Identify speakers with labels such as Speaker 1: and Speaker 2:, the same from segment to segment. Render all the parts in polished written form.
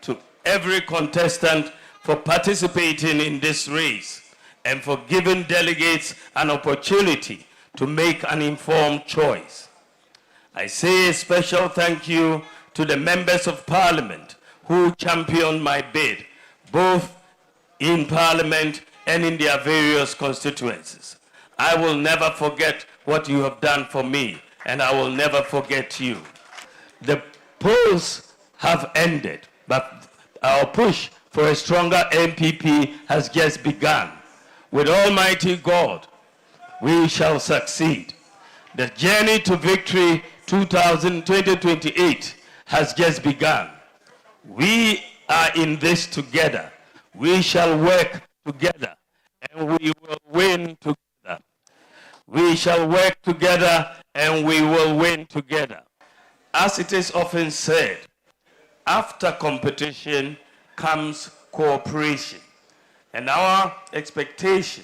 Speaker 1: To every contestant for participating in this race and for giving delegates an opportunity to make an informed choice. I say a special thank you to the members of Parliament who championed my bid, both in Parliament and in their various constituencies. I will never forget what you have done for me, and I will never forget you. The polls have ended, but our push for a stronger MPP has just begun. With Almighty God, we shall succeed. The journey to victory 2028 has just begun. We are in this together. We shall work together, and we will win together. We shall work together, and we will win together. As it is often said, after competition comes cooperation. And our expectation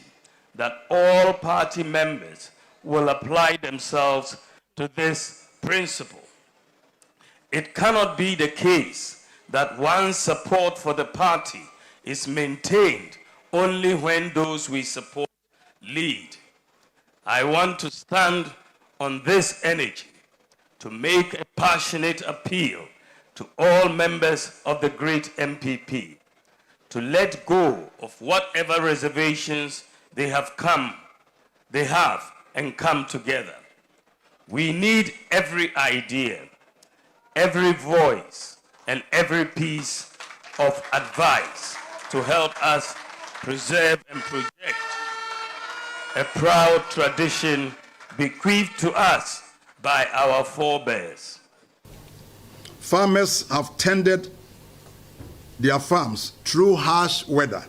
Speaker 1: that all party members will apply themselves to this principle. It cannot be the case that one's support for the party is maintained only when those we support lead. I want to stand on this energy to make a passionate appeal to all members of the great MPP to let go of whatever reservations they have and come together. We need every idea, every voice, and every piece of advice to help us preserve and project a proud tradition bequeathed to us by our forebears.
Speaker 2: Farmers have tended their farms through harsh weather.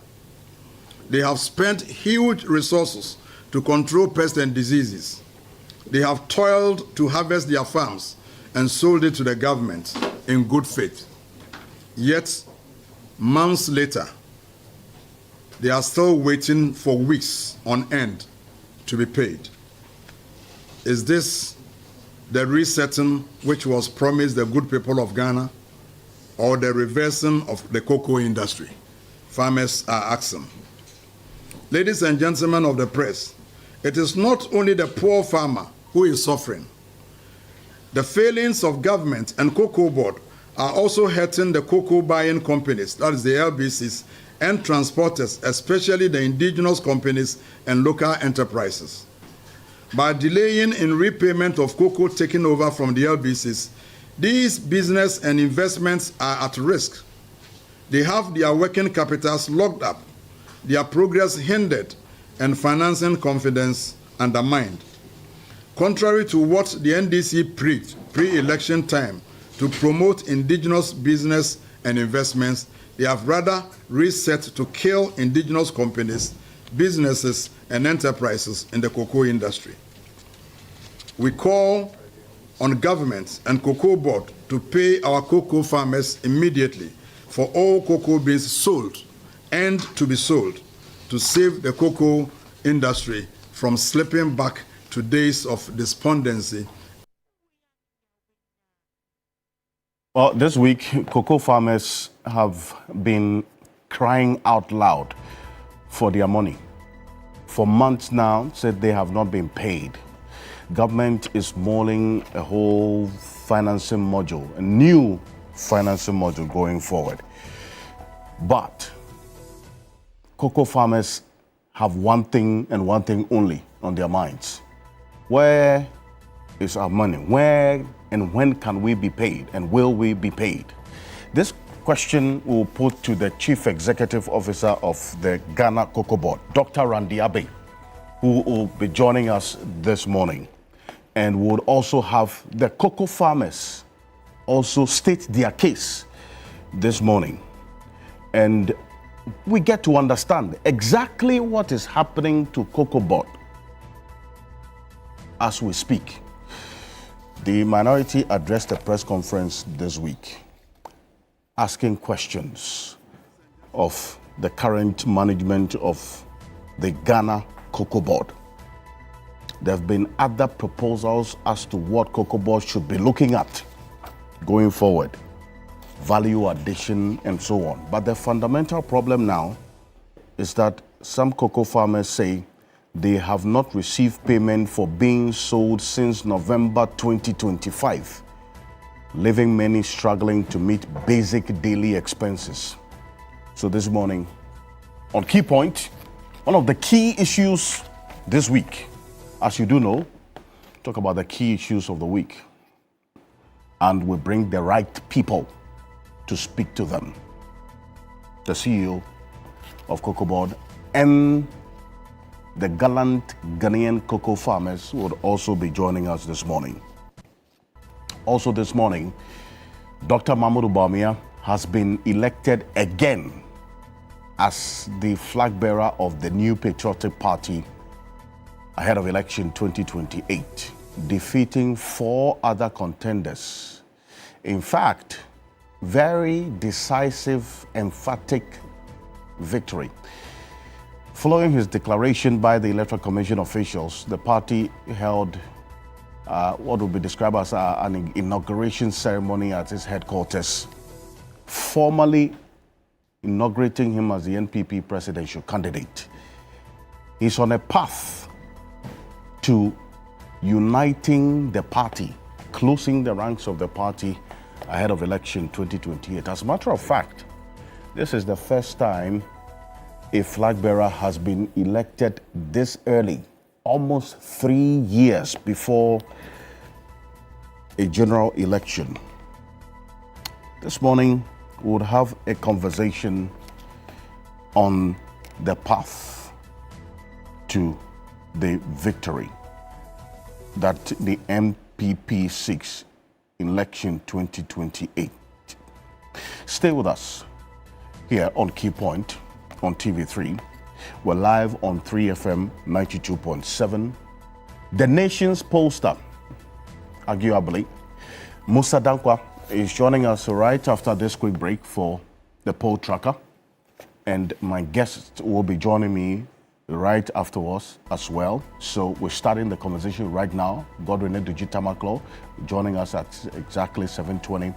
Speaker 2: They have spent huge resources to control pests and diseases. They have toiled to harvest their farms and sold it to the government in good faith. Yet, months later, they are still waiting for weeks on end to be paid. Is this the resetting which was promised the good people of Ghana, or the reversing of the cocoa industry? Farmers are asking. Ladies and gentlemen of the press, it is not only the poor farmer who is suffering. The failings of government and cocoa board are also hurting the cocoa buying companies, that is the LBCs, and transporters, especially the indigenous companies and local enterprises. By delaying in repayment of cocoa taken over from the LBCs, these business and investments are at risk. They have their working capitals locked up, their progress hindered, and financing confidence undermined. Contrary to what the NDC preached pre-election time to promote indigenous business and investments, they have rather reset to kill indigenous companies, businesses, and enterprises in the cocoa industry. We call on government and cocoa board to pay our cocoa farmers immediately for all cocoa beans sold and to be sold to save the cocoa industry from slipping back to days of despondency.
Speaker 3: Well, this week, cocoa farmers have been crying out loud for their money. For months now, said they have not been paid. Government is mulling a whole financing module, a new financing module going forward. But cocoa farmers have one thing and one thing only on their minds. Where is our money? Where and when can we be paid? And will we be paid? This question we'll put to the Chief Executive Officer of the Ghana Cocoa Board, Dr. Randy Abbey, who will be joining us this morning. And we'll also have the cocoa farmers also state their case this morning. And we get to understand exactly what is happening to Cocoa Board. as we speak. The minority addressed a press conference this week asking questions of the current management of the Ghana Cocoa Board. There have been other proposals as to what Cocoa Board should be looking at going forward, value addition and so on. But the fundamental problem now is that some cocoa farmers say they have not received payment for beans sold since November 2025, leaving many struggling to meet basic daily expenses. So this morning, on Key Point, one of the key issues this week, as you do know, talk about the key issues of the week, and we bring the right people to speak to them. The CEO of Cocoa Board and the gallant Ghanaian cocoa farmers would also be joining us this morning. Also this morning, Dr. Mahmoud Bawumia has been elected again as the flag bearer of the New Patriotic Party ahead of election 2028, defeating 4 other contenders. In fact, very decisive, emphatic victory. Following his declaration by the Electoral Commission officials, the party held what would be described as an inauguration ceremony at its headquarters, formally inaugurating him as the NPP presidential candidate. He's on a path to uniting the party, closing the ranks of the party ahead of election 2028. As a matter of fact, this is the first time a flag bearer has been elected this early, almost 3 years before a general election. This morning, we would have a conversation on the path to the victory that the MPP seeks in election 2028. Stay with us here on Key Point on TV3. We're live on 3FM 92.7. The Nation's pollster, arguably, Musa Dankwa, is joining us right after this quick break for the poll tracker. And my guests will be joining me right afterwards as well. So we're starting the conversation right now. Godwin Dujitamaklo joining us at exactly 7:20,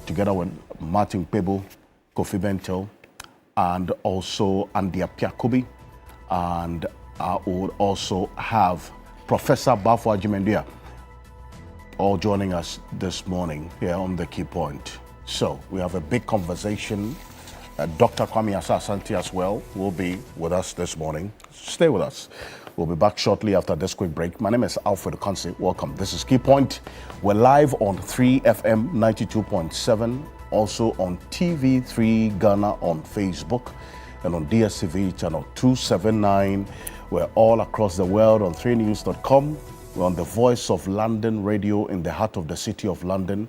Speaker 3: together with Martin Pebo, Kofi Bentel, and also Andy Apiakobi. And I would also have Professor Bafo Agyapong all joining us this morning here on the Key Point. So we have a big conversation. Dr. Kwame Asante as well will be with us this morning. Stay with us. We'll be back shortly after this quick break. My name is Alfred Okansi. Welcome. This is Key Point. We're live on 3FM 92.7, also on TV3 Ghana on Facebook, and on DSTV channel 279. We're all across the world on 3news.com. We're on the Voice of London radio in the heart of the city of London,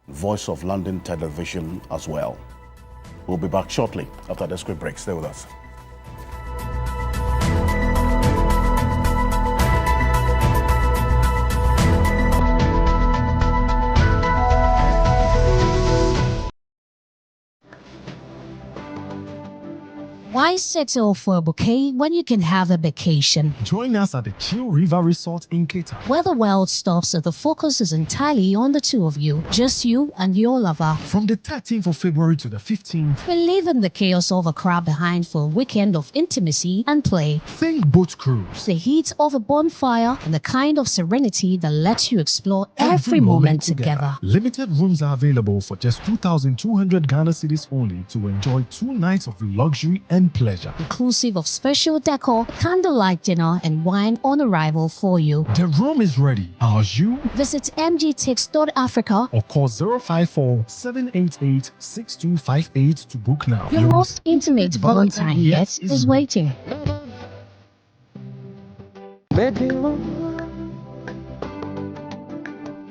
Speaker 3: Voice of London television as well. We'll be back shortly after this quick break. Stay with us.
Speaker 4: Why settle for a bouquet when you can have a vacation?
Speaker 5: Join us at the Chill River Resort in Cape Town,
Speaker 4: Where the world stops so the focus is entirely on the two of you, just you and your lover.
Speaker 5: from the 13th of February to the 15th.
Speaker 4: We're leaving the chaos of a crowd behind for a weekend of intimacy and play.
Speaker 5: Think boat cruise.
Speaker 4: The heat of a bonfire and the kind of serenity that lets you explore every moment together.
Speaker 5: Limited rooms are available for just 2,200 Ghana cedis only to enjoy 2 nights of luxury and pleasure.
Speaker 4: Inclusive of special decor, candlelight dinner, and wine on arrival for you.
Speaker 5: The room is ready. Ours you?
Speaker 4: Visit mgtix.africa.
Speaker 5: Or call 054-788-6258 to book now.
Speaker 4: Your most intimate Valentine yet is waiting.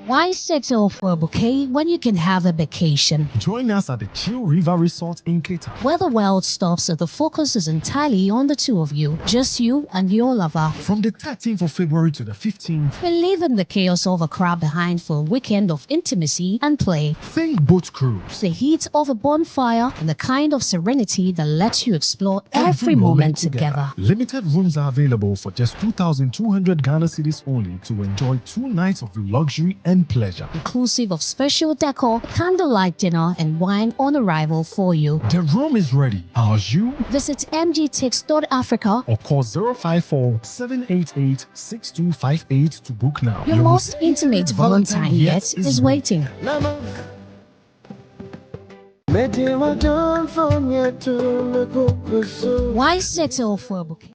Speaker 4: Why settle for a bouquet when you can have a vacation?
Speaker 5: Join us at the Chill River Resort in Cape Town.
Speaker 4: Where the world stops, the focus is entirely on the two of you. Just you and your lover.
Speaker 5: From the 13th of February to the 15th,
Speaker 4: We leave in the chaos of a crowd behind for a weekend of intimacy and play.
Speaker 5: think boat cruise.
Speaker 4: The heat of a bonfire and the kind of serenity that lets you explore every moment together.
Speaker 5: Limited rooms are available for just 2,200 Ghana cedis only to enjoy 2 nights of luxury and pleasure.
Speaker 4: Inclusive of special decor, candlelight dinner, and wine on arrival for you.
Speaker 5: The room is ready. Ours you?
Speaker 4: Visit mgtix.africa.
Speaker 5: Or call 054-788-6258 to book now.
Speaker 4: Your most intimate Valentine yet is waiting. Why settle for a bouquet?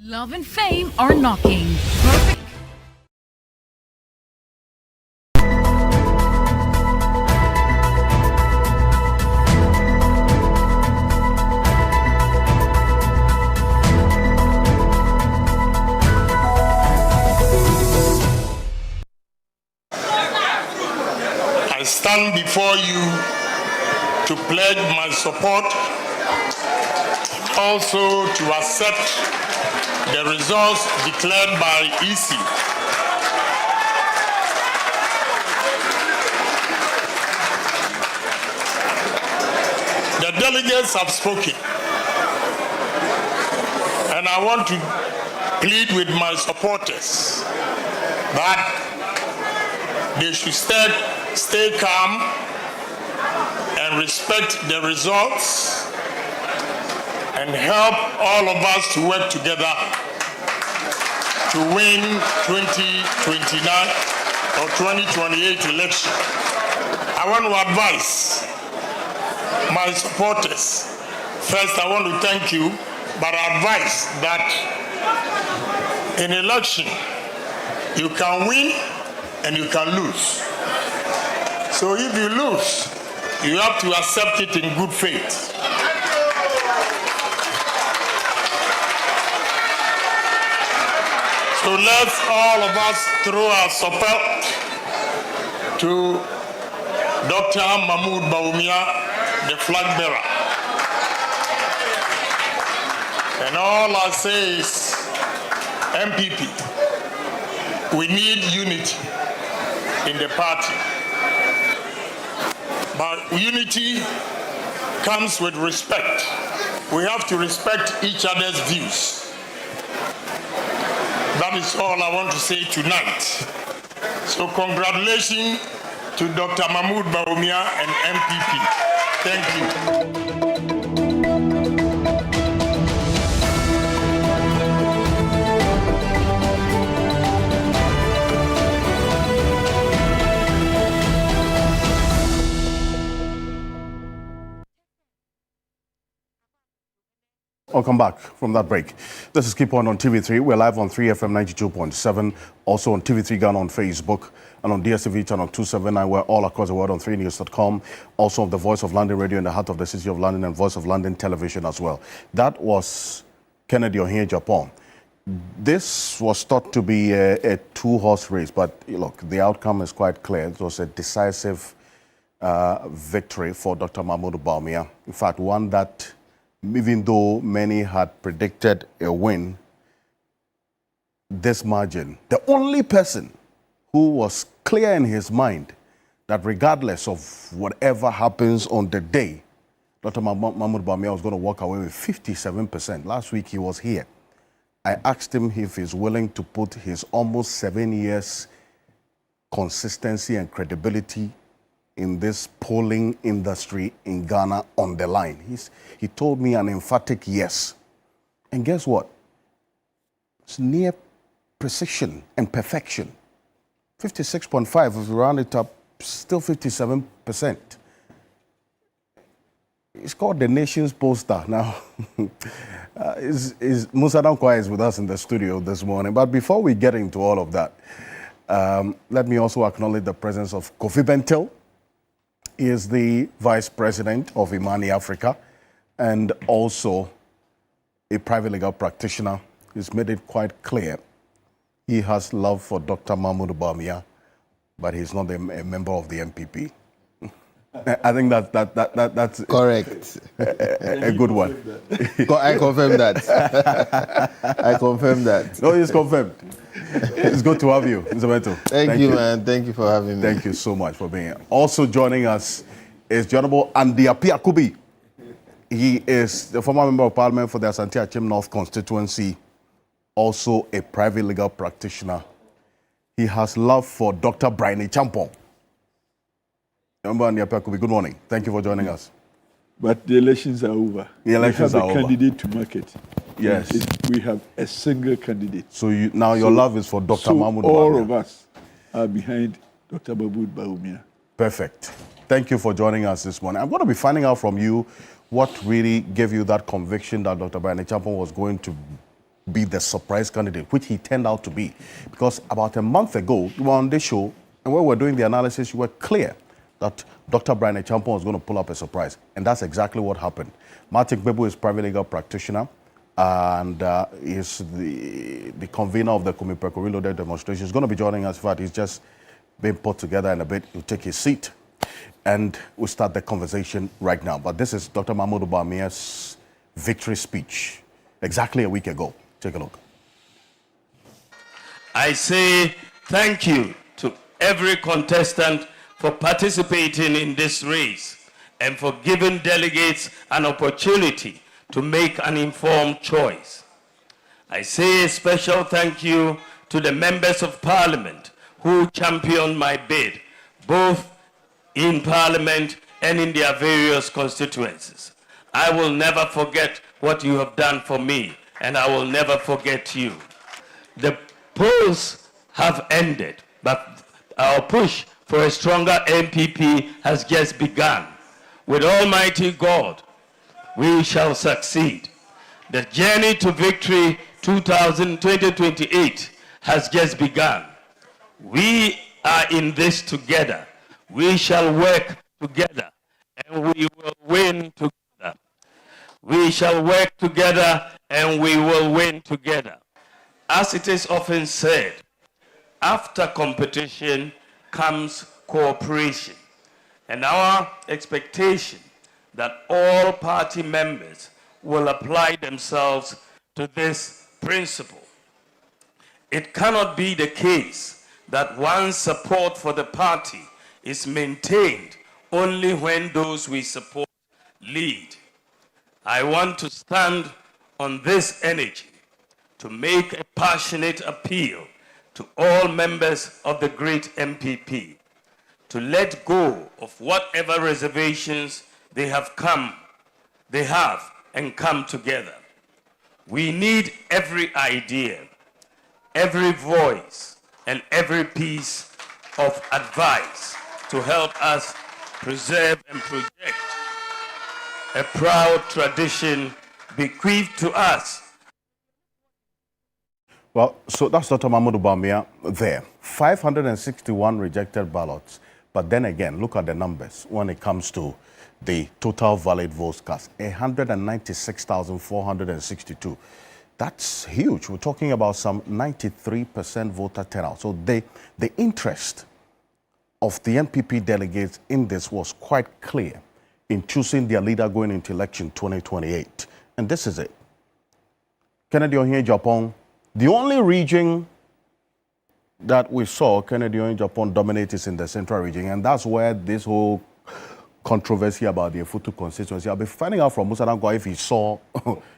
Speaker 6: Love and fame are knocking. Perfect.
Speaker 7: I stand before you to pledge my support, also to accept the results declared by EC. The delegates have spoken, and I want to plead with my supporters that they should stay calm and respect the results and help all of us to work together to win 2029 or 2028 election. I want to advise my supporters. First, I want to thank you, but advise that in election, you can win and you can lose. So if you lose, you have to accept it in good faith. So let's all of us throw our support to Dr. Mahmoud Bawumia, the flag bearer. And all I say is, MPP, we need unity in the party. But unity comes with respect. We have to respect each other's views. That is all I want to say tonight. So congratulations to Dr. Mahmoud Bawumia and MPP. Thank you.
Speaker 3: Welcome back from that break. This is Keep On TV3. We're live on 3FM 92.7, also on TV3 Ghana on Facebook, and on DSTV channel 279. We're all across the world on 3news.com, also on the Voice of London Radio in the heart of the city of London, and Voice of London Television as well. That was Kennedy Ohene Agyapong. This was thought to be a two-horse race, but look, the outcome is quite clear. It was a decisive victory for Dr. Mahmoud Bawumia. In fact, one that, even though many had predicted a win, this margin, the only person who was clear in his mind that regardless of whatever happens on the day, Dr. Mahmoud Bawumia was going to walk away with 57%. Last week he was here. I asked him if he's willing to put his almost 7 years consistency and credibility in this polling industry in Ghana on the line. He told me an emphatic yes. And guess what? It's near precision and perfection. 56.5, if you round it up, still 57%. It's called the nation's pollster. Now, Musa Dankwa is with us in the studio this morning. But before we get into all of that, let me also acknowledge the presence of Kofi Bentil. He is the Vice President of Imani Africa and also a private legal practitioner. He's made it quite clear he has love for Dr. Mahmoud Bawumia, but he's not a member of the MPP. I think that's
Speaker 8: correct.
Speaker 3: A good one.
Speaker 8: I confirm that. I confirm that.
Speaker 3: No, it's confirmed. It's good to have you, Mr. Bento.
Speaker 8: Thank you, man. Thank you for having me.
Speaker 3: Thank you so much for being here. Also joining us is the Honorable Andy Apiakubi. He is the former member of parliament for the Asante Achim North constituency, also a private legal practitioner. He has love for Dr. Brian Champong. Honorable Andy Apiakubi, good morning. Thank you for joining us.
Speaker 9: But the elections are over.
Speaker 3: The elections are over.
Speaker 9: We have a candidate to market.
Speaker 3: Yes.
Speaker 9: We have a single candidate.
Speaker 3: So now your love is for Dr. Mahmoud Bawumia.
Speaker 9: All of us are behind Dr. Mahmoud Bawumia.
Speaker 3: Perfect. Thank you for joining us this morning. I'm going to be finding out from you what really gave you that conviction that Dr. Brian Champong was going to be the surprise candidate, which he turned out to be. Because about a month ago, you were on this show, and when we were doing the analysis, you were clear that Dr. Brian Agyapong was going to pull up a surprise. And that's exactly what happened. Martin Bebu is private legal practitioner and is the convener of the Kumipeko Reloaded demonstration. He's going to be joining us. In fact, he's just been put together in a bit. He'll take his seat and we'll start the conversation right now. But this is Dr. Mahmoud Bawumia's victory speech exactly a week ago. Take a look.
Speaker 1: I say thank you to every contestant for participating in this race and for giving delegates an opportunity to make an informed choice. I say a special thank you to the members of Parliament who championed my bid, both in Parliament and in their various constituencies. I will never forget what you have done for me, and I will never forget you. The polls have ended, but our push for a stronger MPP has just begun. With Almighty God, we shall succeed. The journey to victory 2028 has just begun. We are in this together. We shall work together, and we will win together. We shall work together, and we will win together. As it is often said, after competition comes cooperation. And our expectation that all party members will apply themselves to this principle. It cannot be the case that one's support for the party is maintained only when those we support lead. I want to stand on this energy to make a passionate appeal to all members of the great MPP to let go of whatever reservations they have and come together. We need every idea, every voice, and every piece of advice to help us preserve and project a proud tradition bequeathed to us.
Speaker 3: Well, so that's Dr. Mahmoud Bawumia there. 561 rejected ballots. But then again, look at the numbers when it comes to the total valid votes cast. 196,462. That's huge. We're talking about some 93% voter turnout. So the interest of the NPP delegates in this was quite clear in choosing their leader going into election 2028. And this is it. Kennedy Agyapong, the only region that we saw Kennedy Agyapong dominate is in the central region, and that's where this whole controversy about the Efutu constituency. I'll be finding out from Musa Dankwa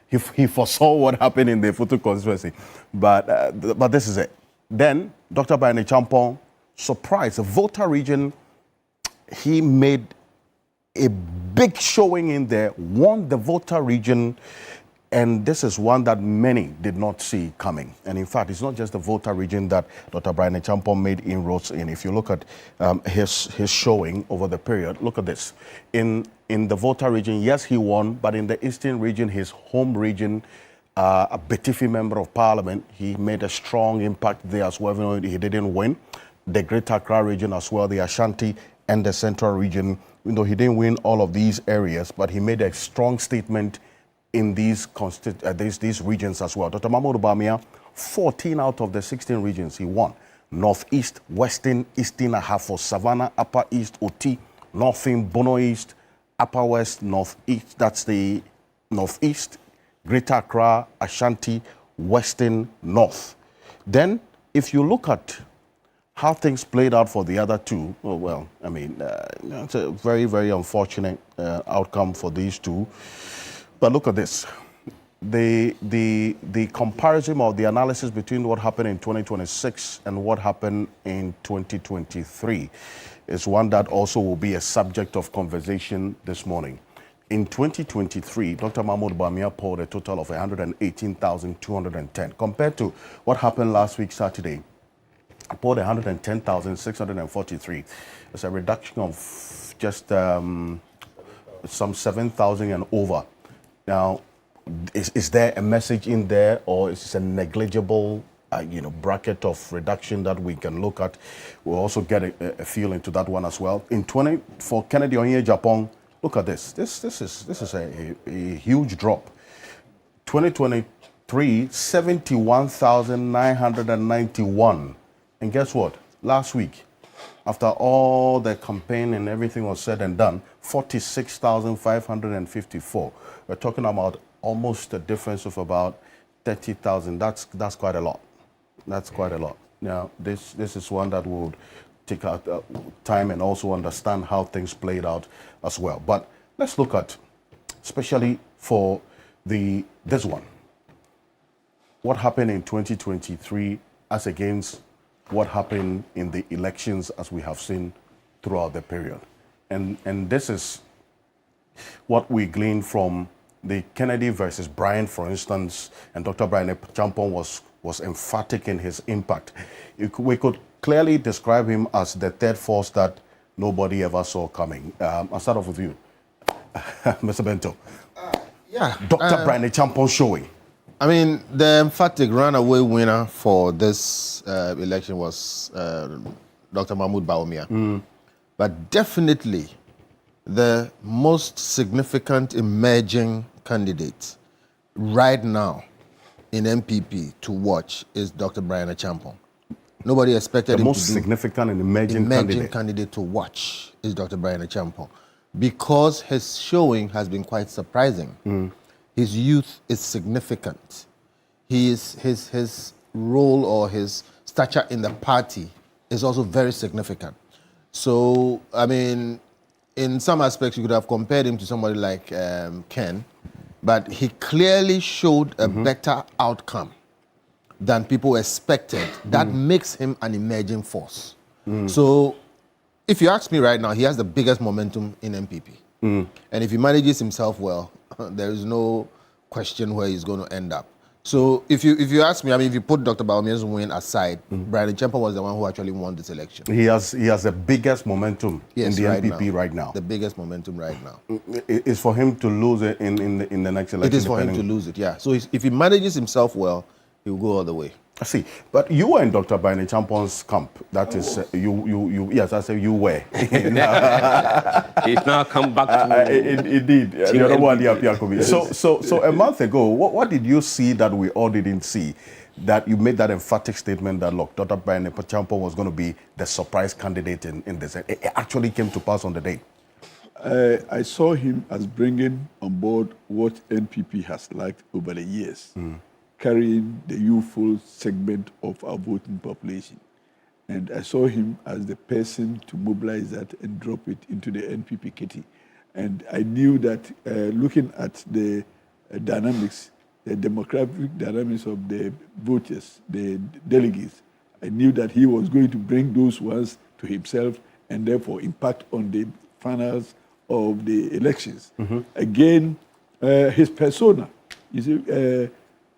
Speaker 3: if he foresaw what happened in the Efutu constituency. But this is it. Then Dr. Brian Agyapong, surprise, a voter region, he made a big showing in there, won the voter region. And this is one that many did not see coming. And in fact, it's not just the voter region that Dr. Brian Agyapong made inroads in. If you look at his showing over the period, look at this. In the voter region, yes, he won, but in the eastern region, his home region, a Betifi member of parliament, he made a strong impact there as well, even though he didn't win. The Greater Accra region as well, the Ashanti and the central region, even though he didn't win all of these areas, but he made a strong statement in these regions as well. Dr. Mahmoud Bawumia, 14 out of the 16 regions he won. Northeast, Western, Eastern Ahafo, Savannah, Upper East, Oti, Northern, Bono East, Upper West, Northeast, that's the Northeast, Greater Accra, Ashanti, Western, North. Then, if you look at how things played out for the other two, it's a very, very unfortunate outcome for these two. But look at this. The comparison of the analysis between what happened in 2026 and what happened in 2023 is one that also will be a subject of conversation this morning. In 2023, Dr. Mahmoud Bawumia polled a total of 118,210. Compared to what happened last week, Saturday, he polled 110,643. It's a reduction of just some 7,000 and over. Now, Is there a message in there, or is it a negligible, bracket of reduction that we can look at? We'll also get a feel into that one as well. For Kennedy Onye Agyapong, look at this. This is a huge drop. 2023, 71,991, and guess what? Last week, after all the campaign and everything was said and done, 46,554. We're talking about almost a difference of about 30,000. That's quite a lot. That's quite a lot. Now, this is one that would take out time and also understand how things played out as well. But let's look at, especially for this one, what happened in 2023 as against what happened in the elections as we have seen throughout the period. And this is what we gleaned from the Kennedy versus Bryan, for instance, and Dr. Bryan Agyapong was emphatic in his impact. We could clearly describe him as the third force that nobody ever saw coming. I'll start off with you, Mr. Bento. Dr. Bryan Agyapong showing.
Speaker 8: I mean, the emphatic runaway winner for this election was Dr. Mahmoud Bawumia. But definitely the most significant emerging candidate right now in MPP to watch is Dr. Bryan Agyapong. Nobody expected him to
Speaker 3: The most significant and emerging
Speaker 8: candidate to watch is Dr. Bryan Agyapong, because his showing has been quite surprising. His youth is significant. His role or his stature in the party is also very significant. So, I mean, in some aspects, you could have compared him to somebody like Ken, but he clearly showed a better outcome than people expected. That makes him an emerging force. So, if you ask me right now, he has the biggest momentum in MPP. And if he manages himself well, there is no question where he's going to end up. So if you ask me, I mean, if you put Dr. Bawumia's win aside, Bryan Agyapong was the one who actually won this election.
Speaker 3: He has the biggest momentum in the MPP right now.
Speaker 8: The biggest momentum right now.
Speaker 3: It's for him to lose it in the next election.
Speaker 8: It is for him to lose it, yeah. So if he manages himself well, he will go all the way.
Speaker 3: I see. But you were in Dr. Bryan Agyapong's camp. That is, yes, I say you were.
Speaker 10: He's now come back to...
Speaker 3: Indeed. So a month ago, what did you see that we all didn't see? That you made that emphatic statement that, look, Dr. Bryan Agyapong was going to be the surprise candidate in this. It actually came to pass on the day.
Speaker 9: I saw him as bringing on board what NPP has lacked over the years. Carrying the youthful segment of our voting population. And I saw him as the person to mobilize that and drop it into the NPP kitty. And I knew that looking at the dynamics, the demographic dynamics of the voters, the delegates, I knew that he was going to bring those ones to himself and therefore impact on the finals of the elections. Again, his persona, you see,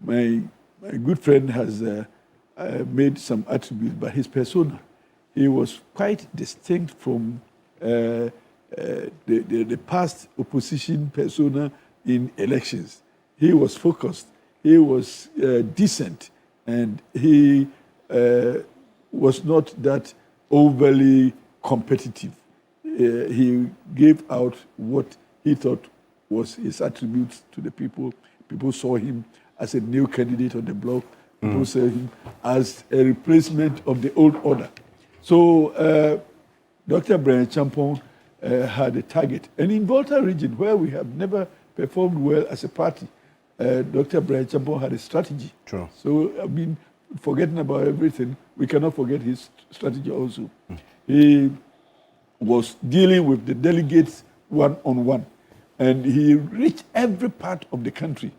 Speaker 9: my good friend has made some attributes, but his persona, he was quite distinct from the past opposition persona in elections. He was focused, he was decent, and he was not that overly competitive. He gave out what he thought was his attributes to the people. People saw him as a new candidate on the block. People saw him as a replacement of the old order. So Dr. Bryan Agyapong had a target. And in Volta region, where we have never performed well as a party, Dr. Bryan Agyapong had a strategy.
Speaker 3: True.
Speaker 9: So, I mean, forgetting about everything, we cannot forget his strategy also. He was dealing with the delegates one-on-one. And he reached every part of the country.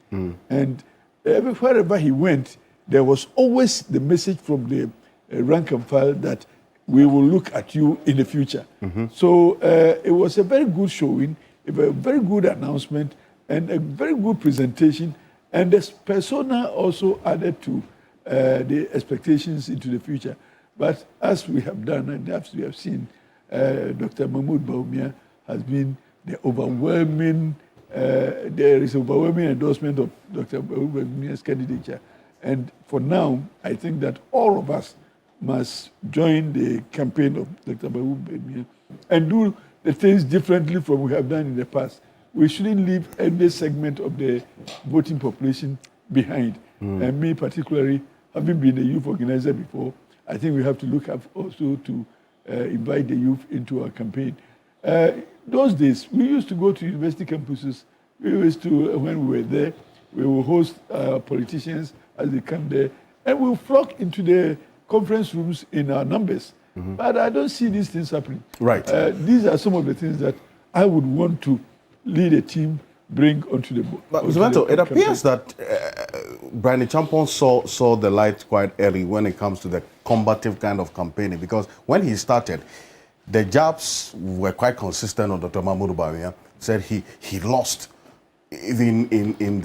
Speaker 9: And wherever he went, there was always the message from the rank and file that we will look at you in the future. So it was a very good showing, a very good announcement, and a very good presentation. And this persona also added to the expectations into the future. But as we have done and as we have seen, Dr. Mahmoud Bawumia has been the overwhelming there is overwhelming endorsement of Dr. Bawumia's candidature. And for now, I think that all of us must join the campaign of Dr. Bawumia and do the things differently from what we have done in the past. We shouldn't leave any segment of the voting population behind. And me particularly, having been a youth organizer before, I think we have to look up also to invite the youth into our campaign. Those days, we used to go to university campuses. We used to, when we were there, we will host politicians as they come there, and we'll flock into the conference rooms in our numbers. But I don't see these things happening.
Speaker 3: Right.
Speaker 9: These are some of the things that I would want to lead a team, bring onto the board.
Speaker 3: But Mr. Mento, it appears that Brian Agyapong saw the light quite early when it comes to the combative kind of campaigning, because when he started, the jabs were quite consistent on Dr. Mahmoud Bawumia. Said he lost even in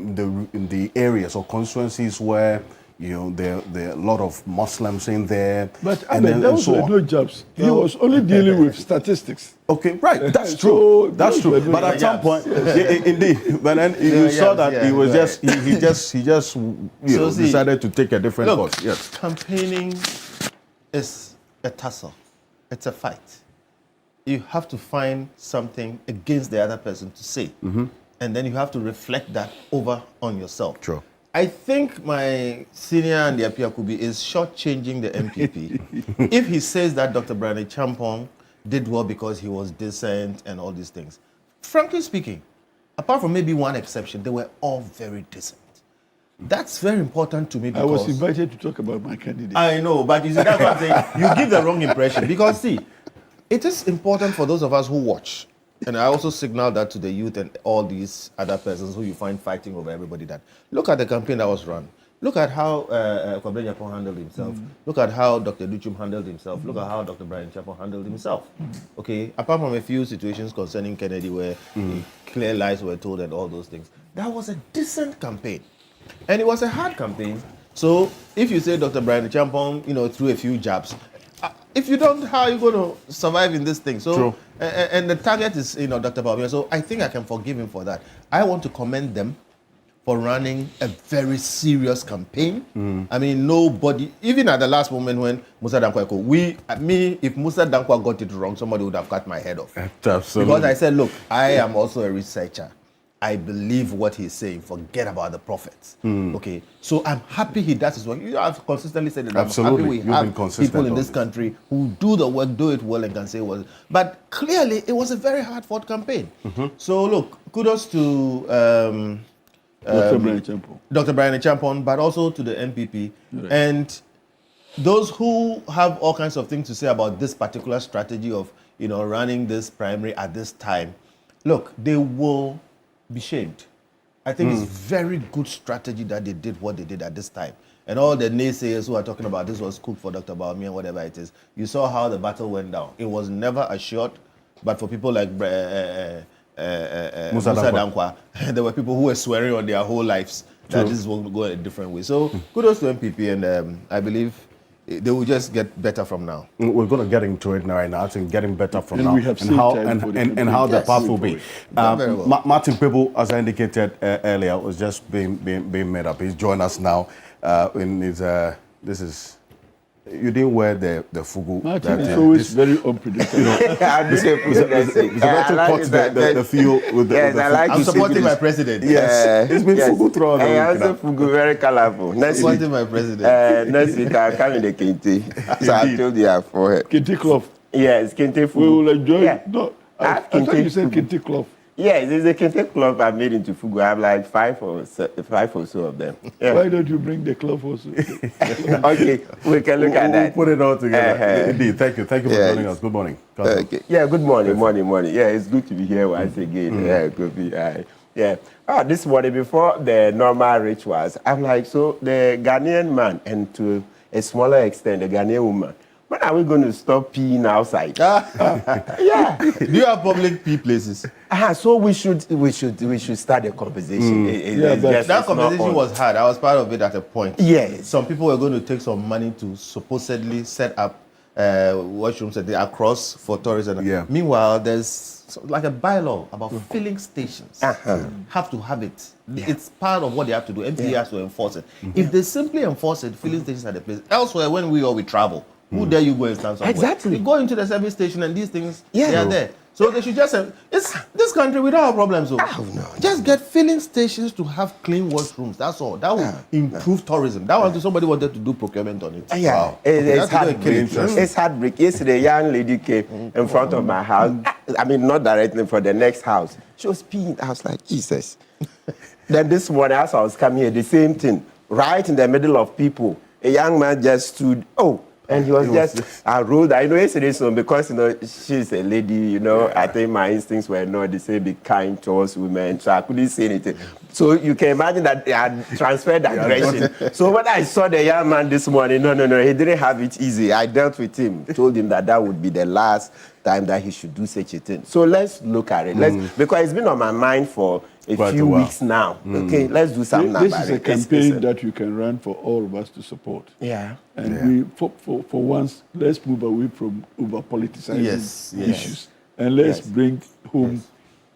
Speaker 3: the areas or constituencies where there are a lot of Muslims in there.
Speaker 9: But those were no jobs. He was only dealing with statistics.
Speaker 3: Okay, right. That's true. That's true. But at some point, indeed, but then you saw that he was he just decided to take a different course. Yes.
Speaker 8: Campaigning is a tussle. It's a fight. You have to find something against the other person to say. And then you have to reflect that over on yourself.
Speaker 3: True.
Speaker 8: I think my senior and the Apiakubi is shortchanging the MPP. If he says that Dr. Brian Agyapong did well because he was decent and all these things. Frankly speaking, apart from maybe one exception, they were all very decent. That's very important to me because...
Speaker 9: I was invited to talk about my candidate.
Speaker 8: I know, but you see, that's what I'm saying. You give the wrong impression. Because, see, it is important for those of us who watch, and I also signal that to the youth and all these other persons who you find fighting over everybody, that look at the campaign that was run. Look at how Kwabena Agyapong handled himself. Look at how Dr. Duchum handled himself. Look at how Dr. Brian Agyapong handled himself. Okay, apart from a few situations concerning Kennedy where clear lies were told and all those things, that was a decent campaign. And it was a hard campaign. So if you say Dr. Brian Agyapong, threw a few jabs, if you don't, how are you going to survive in this thing? So,
Speaker 3: true.
Speaker 8: And the target is, Dr. Bawumia. So I think I can forgive him for that. I want to commend them for running a very serious campaign. I mean, nobody, even at the last moment when Musa Dankwa, if Musa Dankwa got it wrong, somebody would have cut my head off.
Speaker 3: Absolutely.
Speaker 8: Because I said, look, I am also a researcher. I believe what he's saying. Forget about the prophets. Okay, so I'm happy he does his work. I've consistently said that.
Speaker 3: Absolutely.
Speaker 8: I'm happy we have people in this country who do the work, do it well, and can say well. But clearly, it was a very hard-fought campaign. So look, kudos to Dr. Brian Agyapong, but also to the MPP and those who have all kinds of things to say about this particular strategy of running this primary at this time. Look, they will be shamed. I think it's very good strategy that they did what they did at this time. And all the naysayers who are talking about this was cooked for Dr. Bawumia, whatever it is, you saw how the battle went down. It was never assured, but for people like Musa Dankwa, there were people who were swearing on their whole lives that this will go a different way. So kudos to MPP, and I believe they will just get better from now.
Speaker 3: We're going to get into it right now. I think getting better from
Speaker 9: and
Speaker 3: now,
Speaker 9: we have
Speaker 3: and how the path will be. Martin Pebble, as I indicated earlier, was just being made up. He's joined us now. In his this is. You didn't wear the fugu.
Speaker 9: Martin is always very unpredictable.
Speaker 3: The feel with the
Speaker 10: yes, I like
Speaker 8: I'm supporting my president.
Speaker 3: Yes, it's been fugu throughout the week.
Speaker 10: Also fugu very colorful.
Speaker 8: Supporting my president.
Speaker 10: Next week I'll come in the kente. So I told you our forehead.
Speaker 9: Kente cloth.
Speaker 10: Yes, kente fugu.
Speaker 9: We will enjoy
Speaker 10: yeah.
Speaker 9: it. No, I thought you said kente cloth.
Speaker 10: Yes, it's a kente cloth I made into fugu. I have like five or so of them. Yeah.
Speaker 9: Why don't you bring the cloth also?
Speaker 10: Okay, we can look at that.
Speaker 3: We'll put it all together. Indeed, thank you for joining us. Good morning.
Speaker 10: Okay. Yeah, good morning, morning. Yeah, it's good to be here once again. Yeah, good be. Yeah. This morning before the normal rituals, I'm like, so the Ghanaian man and to a smaller extent the Ghanaian woman. When are we going to stop peeing outside? Yeah.
Speaker 8: Do you have public pee places?
Speaker 10: So we should start a conversation.
Speaker 8: That conversation was hard. I was part of it at a point.
Speaker 10: Yes.
Speaker 8: Some people were going to take some money to supposedly set up washrooms across for tourism.
Speaker 3: Yeah.
Speaker 8: Meanwhile, there's like a bylaw about filling stations. Have to have it. It's part of what they have to do. MPA has to enforce it. If they simply enforce it, filling stations at the place. Elsewhere, when we travel, who dare you go and stand somewhere?
Speaker 10: Exactly.
Speaker 8: You go into the service station and these things, they are there. So they should just it's this country, we don't have problems. So just get filling stations to have clean washrooms. That's all. That will improve tourism. That was somebody wanted to do procurement on it.
Speaker 10: Wow. It's heartbreaking. It's heartbreaking. Yesterday, a young lady came in front of my house. I mean, not directly for the next house. She was peeing. I was like, Jesus. Then this morning, as I was coming here, the same thing. Right in the middle of people, a young man just stood. And he was just, I rolled. I know yesterday, so because, she's a lady, I think my instincts were not the same, be kind towards women, so I couldn't say anything. So you can imagine that they had transferred aggression. So when I saw the young man this morning, no, he didn't have it easy. I dealt with him, told him that would be the last time that he should do such a thing. So let's look at it. Because it's been on my mind for a few weeks now. Okay, let's do something about it.
Speaker 9: This is a campaign that you can run for all of us to support.
Speaker 10: Yeah.
Speaker 9: And we, for once, let's move away from over-politicizing issues. And let's bring home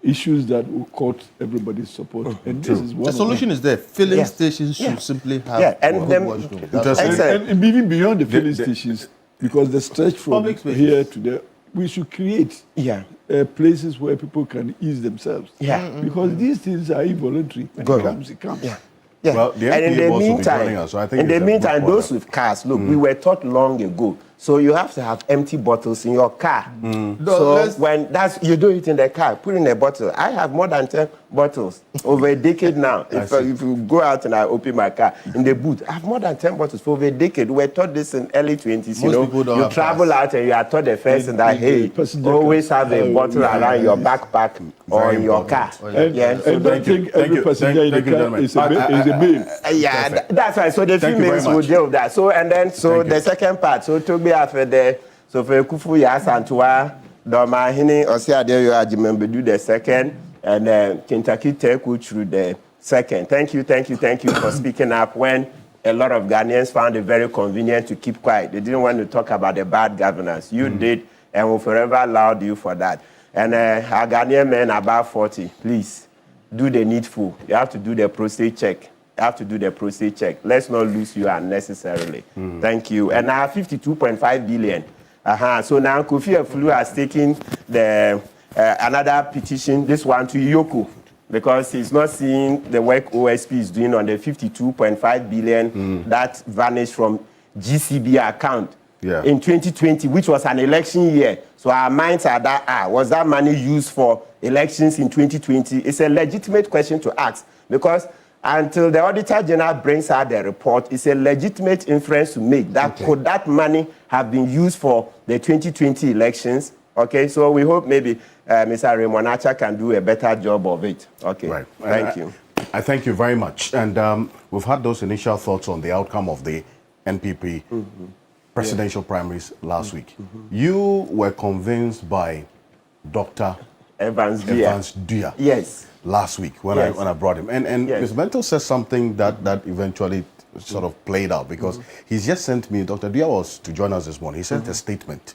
Speaker 9: issues that will court everybody's support. And this is one
Speaker 8: the solution is there. Filling stations should simply have
Speaker 10: and
Speaker 9: even beyond the filling stations, because the stretch from here to there, we should create places where people can ease themselves. Because these things are involuntary. When it comes.
Speaker 3: Well,
Speaker 10: and in the meantime, those with cars, look, we were taught long ago. So you have to have empty bottles in your car. So when you do it in the car, put in a bottle. I have more than 10 bottles over a decade now. If you go out and I open my car in the boot, I have more than 10 bottles for over a decade. We were taught this in early 20s. You travel out and you are taught the first thing that, hey, always have a bottle around your backpack or in your car.
Speaker 9: And don't think every passenger in the car is a babe.
Speaker 10: That's right. So the females will deal with that. So the second part. So to be after the for Kufu Yasantua, Domahini, Osiadio Ajimembe do the second, and Kentucky Tech through the second. Thank you for speaking up when a lot of Ghanaians found it very convenient to keep quiet. They didn't want to talk about the bad governance. You did, and we'll forever allow you for that. And our Ghanaian men above 40, please do the needful. You have to do the prostate check. Let's not lose you unnecessarily. Thank you. And now 52.5 billion. So now Kofi Afulu has taken the another petition, this one to Yoko, because he's not seeing the work OSP is doing on the 52.5 billion that vanished from GCB account in 2020, which was an election year. So our minds are that, was that money used for elections in 2020? It's a legitimate question to ask, because until the Auditor General brings out the report, it's a legitimate inference to make that could that money have been used for the 2020 elections? Okay, so we hope maybe Mr. Remonacha can do a better job of it. Okay, right. Thank you.
Speaker 3: I thank you very much. And we've had those initial thoughts on the outcome of the NPP presidential primaries last week. You were convinced by Dr.
Speaker 10: Evans
Speaker 3: Dua.
Speaker 10: Yes.
Speaker 3: Last week when I brought him. And Ms. Bento says something that eventually sort of played out, because he's just sent me, Dr. Dua was to join us this morning, he sent a statement.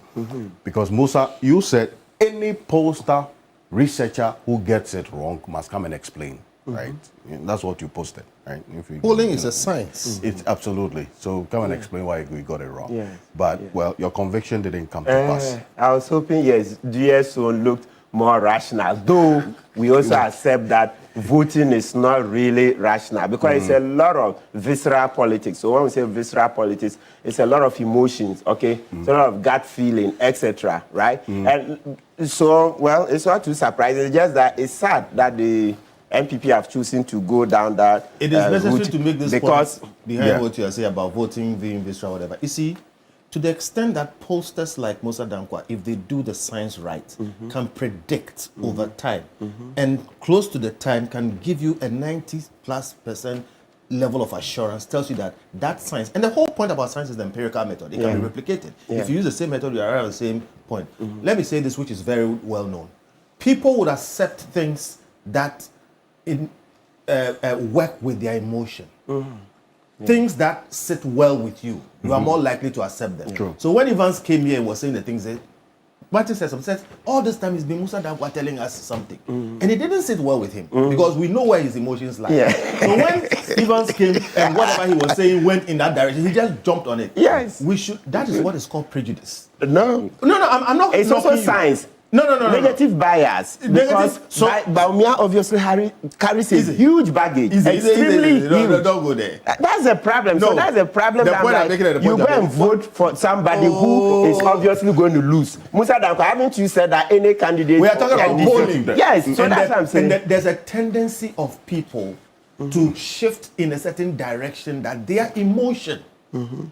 Speaker 3: Because Musa, you said any pollster, researcher who gets it wrong must come and explain, right? That's what you posted, right?
Speaker 8: Polling is a science.
Speaker 3: It's absolutely. So come and explain why we got it wrong. But, well, your conviction didn't come to pass.
Speaker 10: I was hoping, Dua's own looked more rational, though we also accept that voting is not really rational, because it's a lot of visceral politics. So when we say visceral politics, it's a lot of emotions, okay? It's a lot of gut feeling, etc., right? And so, well, it's not too surprising. It's just that it's sad that the NPP have chosen to go down that
Speaker 8: It is necessary to make this because point behind what you are saying about voting, being visceral, whatever. You see, to the extent that pollsters like Musa Dankwa, if they do the science right, can predict over time, and close to the time can give you a 90+% level of assurance, tells you that that science, and the whole point about science is the empirical method. It can be replicated. If you use the same method, you arrive at the same point. Let me say this, which is very well known. People would accept things that work with their emotion. things that sit well with you, you are more likely to accept them.
Speaker 3: True.
Speaker 8: So when Evans came here and was saying the things that Martin says, all this time it's been Musa Dankwa telling us something. And it didn't sit well with him because we know where his emotions lie.
Speaker 10: Yeah.
Speaker 8: So when Evans came and whatever he was saying went in that direction, he just jumped on it.
Speaker 10: Yes.
Speaker 8: That is what is called prejudice.
Speaker 10: No,
Speaker 8: I'm not.
Speaker 10: it's also
Speaker 8: knocking you.
Speaker 10: science.
Speaker 8: No.
Speaker 10: Negative bias. Because Baumia obviously carries a huge baggage. Extremely huge.
Speaker 8: No, don't go there.
Speaker 10: That's a problem.
Speaker 8: No.
Speaker 10: So that's a problem.
Speaker 8: The
Speaker 10: That
Speaker 8: point I'm
Speaker 10: like,
Speaker 8: making at the
Speaker 10: you
Speaker 8: point
Speaker 10: go
Speaker 8: I'm
Speaker 10: and
Speaker 8: making.
Speaker 10: vote for somebody who is obviously going to lose. Musa Danko, haven't you said that any candidate?
Speaker 8: We are talking about
Speaker 10: can
Speaker 8: polling.
Speaker 10: defeat? Yes, so that's what I'm saying.
Speaker 8: And there's a tendency of people to shift in a certain direction that their emotion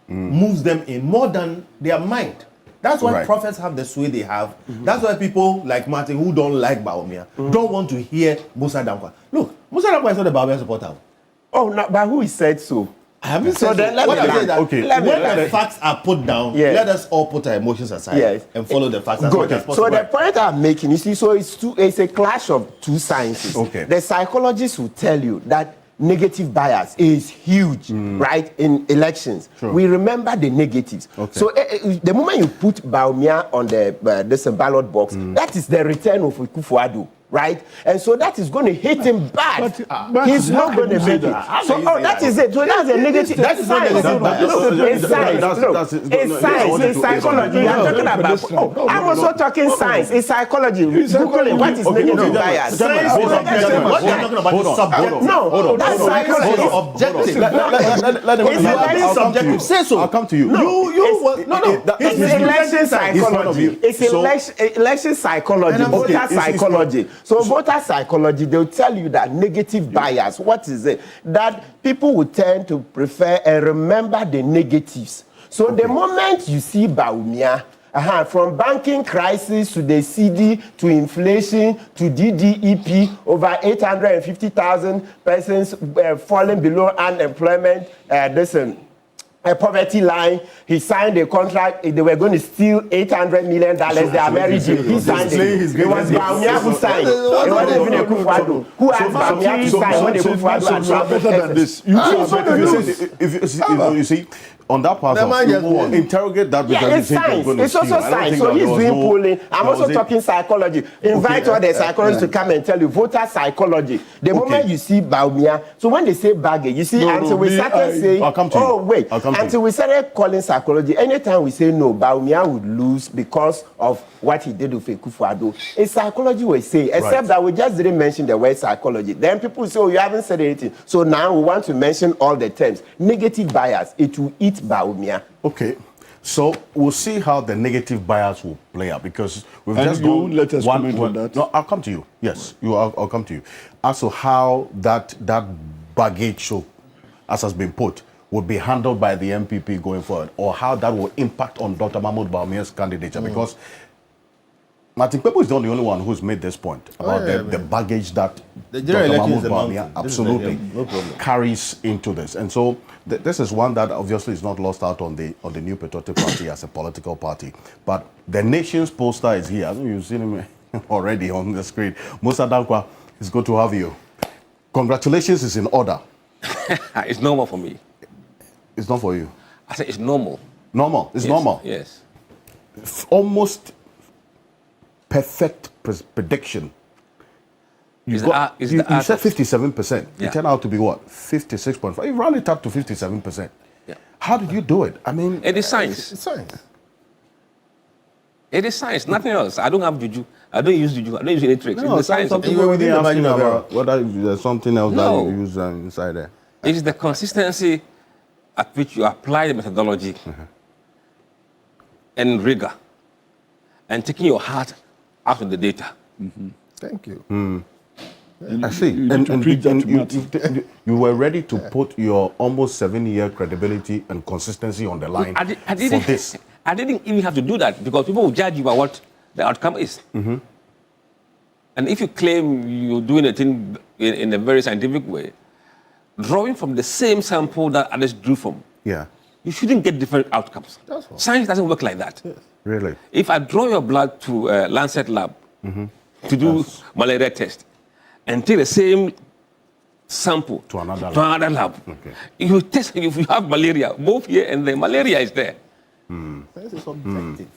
Speaker 8: moves them in more than their mind. That's why prophets have the sway they have. That's why people like Martin, who don't like Baumia, don't want to hear Musa Dankwa. Look, Musa Dankwa is not a Baumia supporter.
Speaker 10: Oh, no, but who said so?
Speaker 8: I haven't
Speaker 10: So
Speaker 8: said
Speaker 10: then let
Speaker 8: What
Speaker 10: me
Speaker 8: I'm saying
Speaker 10: land.
Speaker 8: is that
Speaker 3: Okay.
Speaker 8: when the facts are put down, let us all put our emotions aside and follow the facts as much as possible.
Speaker 10: So the point I'm making, you see, so it's a clash of two sciences.
Speaker 3: Okay.
Speaker 10: The psychologists will tell you that negative bias is huge, right, in elections.
Speaker 3: Sure.
Speaker 10: We remember the negatives.
Speaker 3: Okay.
Speaker 10: So the moment you put Baumia on the this ballot box, that is the return of Kufuor, right? And so that is going to hit him bad.
Speaker 9: But
Speaker 10: He's
Speaker 9: how
Speaker 10: not
Speaker 9: can
Speaker 10: going to
Speaker 9: you say
Speaker 10: make it.
Speaker 9: that?
Speaker 10: So that is it. So that's a negative. That's science. It's science. Look, it's science. It's psychology. You are talking about. I'm also talking science. It's psychology. Google it. What is negative bias?
Speaker 8: What you're talking about is subjective.
Speaker 10: No, that's psychology.
Speaker 8: It's objective.
Speaker 10: It's very subjective.
Speaker 8: Say so.
Speaker 3: I'll come to you.
Speaker 10: It's election psychology. It's election psychology. Voter psychology. So voter psychology, they'll tell you that negative bias, what is it? That people will tend to prefer and remember the negatives. So the moment you see Baumia, from banking crisis to the CD to inflation to DDEP, over 850,000 persons falling below unemployment, a poverty line. He signed a contract. They were going to steal $800 million. They are very deep. He signed it. It was Baumia who signed. It wasn't even a Kufuor. Who asked Baumia to sign when the Kufuor
Speaker 9: better than this.
Speaker 3: You see, on that part, interrogate that because
Speaker 10: it's science. It's also science. So he's doing polling. I'm also talking psychology. Invite all the psychologists to come and tell you voter psychology. The moment you see Baumia, so when they say baggage, you see, until we started saying, until we started calling psychology, anytime we say no, Baumia would lose because of what he did with Kufuor. It's psychology we say, except that we just didn't mention the word psychology. Then people say, oh, you haven't said anything. So now we want to mention all the terms. Negative bias, it will eat Baumia.
Speaker 3: Okay. So we'll see how the negative bias will play out because we've just gone.
Speaker 9: Let us comment on that.
Speaker 3: No, I'll come to you. Yes, I'll come to you. As to how that baggage show, as has been put, would be handled by the MPP going forward, or how that will impact on Dr. Mahmoud Bawumia's candidature, because Martin Kpebu is not the only one who's made this point about the baggage that Dr. Mahmoud Bawumia absolutely carries into this. And so this is one that obviously is not lost out on the New Patriotic Party as a political party. But the nation's poster is here. I know you've seen him already on the screen. Musa Dankwa, it's good to have you. Congratulations is in order.
Speaker 11: It's normal for me.
Speaker 3: It's not for you.
Speaker 11: I said it's normal.
Speaker 3: Normal. It's
Speaker 11: Yes,
Speaker 3: normal.
Speaker 11: Yes.
Speaker 3: Almost perfect prediction. You said 57%.
Speaker 11: Yeah.
Speaker 3: It turned out to be what? 56.5. You ran it up to 57%.
Speaker 11: Yeah.
Speaker 3: How did you do it? I mean,
Speaker 11: It is science.
Speaker 8: It's science.
Speaker 11: It is science, nothing else. I don't have juju. I don't use juju. I don't use any tricks.
Speaker 3: No,
Speaker 11: It's the science.
Speaker 3: something were within asking about whether there's something else that you use inside there.
Speaker 11: It is the consistency at which you apply the methodology and rigor and taking your heart out of the data.
Speaker 8: Thank you.
Speaker 3: I see. You were ready to put your almost 7-year credibility and consistency on the line for this.
Speaker 11: I didn't even have to do that because people will judge you by what the outcome is. And if you claim you're doing a thing in a very scientific way, drawing from the same sample that others drew from, you shouldn't get different outcomes. Science doesn't work like that.
Speaker 3: Really?
Speaker 11: If I draw your blood to Lancet lab to do malaria test and take the same sample
Speaker 3: to another lab. Okay.
Speaker 11: You test if you have malaria, both here and there, malaria is there.
Speaker 8: This is objective.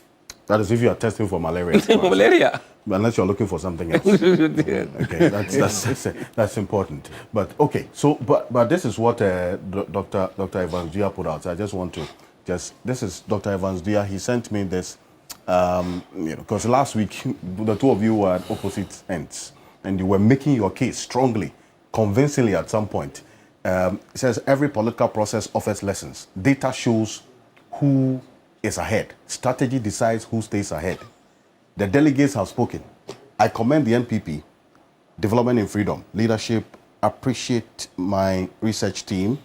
Speaker 3: That is if you are testing for malaria.
Speaker 11: Malaria.
Speaker 3: Unless you're looking for something else. Okay, that's important. But okay, so but this is what Dr. Evans Dia put out. So I just want to this is Dr. Evans Dia. He sent me this, because last week the two of you were at opposite ends and you were making your case strongly, convincingly at some point. It says every political process offers lessons. Data shows who is ahead. Strategy decides who stays ahead. The delegates have spoken. I commend the NPP, Development in Freedom, Leadership, appreciate my research team,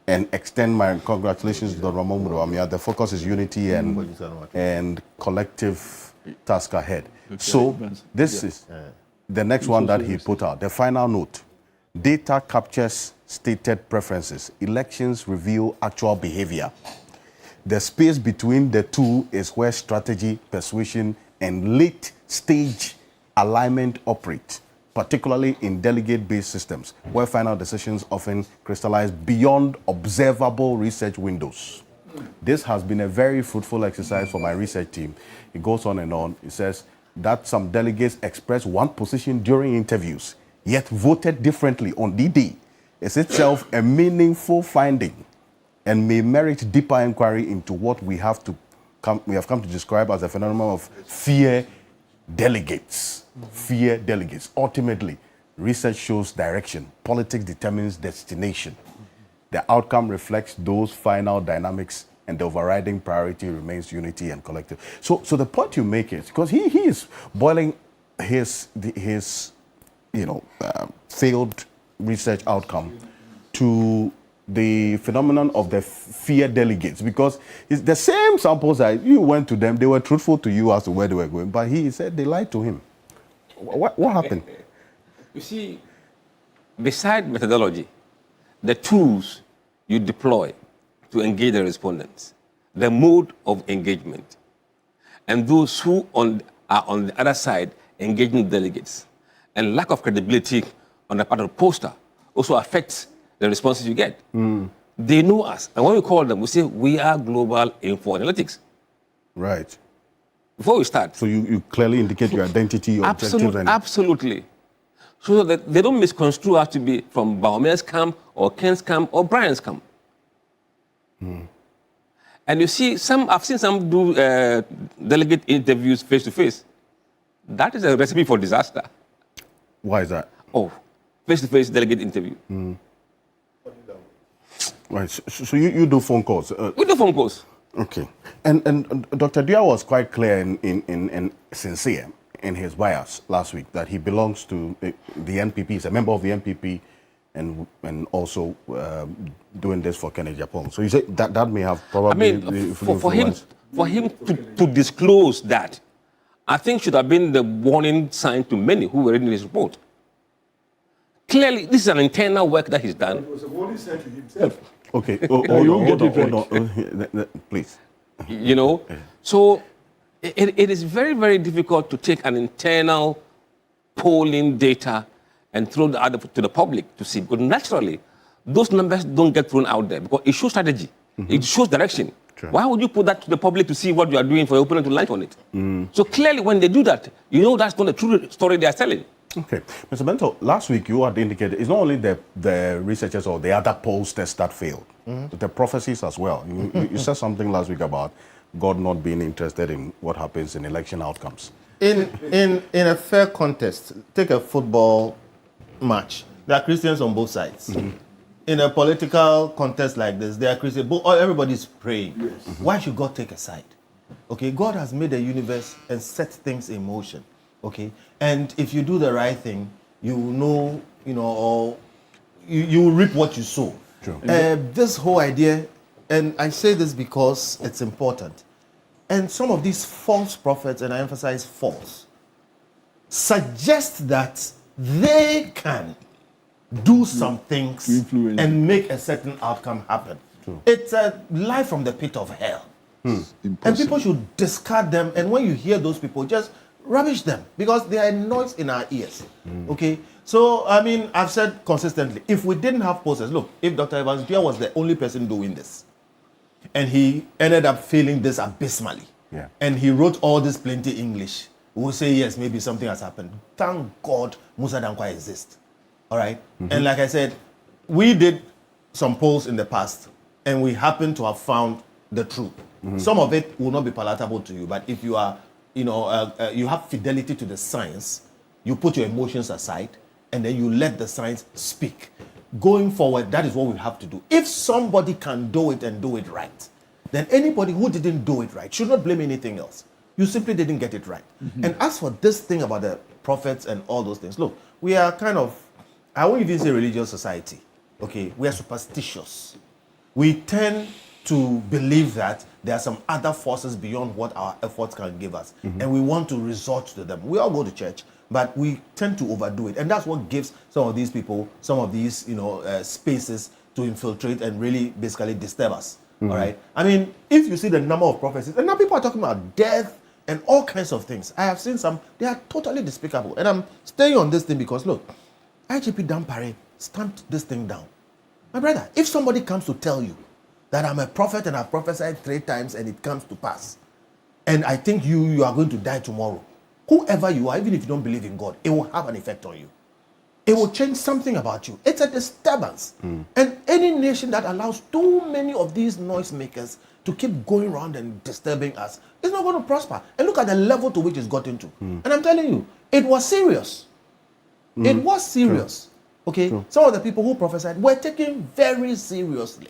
Speaker 3: and extend my congratulations to Dr. Mahmoud Amia. The focus is unity and collective task ahead. So this is the next one that he put out. The final note. Data captures stated preferences. Elections reveal actual behavior. The space between the two is where strategy, persuasion, and late-stage alignment operate, particularly in delegate-based systems, where final decisions often crystallize beyond observable research windows. This has been a very fruitful exercise for my research team. It goes on and on. It says that some delegates expressed one position during interviews, yet voted differently on D-Day. Is itself a meaningful finding and may merit deeper inquiry into what we have come to describe as a phenomenon of fear delegates. Fear delegates. Ultimately, research shows direction. Politics determines destination. The outcome reflects those final dynamics, and the overriding priority remains unity and collective. So the point you make is, because he is boiling his failed research outcome to the phenomenon of the fear delegates, because it's the same samples that you went to them, they were truthful to you as to where they were going, but he said they lied to him. What happened?
Speaker 11: You see, beside methodology, the tools you deploy to engage the respondents, the mode of engagement, and those who are on the other side engaging delegates, and lack of credibility on the part of the poster also affects the responses you get. They know us. And when we call them, we say, we are Global Info Analytics.
Speaker 3: Right.
Speaker 11: Before we start.
Speaker 3: So you clearly indicate your identity, your objectives.
Speaker 11: Absolutely. So that they don't misconstrue us to be from Baume's camp or Ken's camp or Brian's camp. And you see, I've seen some do delegate interviews face to face. That is a recipe for disaster.
Speaker 3: Why is that?
Speaker 11: Oh, face-to-face delegate interview.
Speaker 3: Right. So you do phone calls?
Speaker 11: We do phone calls.
Speaker 3: Okay. And Dr. Dia was quite clear and sincere in his bias last week that he belongs to the NPP. He's a member of the NPP and also doing this for Agyapong. So you say that may have probably...
Speaker 11: I mean, for him to disclose that, I think should have been the warning sign to many who were reading his report. Clearly, this is an internal work that he's done.
Speaker 9: It was a warning sign to himself.
Speaker 3: Okay, hold on. Please.
Speaker 11: So it is very, very difficult to take an internal polling data and throw the other to the public to see. Because naturally, those numbers don't get thrown out there because it shows strategy. It shows direction. True. Why would you put that to the public to see what you are doing for your opponent to light on it? So clearly, when they do that, that's not the true story they are telling.
Speaker 3: Okay. Mr. Bento, last week you had indicated it's not only the researchers or the other pollsters that failed, but the prophecies as well. You said something last week about God not being interested in what happens in election outcomes.
Speaker 8: In a fair contest, take a football match. There are Christians on both sides. In a political contest like this, there are Christians. Everybody's praying. Yes. Why should God take a side? Okay, God has made the universe and set things in motion. Okay, and if you do the right thing, you will know, or you will reap what you sow.
Speaker 3: True.
Speaker 8: This whole idea, and I say this because it's important, and some of these false prophets, and I emphasize false, suggest that they can do some things and make a certain outcome happen.
Speaker 3: True.
Speaker 8: It's a lie from the pit of hell. And people should discard them, and when you hear those people, just rubbish them because they are noise in our ears. Okay, So, I mean, I've said consistently, if we didn't have posters, look, if Dr. Evans Dua was the only person doing this, and he ended up failing this abysmally, and he wrote all this plenty English, we will say, yes, maybe something has happened. Thank God Musa Dankwa exists. All right? And like I said, we did some polls in the past, and we happen to have found the truth. Some of it will not be palatable to you, but if you are, you have fidelity to the science, you put your emotions aside, and then you let the science speak. Going forward, that is what we have to do. If somebody can do it and do it right, then anybody who didn't do it right should not blame anything else. You simply didn't get it right. And as for this thing about the prophets and all those things, look, we are kind of, I won't even say religious society, okay? We are superstitious. We tend to believe that there are some other forces beyond what our efforts can give us, and we want to resort to them. We all go to church, but we tend to overdo it, and that's what gives some of these people some of these spaces to infiltrate and really basically disturb us. All right. I mean, if you see the number of prophecies, and now people are talking about death and all kinds of things. I have seen some; they are totally despicable, and I'm staying on this thing because look, IGP Dampare stamped this thing down. My brother, if somebody comes to tell you that I'm a prophet and I've prophesied 3 times and it comes to pass, and I think you are going to die tomorrow, whoever you are, even if you don't believe in God, it will have an effect on you. It will change something about you. It's a disturbance. And any nation that allows too many of these noisemakers to keep going around and disturbing us is not going to prosper. And look at the level to which it's gotten to. And I'm telling you, it was serious. It was serious. Okay? Some of the people who prophesied were taken very seriously.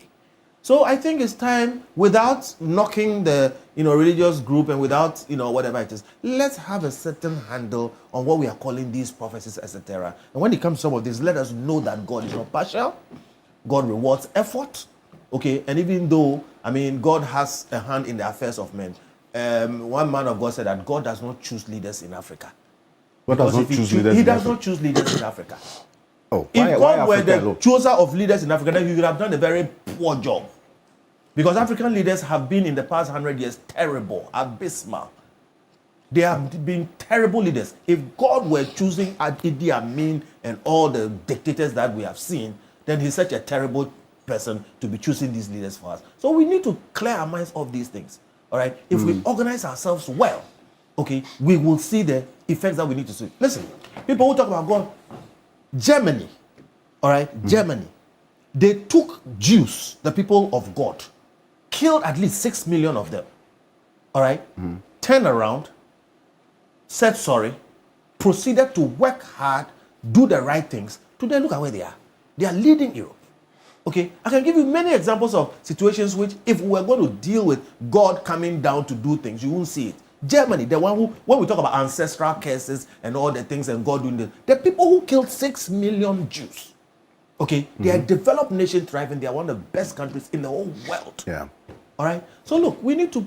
Speaker 8: So I think it's time, without knocking the religious group and without whatever it is, let's have a certain handle on what we are calling these prophecies, etc. And when it comes to some of this, let us know that God is not partial. God rewards effort. Okay, and even though God has a hand in the affairs of men, one man of God said that God does not choose leaders in Africa.
Speaker 3: God does not choose leaders.
Speaker 8: He does not choose leaders in Africa.
Speaker 3: Oh,
Speaker 8: if God were the chooser of leaders in Africa, then he would have done a very poor job. Because African leaders have been in the past 100 years terrible, abysmal. They have been terrible leaders. If God were choosing Idi Amin and all the dictators that we have seen, then he's such a terrible person to be choosing these leaders for us. So we need to clear our minds of these things. All right? If we organize ourselves well, okay, we will see the effects that we need to see. Listen, people who talk about God, Germany, all right, Germany, they took Jews, the people of God, killed at least 6 million of them. All right? Turned around, said sorry, proceeded to work hard, do the right things. Today, look at where they are. They are leading Europe. Okay? I can give you many examples of situations which, if we were going to deal with God coming down to do things, you won't see it. Germany, the one who, when we talk about ancestral curses and all the things and God doing this, the people who killed 6 million Jews. Okay, they are a developed nation thriving. They are one of the best countries in the whole world.
Speaker 3: Yeah.
Speaker 8: All right. So look, we need to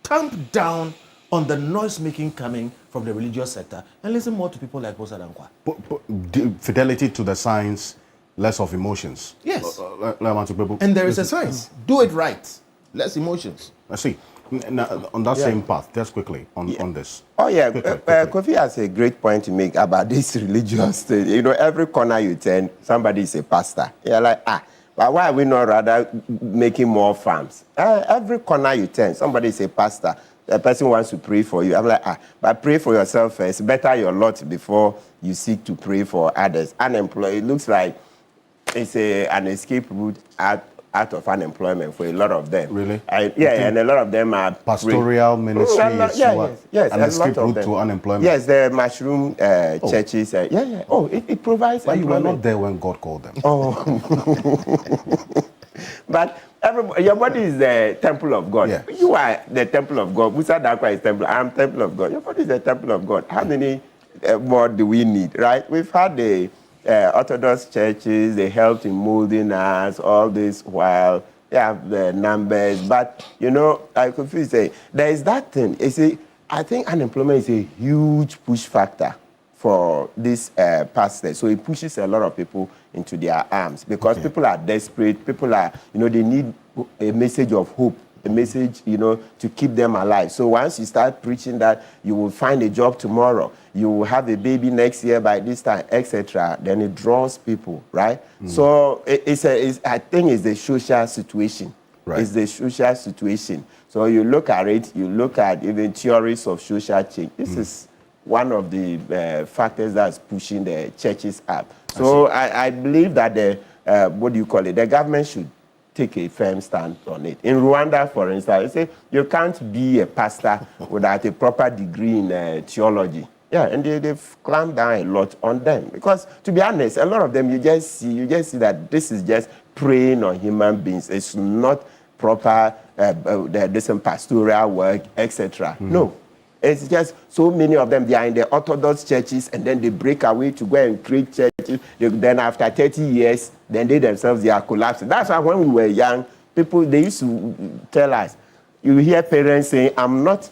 Speaker 8: tamp down on the noise making coming from the religious sector and listen more to people like Musa Dankwa.
Speaker 3: Fidelity to the science, less of emotions.
Speaker 8: Yes.
Speaker 3: And
Speaker 8: there is a science. Do it right. Less emotions.
Speaker 3: I see. Now, on that same path, just quickly on this.
Speaker 10: Oh yeah, Kofi has a great point to make about this religious thing. Every corner you turn, somebody is a pastor. You're like, but why are we not rather making more farms? Every corner you turn, somebody is a pastor. The person wants to pray for you. I'm like, but pray for yourself first. Better your lot before you seek to pray for others. Unemployed, it looks like it's an escape route out of unemployment for a lot of them.
Speaker 3: Really?
Speaker 10: And a lot of them are
Speaker 3: pastoral ministry.
Speaker 10: Yes,
Speaker 3: an escape route to unemployment.
Speaker 10: Yes, the mushroom churches. It provides.
Speaker 3: But you were not there when God called them.
Speaker 10: But your body is the temple of God.
Speaker 3: Yeah.
Speaker 10: You are the temple of God. Musa Dankwa is temple. I'm temple of God. Your body is the temple of God. How many more do we need? Right? We've had the Orthodox churches, they helped in molding us all this while. They have the numbers. But, I could say, there is that thing. You see, I think unemployment is a huge push factor for this pastors. So it pushes a lot of people into their arms because people are desperate. People are, they need a message of hope a message, to keep them alive. So once you start preaching that you will find a job tomorrow, you will have a baby next year by this time, etc., then it draws people, right? So I think it's the social situation.
Speaker 3: Right.
Speaker 10: It's the social situation. So you look at it, you look at even theories of social change. This is one of the factors that's pushing the churches up. So I believe that the government should take a firm stand on it. In Rwanda, for instance, they say you can't be a pastor without a proper degree in theology. Yeah, and they've clamped down a lot on them. Because, to be honest, a lot of them, you just see that this is just preying on human beings. It's not proper pastoral work, etc. No. It's just so many of them, they are in the Orthodox churches, and then they break away to go and create churches. Then after 30 years, then they themselves, they are collapsing. That's why when we were young, people, they used to tell us, you hear parents saying, I'm not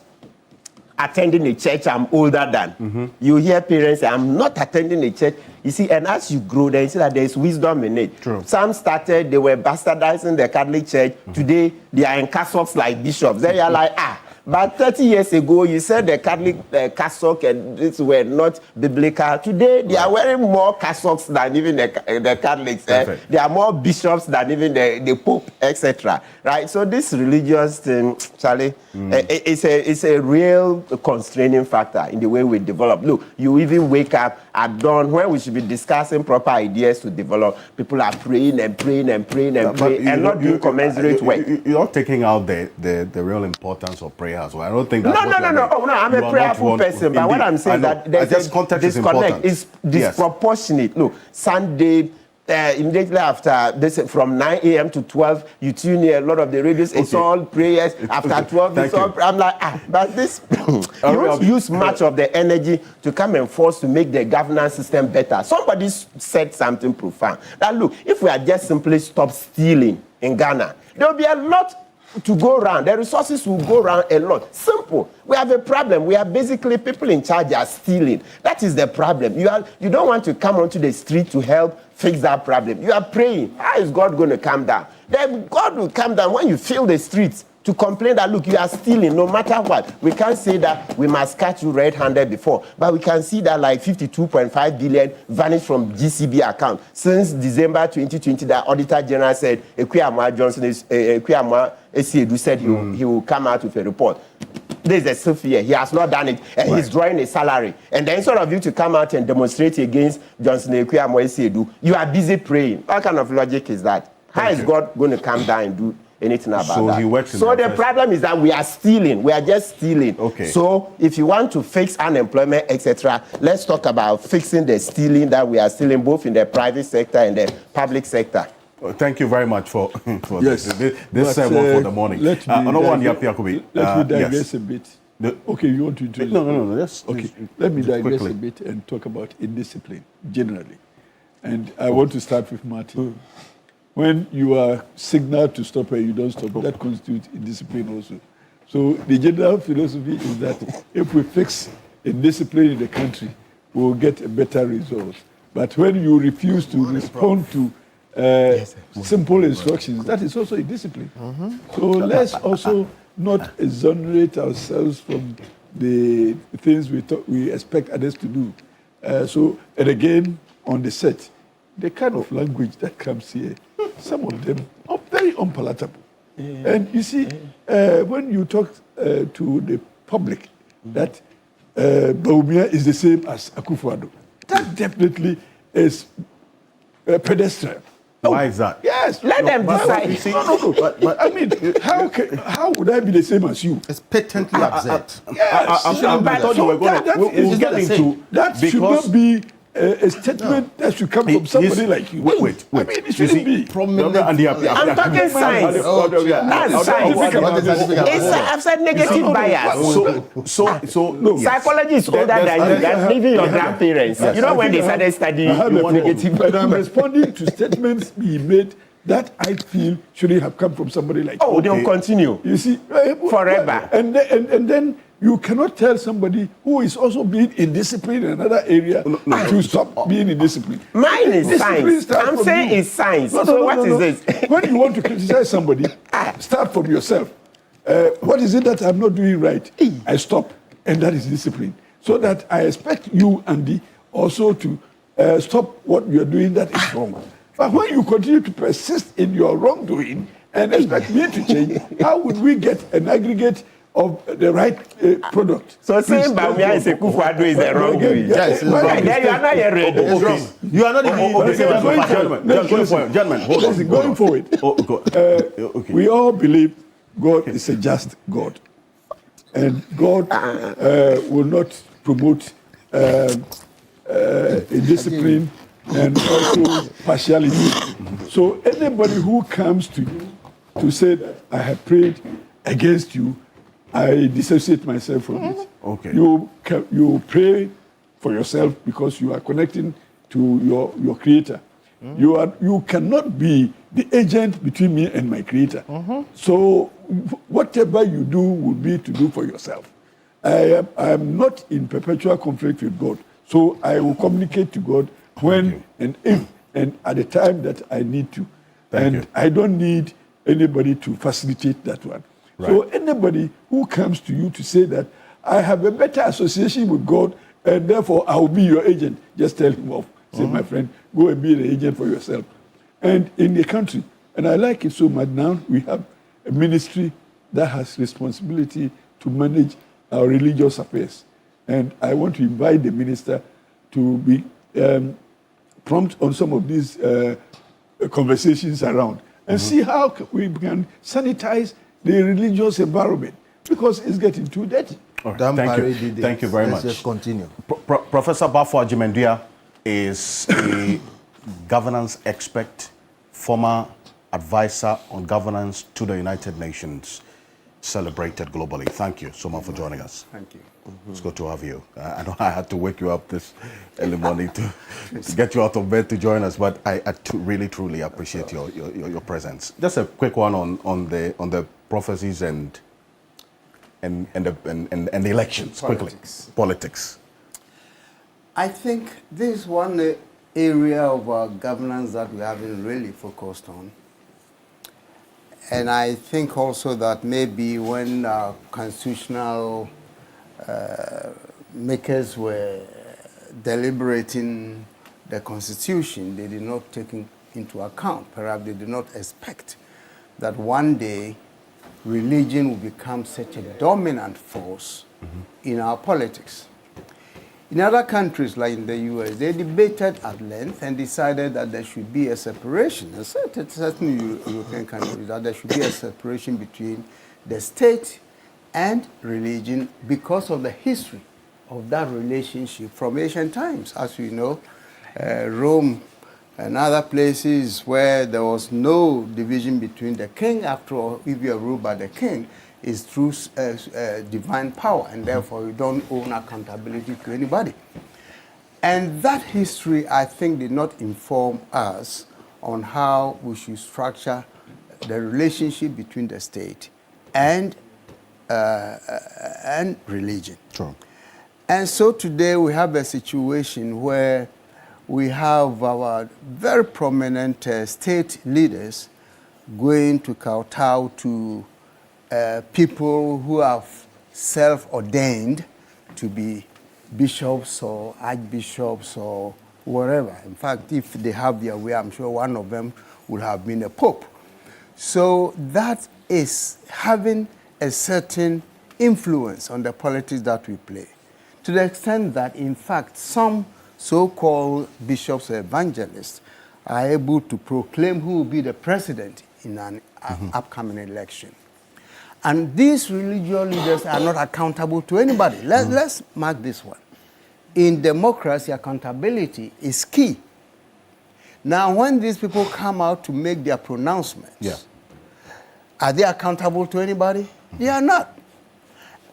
Speaker 10: attending a church I'm older than. You hear parents say, I'm not attending a church. You see, and as you grow, then you see that there's wisdom in it.
Speaker 3: True.
Speaker 10: Some started, they were bastardizing the Catholic Church. Today, they are in cassocks like bishops. Then you're like, but 30 years ago, you said the Catholic cassock and this were not biblical. Today, they are wearing more cassocks than even the Catholics. They are more bishops than even the Pope, etc. Right? So this religious thing, Charlie, it's a real constraining factor in the way we develop. Look, you even wake up at dawn when we should be discussing proper ideas to develop. People are praying and praying and praying and praying and not doing commensurate work.
Speaker 3: You're not taking out the real importance of prayer as well. I don't think that's
Speaker 10: No. Oh, no, I'm a prayerful person. But what I'm saying that there's a disconnect. It's disproportionate. Look, Sunday, immediately after this, from 9 a.m. to 12, you tune in a lot of the radios. It's all prayers. After 12, it's all. I'm like, but this, you don't use much of the energy to come and force to make the governance system better. Somebody said something profound. That look, if we had just simply stopped stealing in Ghana, there will be a lot to go around. The resources will go around a lot. Simple. We have a problem. We are basically people in charge are stealing. That is the problem. You don't want to come onto the street to help fix that problem. You are praying. How is God going to come down? Then God will come down when you fill the streets to complain that, look, you are stealing no matter what. We can't say that we must catch you red-handed before, but we can see that like 52.5 billion vanished from GCB account. Since December 2020, the Auditor General said, Ekwiyama Esiedu said he will come out with a report. There's a self-fear. He has not done it, and he's drawing a salary. And then instead of you to come out and demonstrate against Johnson Ekwiyama Esiedu, you are busy praying. What kind of logic is that? How is God going to come down and do anything about that? So the problem is that we are stealing. We are just stealing.
Speaker 3: Okay.
Speaker 10: So if you want to fix unemployment, etc., let's talk about fixing the stealing that we are stealing both in the private sector and the public sector.
Speaker 3: Thank you very much for this sermon for the morning.
Speaker 9: Let me digress a bit. Okay, you want to introduce?
Speaker 3: No. Yes.
Speaker 9: Okay, let me digress a bit and talk about indiscipline generally. And I want to start with Martin. When you are signaled to stop and you don't stop, that constitutes indiscipline also. So the general philosophy is that if we fix indiscipline in the country, we will get a better result. But when you refuse to respond to simple instructions, that is also a discipline. So let's also not exonerate ourselves from the things we expect others to do. And again, on the set, the kind of language that comes here, some of them are very unpalatable. And you see, when you talk to the public that Bawumia is the same as Akufo-Addo, that definitely is pedestrian.
Speaker 3: Why is that?
Speaker 10: Yes, let them decide.
Speaker 9: But I mean, how would I be the same as you?
Speaker 8: It's patently absurd.
Speaker 9: Yes,
Speaker 3: I thought you were going to.
Speaker 9: That should not be a statement that should come from somebody like you.
Speaker 3: Wait.
Speaker 9: I mean, it shouldn't be.
Speaker 10: I'm talking science. That's science. I've said negative bias.
Speaker 3: So
Speaker 10: psychology is older than you. That's even your grandparents. You know when they started studying negative bias.
Speaker 9: And I'm responding to statements he made that I feel shouldn't have come from somebody like you.
Speaker 10: Oh, they'll continue.
Speaker 9: You see,
Speaker 10: forever.
Speaker 9: And then you cannot tell somebody who is also being indisciplined in another area to stop being indisciplined.
Speaker 10: Mine is science. I'm saying it's science. So what is this?
Speaker 9: When you want to criticize somebody, start from yourself. what is it that I'm not doing right? I stop, and that is discipline. So that I expect you, Andy, also to stop what you're doing that is wrong. But when you continue to persist in your wrongdoing and expect me to change, how would we get an aggregate of the right product?
Speaker 10: So saying Bamia is a Kufuado is the wrong way.
Speaker 8: Yes, it's wrong.
Speaker 10: You are not yet ready.
Speaker 8: Okay. You are not even
Speaker 9: Gentlemen, hold on. Going forward, we all believe God is a just God. And God will not promote indiscipline and also partiality. So anybody who comes to you to say that I have prayed against you, I dissociate myself from it.
Speaker 3: Okay.
Speaker 9: You pray for yourself because you are connecting to your Creator. You cannot be the agent between me and my Creator. So whatever you do would be to do for yourself. I am not in perpetual conflict with God. So I will communicate to God when and if and at the time that I need to. I don't need anybody to facilitate that one.
Speaker 3: Right.
Speaker 9: So anybody who comes to you to say that I have a better association with God and therefore I will be your agent, just tell him off. Say, my friend, go and be the agent for yourself. And in the country, and I like it so much now, we have a ministry that has responsibility to manage our religious affairs. And I want to invite the minister to be prompt on some of these conversations around and see how we can sanitize the religious environment because it's getting too dirty.
Speaker 3: Right. Thank you very much.
Speaker 8: Let's just continue.
Speaker 3: Professor Bafo Agyemendua is a governance expert, former advisor on governance to the United Nations, celebrated globally. Thank you so much for joining us.
Speaker 12: Thank you.
Speaker 3: It's good to have you. I know I had to wake you up this early morning to get you out of bed to join us, but I really, truly appreciate your presence. Just a quick one on the prophecies and the elections.
Speaker 12: Politics.
Speaker 3: Quickly. Politics.
Speaker 12: I think this is one area of our governance that we haven't really focused on. And I think also that maybe when constitutional makers were deliberating the Constitution, they did not take into account, perhaps they did not expect that one day religion will become such a dominant force in our politics. In other countries, like in the US, they debated at length and decided that there should be a separation, and certainly European countries, that there should be a separation between the state and religion because of the history of that relationship from ancient times. As we know, Rome and other places where there was no division between the king, after all, if you are ruled by the king, is through divine power, and therefore you don't own accountability to anybody. And that history, I think, did not inform us on how we should structure the relationship between the state and religion.
Speaker 3: True.
Speaker 12: And so today we have a situation where we have our very prominent state leaders going to kowtow to people who have self-ordained to be bishops or archbishops or whatever. In fact, if they have their way, I'm sure one of them would have been a pope. So that is having a certain influence on the politics that we play, to the extent that, in fact, some so-called bishops or evangelists are able to proclaim who will be the president in an upcoming election. And these religious leaders are not accountable to anybody. Let's mark this one. In democracy, accountability is key. Now, when these people come out to make their pronouncements, are they accountable to anybody? They are not.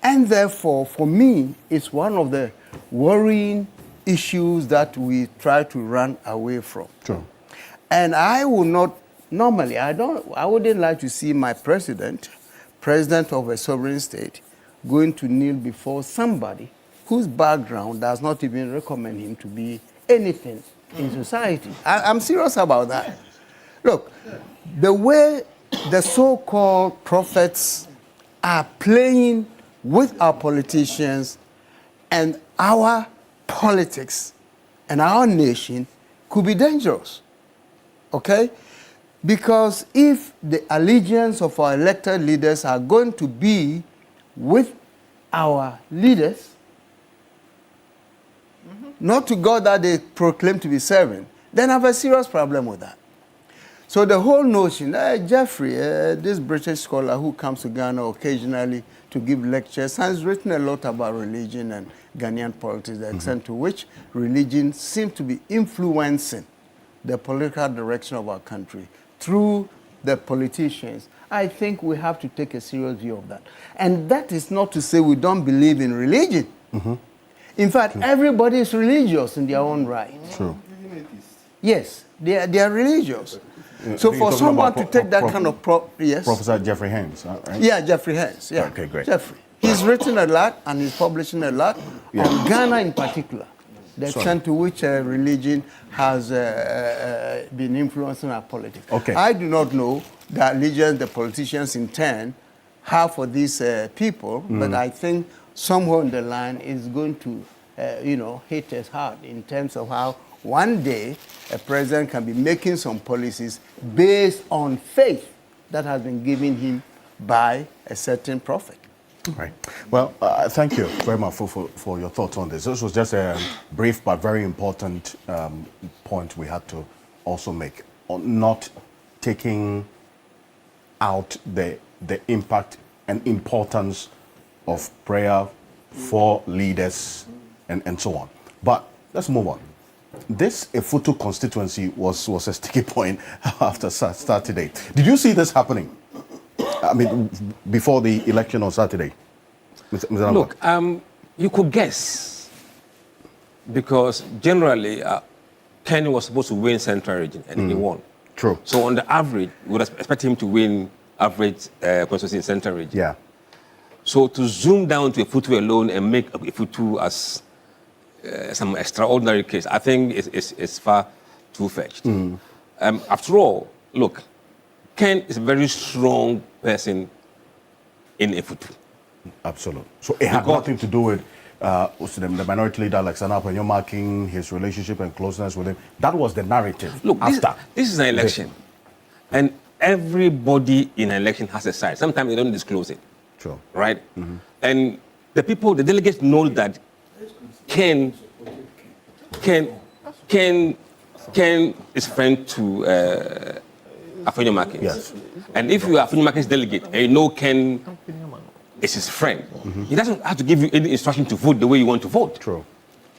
Speaker 12: And therefore, for me, it's one of the worrying issues that we try to run away from.
Speaker 3: True.
Speaker 12: And I would not, normally, I wouldn't like to see my president of a sovereign state, going to kneel before somebody whose background does not even recommend him to be anything in society. I'm serious about that. Look, the way the so-called prophets are playing with our politicians, and our politics and our nation could be dangerous. Okay? Because if the allegiance of our elected leaders are going to be with our leaders, not to God that they proclaim to be serving, then I have a serious problem with that. So the whole notion, Jeffrey, this British scholar who comes to Ghana occasionally to give lectures, has written a lot about religion and Ghanaian politics, the extent to which religion seems to be influencing the political direction of our country through the politicians. I think we have to take a serious view of that. And that is not to say we don't believe in religion. In fact, everybody is religious in their own right.
Speaker 3: True.
Speaker 12: Yes, they are religious. So for someone to take that kind of yes,
Speaker 3: Professor Jeffrey Haynes, right?
Speaker 12: Yeah, Jeffrey Haynes. Yeah.
Speaker 3: Okay, great.
Speaker 12: Jeffrey. He's written a lot and he's publishing a lot on Ghana in particular, the extent to which religion has been influencing our politics.
Speaker 3: Okay.
Speaker 12: I do not know the allegiance the politicians intend have for these people, but I think somewhere on the line is going to, hit us hard in terms of how one day a president can be making some policies based on faith that has been given him by a certain prophet.
Speaker 3: Right. Well, thank you very much for your thoughts on this. This was just a brief but very important point we had to also make on not taking out the impact and importance of prayer for leaders and so on. But let's move on. This Efutu constituency was a sticky point after Saturday. Did you see this happening? I mean, before the election on Saturday? Mr.
Speaker 11: Look, you could guess, because generally, Kenny was supposed to win Central Region, and he won.
Speaker 3: True.
Speaker 11: So on the average, we would expect him to win average constituency in Central Region.
Speaker 3: Yeah.
Speaker 11: So to zoom down to Efutu alone and make Efutu as some extraordinary case, I think it's far too fetched. After all, look, Ken is a very strong person in Efutu.
Speaker 3: Absolutely. So it had nothing to do with the minority leader Alexander Agyapong marking his relationship and closeness with him. That was the narrative.
Speaker 11: Look, this is an election, and everybody in an election has a side. Sometimes they don't disclose it.
Speaker 3: True.
Speaker 11: Right? And the delegates know that Ken is friend to Afenyo-Markin.
Speaker 3: Yes.
Speaker 11: And if you are Afenyo-Markin's delegate and you know Ken is his friend, he doesn't have to give you any instruction to vote the way you want to vote.
Speaker 3: True.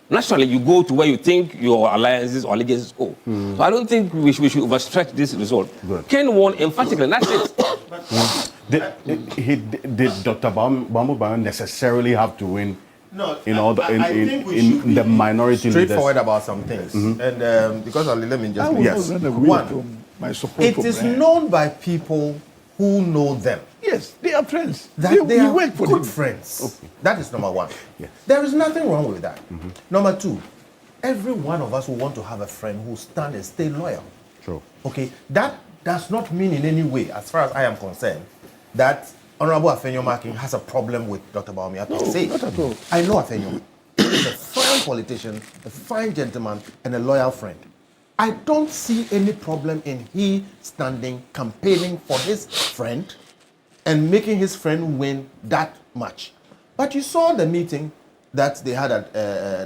Speaker 11: Naturally, you go to where you think your alliances or allegiances go. So I don't think we should overstretch this result.
Speaker 3: Good.
Speaker 11: Ken won emphatically, and that's it.
Speaker 3: Did Dr. Bambu necessarily have to win?
Speaker 8: No,
Speaker 3: in the minority
Speaker 8: straightforward
Speaker 3: leaders?
Speaker 8: about some things, and because let me just
Speaker 9: Yes. My support
Speaker 8: it
Speaker 9: for
Speaker 8: is
Speaker 9: Brian.
Speaker 8: known by people who know them
Speaker 9: Yes, they are friends.
Speaker 8: that they are
Speaker 9: work for
Speaker 8: good
Speaker 9: them.
Speaker 8: friends.
Speaker 9: Okay.
Speaker 8: That is number one.
Speaker 3: Yes.
Speaker 8: There is nothing wrong with that. Number two, every one of us will want to have a friend who stand and stay loyal.
Speaker 3: True.
Speaker 8: Okay, that does not mean in any way, as far as I am concerned, that Honorable Afenyo-Markin has a problem with Dr. Bawumia.
Speaker 9: No, not at all.
Speaker 8: I know Afenyo. He's a fine politician, a fine gentleman, and a loyal friend. I don't see any problem in he standing, campaigning for his friend, and making his friend win that much. But you saw the meeting that they had at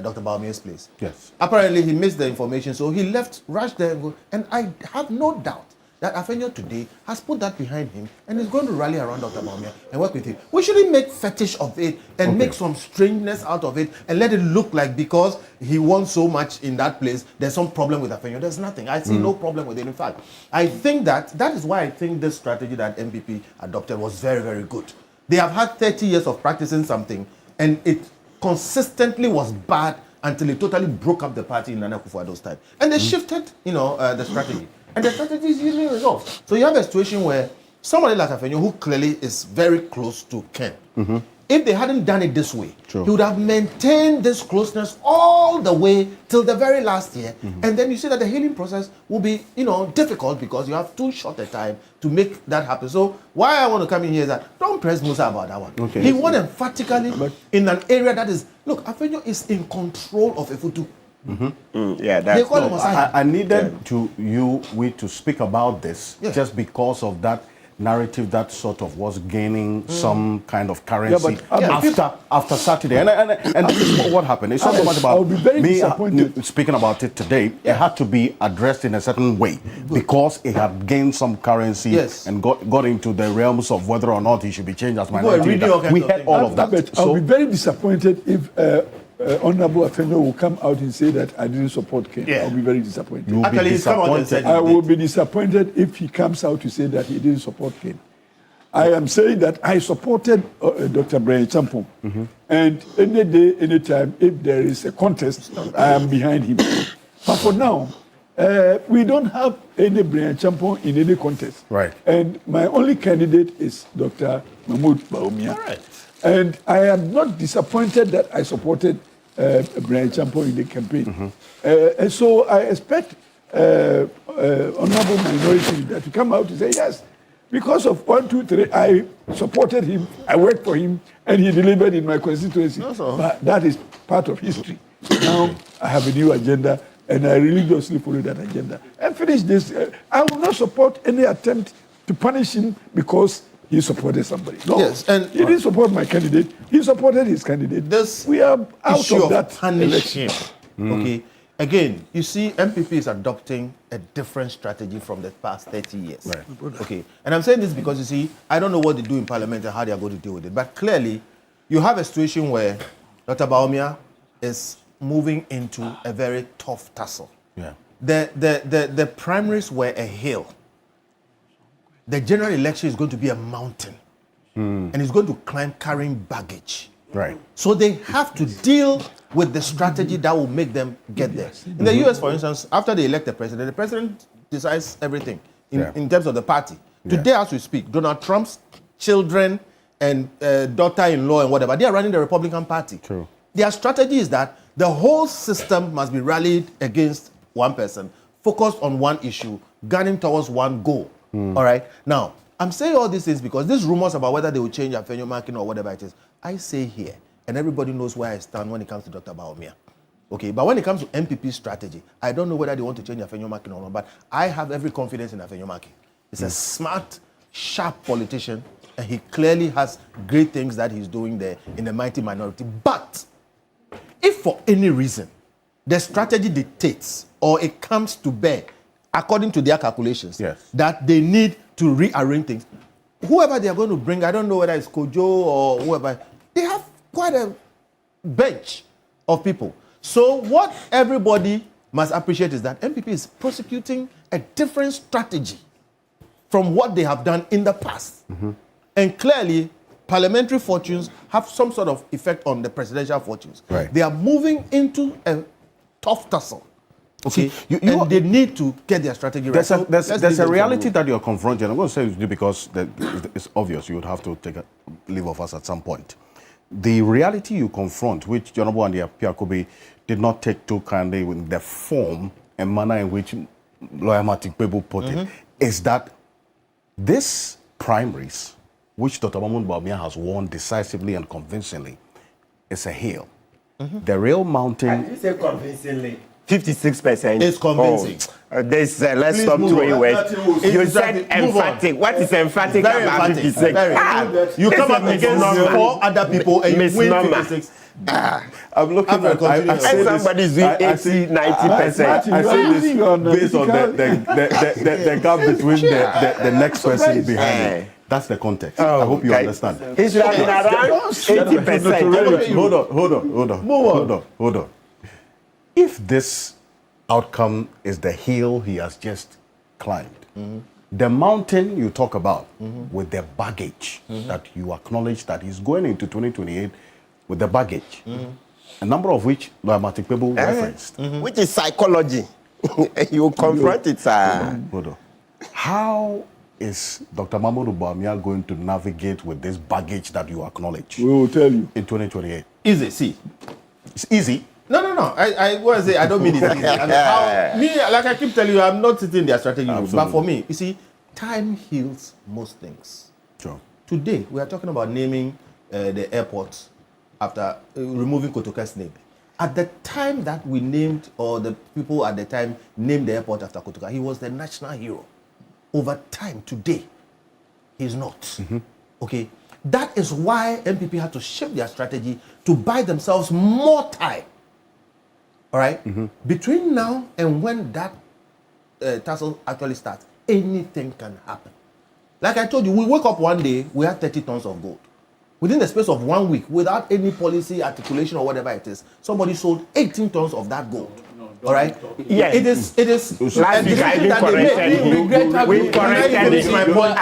Speaker 8: Dr. Bawumia's place.
Speaker 3: Yes.
Speaker 8: Apparently, he missed the information, so he left, rushed there, and I have no doubt that Afenyo today has put that behind him and is going to rally around Dr. Bawumia and work with him. We shouldn't make fetish of it and make some strangeness out of it and let it look like because he won so much in that place, there's some problem with Afenyo. There's nothing. I see no problem with it. In fact, I think that is why I think this strategy that MPP adopted was very, very good. They have had 30 years of practicing something, and it consistently was bad until it totally broke up the party in Nana Akufo-Addo's time. And they shifted, the strategy. And the strategy is usually results. So you have a situation where somebody like Afenyo, who clearly is very close to Ken, if they hadn't done it this way, he would have maintained this closeness all the way till the very last year. And then you see that the healing process will be, difficult because you have too short a time to make that happen. So why I want to come in here is that don't press Musa about that one.
Speaker 3: Okay.
Speaker 8: He won emphatically in an area that is, look, Afenyo is in control of Efutu.
Speaker 10: Yeah, that's
Speaker 3: I needed we to speak about this just because of that narrative that sort of was gaining some kind of currency after Saturday. And this is what happened. It's not so much about me speaking about it today. It had to be addressed in a certain way because it had gained some currency and got into the realms of whether or not he should be changed as minority leader. We had all of that.
Speaker 9: I'll be very disappointed if Honorable Afenyo will come out and say that I didn't support Ken. I'll be very disappointed.
Speaker 3: You will be disappointed.
Speaker 9: I will be disappointed if he comes out to say that he didn't support Ken. I am saying that I supported Dr. Brian Champong. And any day, any time, if there is a contest, I am behind him. But for now, we don't have any Brian Champong in any contest.
Speaker 3: Right.
Speaker 9: And my only candidate is Dr. Mahmoud Bawumia.
Speaker 8: All right.
Speaker 9: And I am not disappointed that I supported Brian Champong in the campaign. And so I expect honorable minority leader to come out and say, yes, because of 1, 2, 3, I supported him, I worked for him, and he delivered in my constituency. But that is part of history. Now I have a new agenda, and I religiously follow that agenda. And finish this. I will not support any attempt to punish him because he supported somebody. No,
Speaker 8: and
Speaker 9: he didn't support my candidate. He supported his candidate. We are out of that election.
Speaker 8: Okay. Again, you see, MPP is adopting a different strategy from the past 30 years.
Speaker 3: Right.
Speaker 8: Okay. And I'm saying this because, you see, I don't know what they do in Parliament and how they are going to deal with it. But clearly, you have a situation where Dr. Bawumia is moving into a very tough tussle.
Speaker 3: Yeah.
Speaker 8: The primaries were a hill. The general election is going to be a mountain. And it's going to climb carrying baggage.
Speaker 3: Right.
Speaker 8: So they have to deal with the strategy that will make them get there. In the US, for instance, after they elect the president decides everything in terms of the party. Today, as we speak, Donald Trump's children and daughter-in-law and whatever, they are running the Republican Party.
Speaker 3: True.
Speaker 8: Their strategy is that the whole system must be rallied against one person, focused on one issue, gunning towards one goal. All right? Now, I'm saying all these things because these rumors about whether they will change Afenyo marking or whatever it is, I say here, and everybody knows where I stand when it comes to Dr. Bawumia. Okay, but when it comes to MPP strategy, I don't know whether they want to change Afenyo marking or not, but I have every confidence in Afenyo marking. He's a smart, sharp politician, and he clearly has great things that he's doing there in the mighty minority. But if for any reason the strategy dictates or it comes to bear, according to their calculations, that they need to rearrange things, whoever they are going to bring, I don't know whether it's Kojo or whoever, they have quite a bench of people. So what everybody must appreciate is that MPP is prosecuting a different strategy from what they have done in the past. And clearly, parliamentary fortunes have some sort of effect on the presidential fortunes.
Speaker 3: Right.
Speaker 8: They are moving into a tough tussle. Okay, and they need to get their strategy right.
Speaker 3: There's a reality that you're confronting. I'm going to say it because it's obvious you would have to take a leave of us at some point. The reality you confront, which Honorable Andy Piakobi did not take too kindly in the form and manner in which Lawyer Matik Pebu put it, is that this primaries, which Dr. Mahmoud Bawumia has won decisively and convincingly, is a hill. The real mountain...
Speaker 10: I didn't say convincingly. 56%.
Speaker 8: It's convincing.
Speaker 10: Let's stop throwing words. You said emphatic. What is emphatic about 56?
Speaker 8: You come up against 4 other people and you win 56.
Speaker 3: I'm looking at
Speaker 10: and somebody's doing 80, 90%.
Speaker 3: I say this based on the gap between the next person behind it. That's the context. I hope you understand.
Speaker 10: He should have been around 80%.
Speaker 3: Hold on. If this outcome is the hill he has just climbed, the mountain you talk about with the baggage that you acknowledge that he's going into 2028 with the baggage, a number of which Lawyer Matik Pebu referenced.
Speaker 10: Which is psychology. You confront it, sir.
Speaker 3: Hold on. How is Dr. Mahmoud Bawumia going to navigate with this baggage that you acknowledge?
Speaker 9: We will tell you.
Speaker 3: In 2028.
Speaker 8: Easy, see.
Speaker 3: It's easy.
Speaker 8: No. I want to say I don't mean it's easy. Like I keep telling you, I'm not sitting their strategy room. But for me, you see, time heals most things.
Speaker 3: Sure.
Speaker 8: Today, we are talking about naming the airport after removing Kotoka's name. At the time that we named, or the people at the time named the airport after Kotoka, he was the national hero. Over time, today, he's not. Okay? That is why MPP had to shift their strategy to buy themselves more time. All right? Between now and when that tussle actually starts, anything can happen. Like I told you, we woke up one day, we had 30 tons of gold. Within the space of 1 week, without any policy articulation or whatever it is, somebody sold 18 tons of that gold. All right?
Speaker 10: Yes.
Speaker 8: It is.
Speaker 10: Last week I even corrected
Speaker 8: we corrected my point.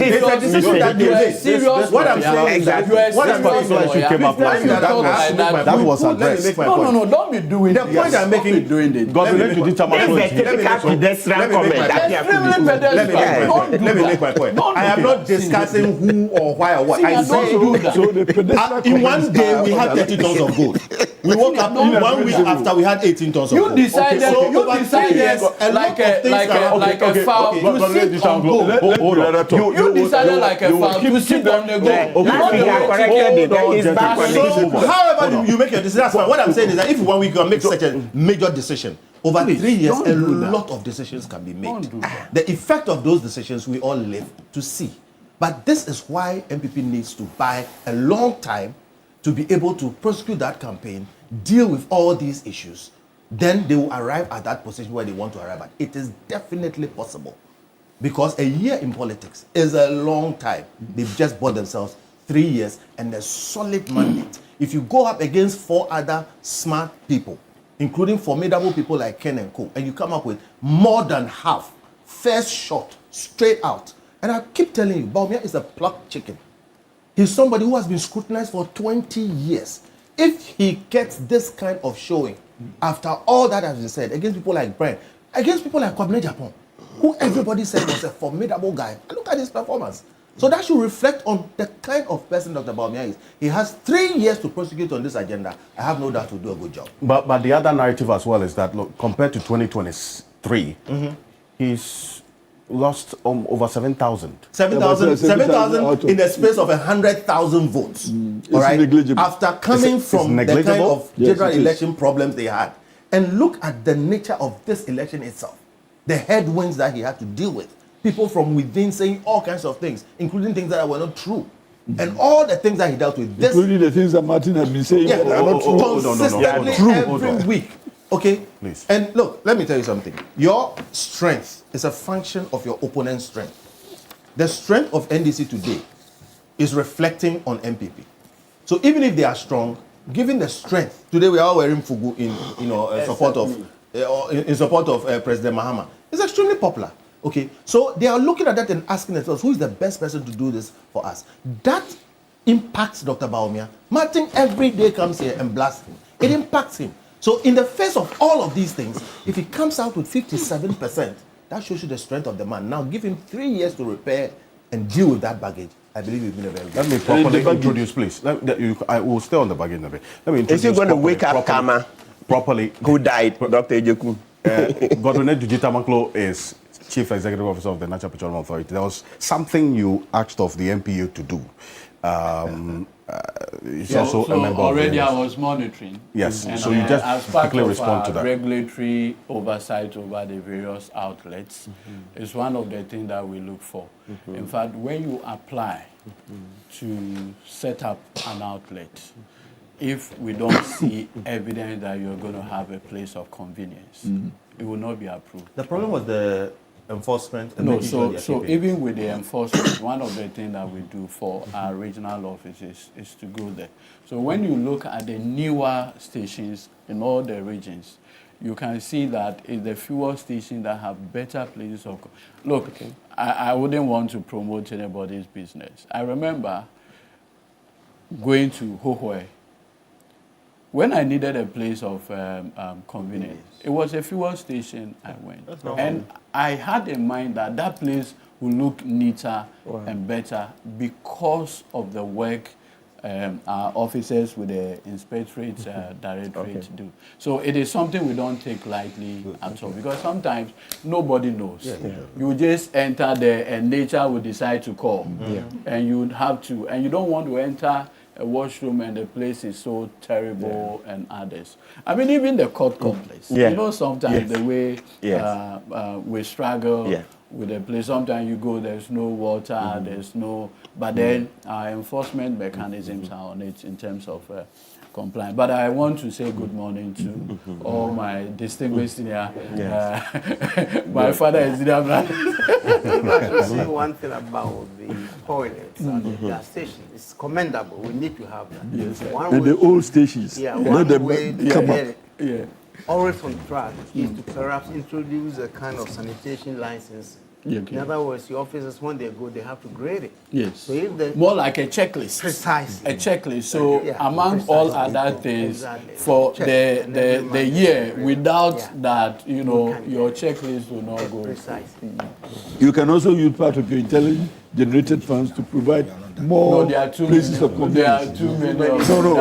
Speaker 8: It's a decision that they made.
Speaker 12: Serious.
Speaker 8: What I'm saying is that
Speaker 12: what I'm saying
Speaker 3: that was addressed.
Speaker 12: No, don't be doing
Speaker 8: the point I'm making.
Speaker 3: God, let me
Speaker 8: make my point. I am not discussing who or why or what. I say in one day we had 30 tons of gold. We woke up 1 week after we had 18 tons of gold.
Speaker 12: You decided like a foul to sit on gold. You decided like a foul to sit on the gold.
Speaker 8: However you make your decision, that's fine. What I'm saying is that if 1 week you make such a major decision, over 3 years, a lot of decisions can be made. The effect of those decisions we all live to see. But this is why MPP needs to buy a long time to be able to prosecute that campaign, deal with all these issues. Then they will arrive at that position where they want to arrive at. It is definitely possible. Because a year in politics is a long time. They've just bought themselves 3 years and a solid mandate. If you go up against 4 other smart people, including formidable people like Ken and Co., and you come up with more than half, first shot, straight out. And I keep telling you, Bawumia is a plucked chicken. He's somebody who has been scrutinized for 20 years. If he gets this kind of showing, after all that has been said, against people like Brian, against people like Agyapong, who everybody said was a formidable guy, look at his performance. So that should reflect on the kind of person Dr. Bawumia is. He has 3 years to prosecute on this agenda. I have no doubt he'll do a good job.
Speaker 3: But the other narrative as well is that, look, compared to 2023, he's lost over 7,000.
Speaker 8: 7,000 in the space of 100,000 votes. All right? After coming from the kind of general election problems they had. And look at the nature of this election itself. The headwinds that he had to deal with. People from within saying all kinds of things, including things that were not true. And all the things that he dealt with.
Speaker 9: Including the things that Martin had been saying that are not true.
Speaker 8: Consistently every week. Okay?
Speaker 3: Please.
Speaker 8: And look, let me tell you something. Your strength is a function of your opponent's strength. The strength of NDC today is reflecting on MPP. So even if they are strong, given the strength, today we are all wearing fugu in support of President Mahama. It's extremely popular. Okay, so they are looking at that and asking themselves, who is the best person to do this for us? That impacts Dr. Bawumia. Martin every day comes here and blasts him. It impacts him. So in the face of all of these things, if he comes out with 57%, that shows you the strength of the man. Now give him 3 years to repair and deal with that baggage. I believe you've been a very good.
Speaker 3: Let me properly introduce, please. I will stay on the baggage a bit. Let me introduce.
Speaker 10: Is he going to wake up Kama?
Speaker 3: Properly.
Speaker 10: Who died? Dr. Agyapong.
Speaker 3: Godwin Dujita is Chief Executive Officer of the Natural Petroleum Authority. There was something you asked of the MPU to do. He's also a member
Speaker 13: already
Speaker 3: of
Speaker 13: I was monitoring.
Speaker 3: Yes,
Speaker 13: and
Speaker 3: so you just
Speaker 13: as part
Speaker 3: quickly
Speaker 13: of
Speaker 3: respond to that.
Speaker 13: Regulatory oversight over the various outlets is one of the things that we look for. In fact, when you apply to set up an outlet, if we don't see evidence that you're going to have a place of convenience, it will not be approved.
Speaker 8: The problem was the enforcement.
Speaker 13: No, so even with the enforcement, one of the things that we do for our regional offices is to go there. So when you look at the newer stations in all the regions, you can see that it's the fewer stations that have better places of... Look, I wouldn't want to promote anybody's business. I remember going to Hohoi. When I needed a place of convenience, it was a fuel station I went. And I had in mind that that place will look neater and better because of the work our officers with the Inspectorate Directorate do. So it is something we don't take lightly at all, because sometimes nobody knows. You just enter there and nature will decide to call. And you have to, and you don't want to enter a washroom and the place is so terrible and others. I mean, even the court complex. You know, sometimes the way we struggle with the place. Sometimes you go, there's no water, there's no, but then our enforcement mechanisms are on it in terms of compliance. But I want to say good morning to all my distinguished senior. My father is senior brother.
Speaker 14: To say one thing about the toilets and the gas station, it's commendable. We need to have that.
Speaker 9: And the old stations.
Speaker 14: One way to get it, always on track, is to perhaps introduce a kind of sanitation license. In other words, the officers, when they go, they have to grade it. So if the
Speaker 13: more like a checklist.
Speaker 14: Precisely.
Speaker 13: A checklist. So among all other things, for the year, without that, you know, your checklist will not go.
Speaker 14: Precisely.
Speaker 9: You can also use part of your intelligence generated funds to provide more places of convenience.
Speaker 13: There are too many of
Speaker 9: them.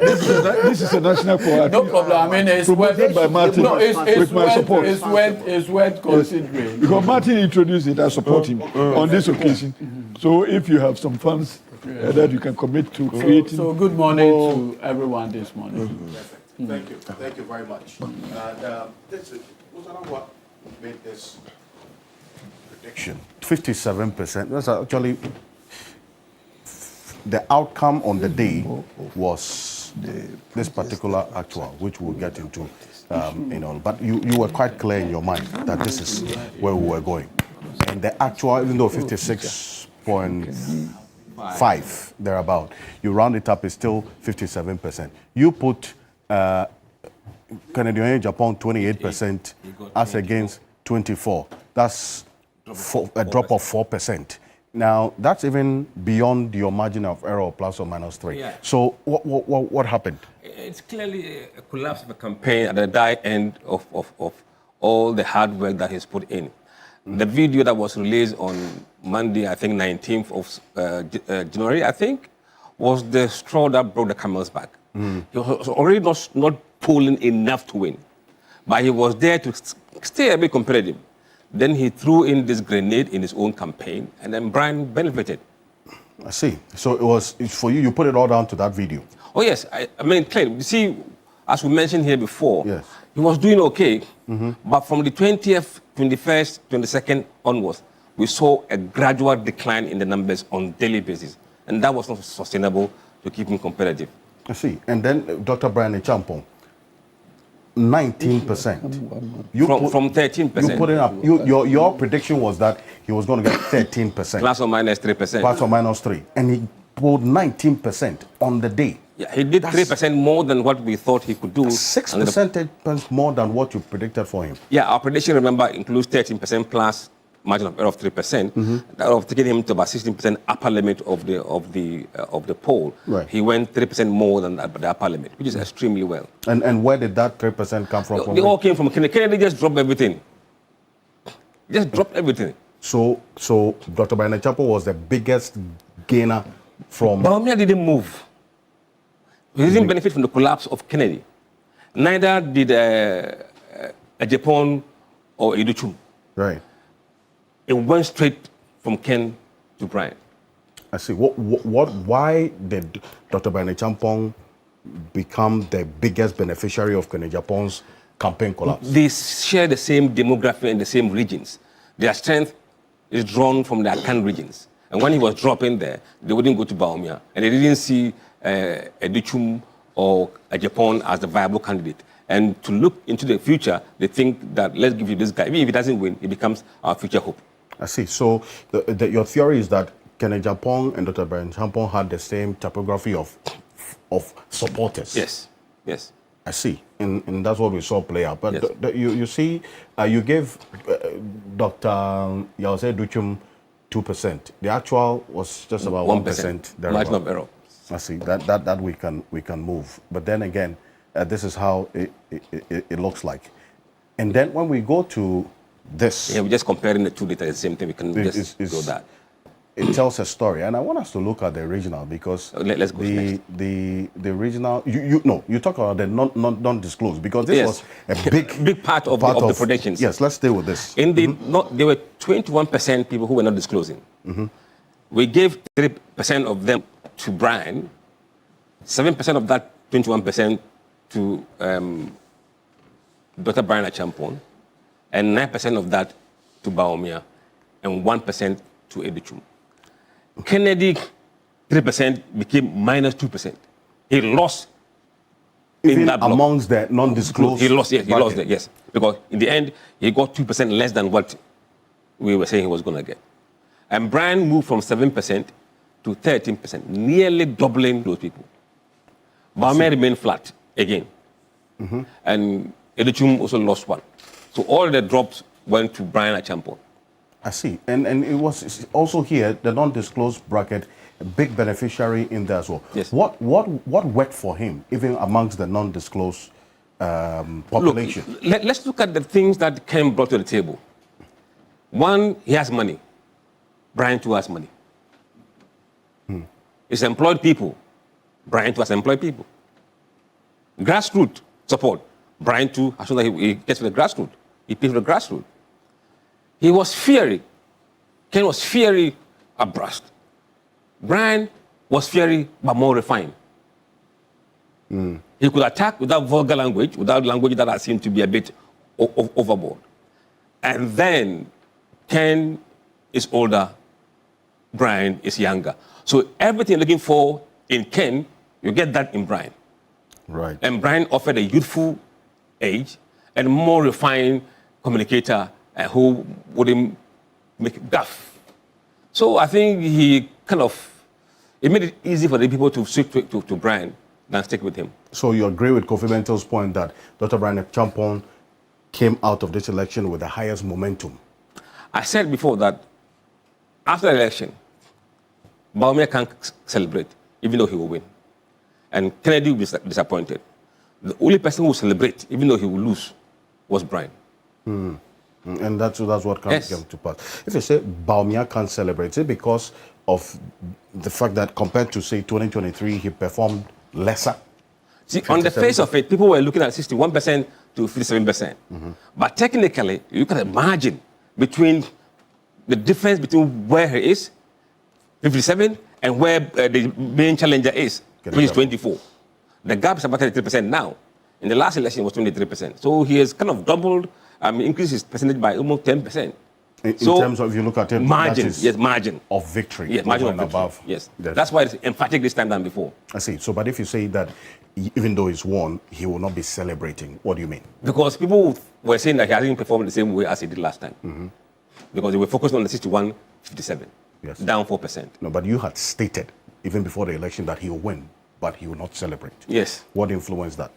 Speaker 9: This is a national priority.
Speaker 13: No problem. I mean, it's
Speaker 9: promoted by Martin with my support.
Speaker 13: It's worth considering.
Speaker 9: Because Martin introduced it, I support him on this occasion. So if you have some funds that you can commit to creating.
Speaker 13: So good morning to everyone this morning.
Speaker 3: Thank you. Thank you very much. And this is what made this prediction. 57%. That's actually the outcome on the day was this particular actual, which we'll get into. But you were quite clear in your mind that this is where we were going. And the actual, even though 56.5 thereabout, you round it up, it's still 57%. You put Canadian Agyapong 28% as against 24. That's a drop of 4%. Now, that's even beyond your margin of error of plus or minus 3.
Speaker 11: Yeah.
Speaker 3: So what happened?
Speaker 11: It's clearly a collapse of a campaign at the dire end of all the hard work that he's put in. The video that was released on Monday, I think 19th of January, I think, was the straw that broke the camel's back. He was already not polling enough to win, but he was there to stay a bit competitive. Then he threw in this grenade in his own campaign, and then Brian benefited.
Speaker 3: I see. So it's for you, you put it all down to that video.
Speaker 11: Oh, yes. I mean, Claire, you see, as we mentioned here before, he was doing okay, but from the 20th, 21st, 22nd onwards, we saw a gradual decline in the numbers on daily basis, and that was not sustainable to keep him competitive.
Speaker 3: I see. And then Dr. Brian Agyapong, 19%.
Speaker 11: From 13%.
Speaker 3: You put it up. Your prediction was that he was going to get 13%.
Speaker 11: Plus or minus 3%.
Speaker 3: Plus or minus 3. And he pulled 19% on the day.
Speaker 11: Yeah, he did 3% more than what we thought he could do.
Speaker 3: 6 percentage points more than what you predicted for him.
Speaker 11: Yeah, our prediction, remember, includes 13% plus margin of error of 3%. That would have taken him to about 16% upper limit of the poll.
Speaker 3: Right.
Speaker 11: He went 3% more than the upper limit, which is extremely well.
Speaker 3: And where did that 3% come from?
Speaker 11: They all came from Kennedy. Kennedy just dropped everything. Just dropped everything.
Speaker 3: So Dr. Brian Agyapong was the biggest gainer from...
Speaker 11: Baumia didn't move. He didn't benefit from the collapse of Kennedy. Neither did Agyapong or Iduchum.
Speaker 3: Right.
Speaker 11: It went straight from Ken to Brian.
Speaker 3: I see. Why did Dr. Brian Agyapong become the biggest beneficiary of Ken Agyapong's campaign collapse?
Speaker 11: They share the same demography and the same regions. Their strength is drawn from the Akan regions. And when he was dropping there, they wouldn't go to Baumia. And they didn't see Edichum or Agyapong as the viable candidate. And to look into the future, they think that let's give you this guy. Even if he doesn't win, he becomes our future hope.
Speaker 3: I see. So your theory is that Ken Agyapong and Dr. Brian Agyapong had the same typography of supporters.
Speaker 11: Yes. Yes.
Speaker 3: I see. And that's what we saw play out. But yes. You see, you gave Dr. Yause Duchum 2%. The actual was just about 1%.
Speaker 11: Margin of error.
Speaker 3: I see. That we can move. But then again, this is how it looks like. And then when we go to this.
Speaker 11: Yeah, we're just comparing the two data, the same thing. We can just go that.
Speaker 3: It tells a story, and I want us to look at the original because
Speaker 11: let's go
Speaker 3: the original. You talk about the non-disclosed because this was a big
Speaker 11: part of the predictions.
Speaker 3: Yes, let's stay with this.
Speaker 11: In the there were 21% people who were not disclosing. We gave 3% of them to Brian, 7% of that 21% to Dr. Brian Agyapong, and 9% of that to Bawumia, and 1% to Agyapong. Kennedy, 3% became minus 2%. He lost
Speaker 3: even
Speaker 11: in that block.
Speaker 3: Amongst the non-disclosed.
Speaker 11: He lost, yes, he lost it, yes. Because in the end, he got 2% less than what we were saying he was going to get. And Brian moved from 7% to 13%, nearly doubling those people. Bawumia remained flat again. And Agyapong also lost one. So all the drops went to Brian Agyapong.
Speaker 3: I see. And it was also here, the non-disclosed bracket, a big beneficiary in there as well.
Speaker 11: Yes.
Speaker 3: What worked for him, even amongst the non-disclosed population?
Speaker 11: Look, let's look at the things that Ken brought to the table. One, he has money. Brian too has money. It's employed people. Brian too has employed people. Grassroots support. Brian too has shown that he gets to the grassroots. He pays for the grassroots. He was fiery. Ken was fiery, abreast. Brian was fiery, but more refined. He could attack without vulgar language, without language that seemed to be a bit overboard. And then Ken is older, Brian is younger. So everything you're looking for in Ken, you get that in Brian.
Speaker 3: Right.
Speaker 11: And Brian offered a youthful age and more refined communicator who wouldn't make guff. So I think he it made it easy for the people to switch to Brian than stick with him.
Speaker 3: So you agree with Kofi Mentel's point that Dr. Brian Agyapong came out of this election with the highest momentum?
Speaker 11: I said before that after the election, Bawumia can't celebrate, even though he will win. And Kennedy will be disappointed. The only person who will celebrate, even though he will lose, was Brian.
Speaker 3: And that's what came to pass. If you say Bawumia can't celebrate, is it because of the fact that compared to, say, 2023, he performed lesser?
Speaker 11: See, on the face of it, people were looking at 61% to 57%. But technically, you look at the margin between the difference between where he is, 57, and where the main challenger is, which is 24. The gap is about 33% now. In the last election, it was 23%. So he has kind of doubled, increased his percentage by almost 10%.
Speaker 3: In terms of, if you look at it,
Speaker 11: margin,
Speaker 3: that is
Speaker 11: yes, margin
Speaker 3: of victory.
Speaker 11: Yes, margin of victory.
Speaker 3: Above.
Speaker 11: Yes, that's why it's emphatic this time than before.
Speaker 3: I see. So, but if you say that even though he's won, he will not be celebrating, what do you mean?
Speaker 11: Because people were saying that he hasn't performed the same way as he did last time. Because they were focused on the 61, 57, down 4%.
Speaker 3: No, but you had stated, even before the election, that he will win, but he will not celebrate.
Speaker 11: Yes.
Speaker 3: What influenced that?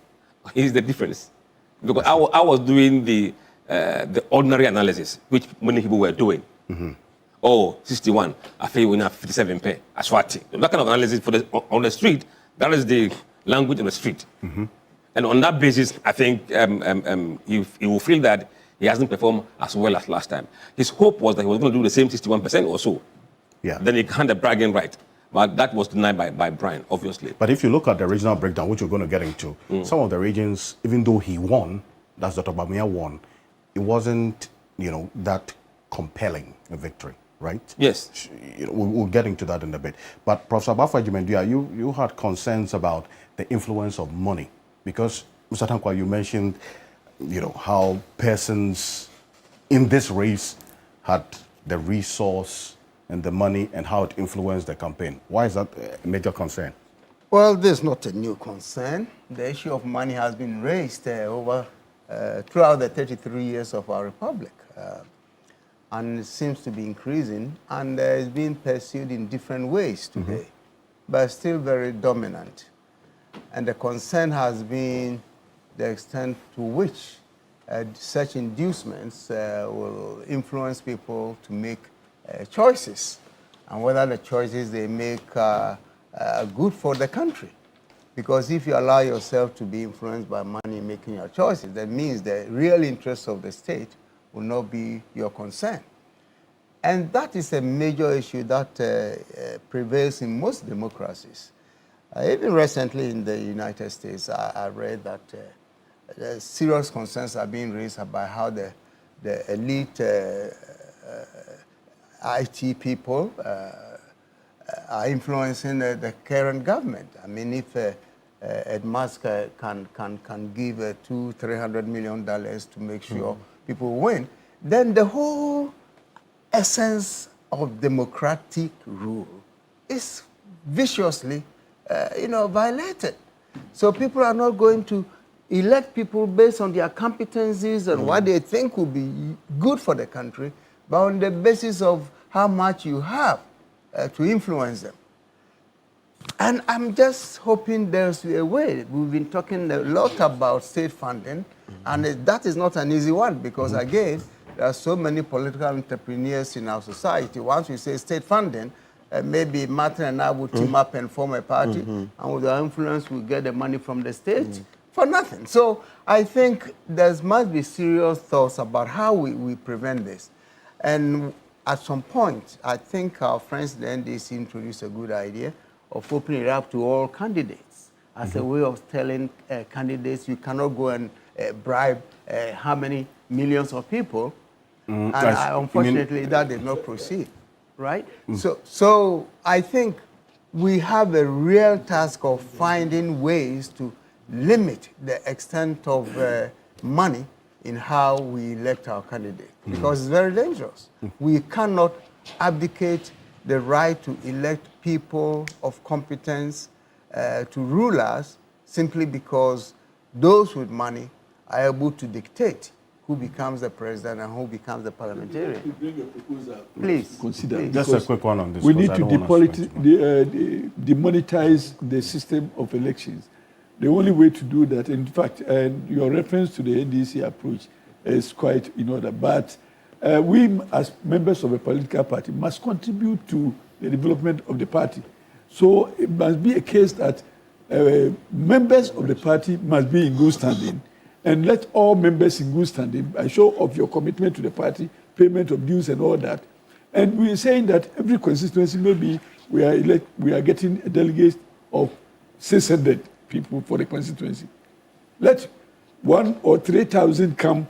Speaker 11: Here's the difference. Because I was doing the ordinary analysis, which many people were doing. Oh, 61, I feel we have 57 pay, Aswati. That kind of analysis on the street, that is the language on the street. And on that basis, I think he will feel that he hasn't performed as well as last time. His hope was that he was going to do the same 61% or so.
Speaker 3: Yeah.
Speaker 11: Then he had the bragging right. But that was denied by Brian, obviously.
Speaker 3: But if you look at the regional breakdown, which we're going to get into, some of the regions, even though he won, that's Dr. Bawumia won, it wasn't, that compelling a victory, right?
Speaker 11: Yes.
Speaker 3: We'll get into that in a bit. But Professor Baffa-Ajimendua, you had concerns about the influence of money. Because, Mr. Tankwa, you mentioned, how persons in this race had the resource and the money and how it influenced the campaign. Why is that a major concern?
Speaker 12: Well, this is not a new concern. The issue of money has been raised throughout the 33 years of our republic. And it seems to be increasing, and it's being pursued in different ways today, but still very dominant. And the concern has been the extent to which such inducements will influence people to make choices, and whether the choices they make are good for the country. Because if you allow yourself to be influenced by money in making your choices, that means the real interests of the state will not be your concern. And that is a major issue that prevails in most democracies. Even recently in the United States, I read that serious concerns are being raised about how the elite IT people are influencing the current government. I mean, if Ed Musk can give $200-300 million to make sure people win, then the whole essence of democratic rule is viciously, violated. So people are not going to elect people based on their competencies and what they think will be good for the country, but on the basis of how much you have to influence them. And I'm just hoping there's a way. We've been talking a lot about state funding, and that is not an easy one because, again, there are so many political entrepreneurs in our society. Once we say state funding, maybe Martin and I would team up and form a party, and with our influence, we'll get the money from the state for nothing. So I think there must be serious thoughts about how we prevent this. And at some point, I think our friends in the NDC introduced a good idea of opening it up to all candidates as a way of telling candidates you cannot go and bribe how many millions of people. And unfortunately, that did not proceed, right? So I think we have a real task of finding ways to limit the extent of money in how we elect our candidate, because it's very dangerous. We cannot abdicate the right to elect people of competence to rule us simply because those with money are able to dictate who becomes the president and who becomes the parliamentarian. Please,
Speaker 9: consider.
Speaker 3: Just a quick one on this.
Speaker 9: We need to demonetize the system of elections. The only way to do that, in fact, and your reference to the NDC approach is quite in order, but we as members of a political party must contribute to the development of the party. So it must be a case that members of the party must be in good standing, and let all members in good standing, by show of your commitment to the party, payment of dues and all that. And we're saying that every constituency, maybe we are getting a delegate of 600 people for the constituency. Let 1,000 or 3,000 come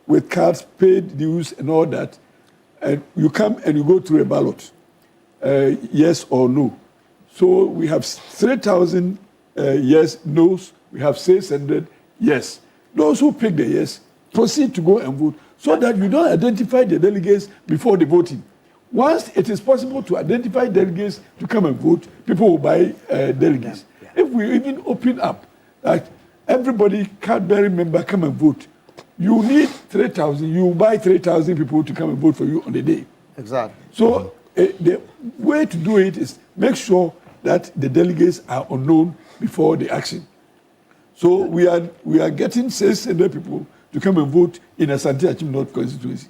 Speaker 9: with cards, paid dues and all that, and you come and you go through a ballot, yes or no. So we have 3,000 yes, no's, we have 600 yes. Those who pick the yes proceed to go and vote, so that you don't identify the delegates before the voting. Once it is possible to identify delegates to come and vote, people will buy delegates. Yeah. If we even open up, like everybody, card-bearing member, come and vote, you need 3,000, you buy 3,000 people to come and vote for you on the day.
Speaker 12: Exactly.
Speaker 9: So the way to do it is make sure that the delegates are unknown before the action. So we are getting 600 people to come and vote in Asante Achim North constituency.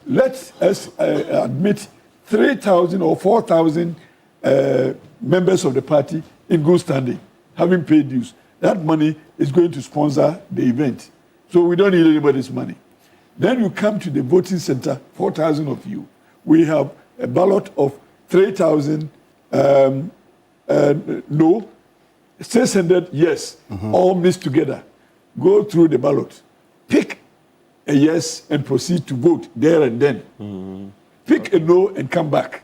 Speaker 9: Let us admit 3,000 or 4,000 members of the party in good standing, having paid dues. That money is going to sponsor the event. So we don't need anybody's money. Then you come to the voting center, 4,000 of you. We have a ballot of 3,000 no, 600 yes, all mixed together. Go through the ballot. Pick a yes and proceed to vote there and then. Pick a no and come back.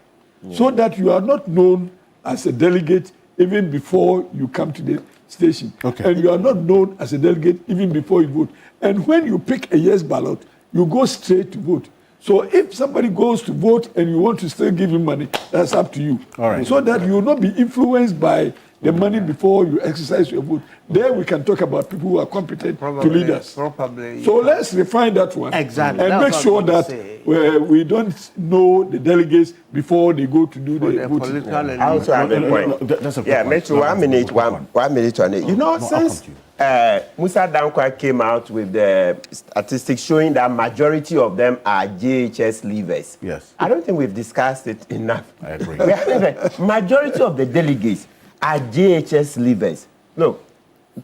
Speaker 9: So that you are not known as a delegate even before you come to the station. And you are not known as a delegate even before you vote. And when you pick a yes ballot, you go straight to vote. So if somebody goes to vote and you want to still give him money, that's up to you. All right. So that you will not be influenced by the money before you exercise your vote. There we can talk about people who are competent to lead us. So let's refine that one.
Speaker 12: Exactly.
Speaker 9: And make sure that we don't know the delegates before they go to do the voting.
Speaker 10: I also have a point.
Speaker 3: That's a
Speaker 10: yeah, make sure 1 minute, one minute on it. You know, since Musa Dankwa came out with the statistics showing that majority of them are JHS leavers.
Speaker 3: Yes.
Speaker 10: I don't think we've discussed it enough.
Speaker 3: I agree.
Speaker 10: Majority of the delegates are JHS leavers. No,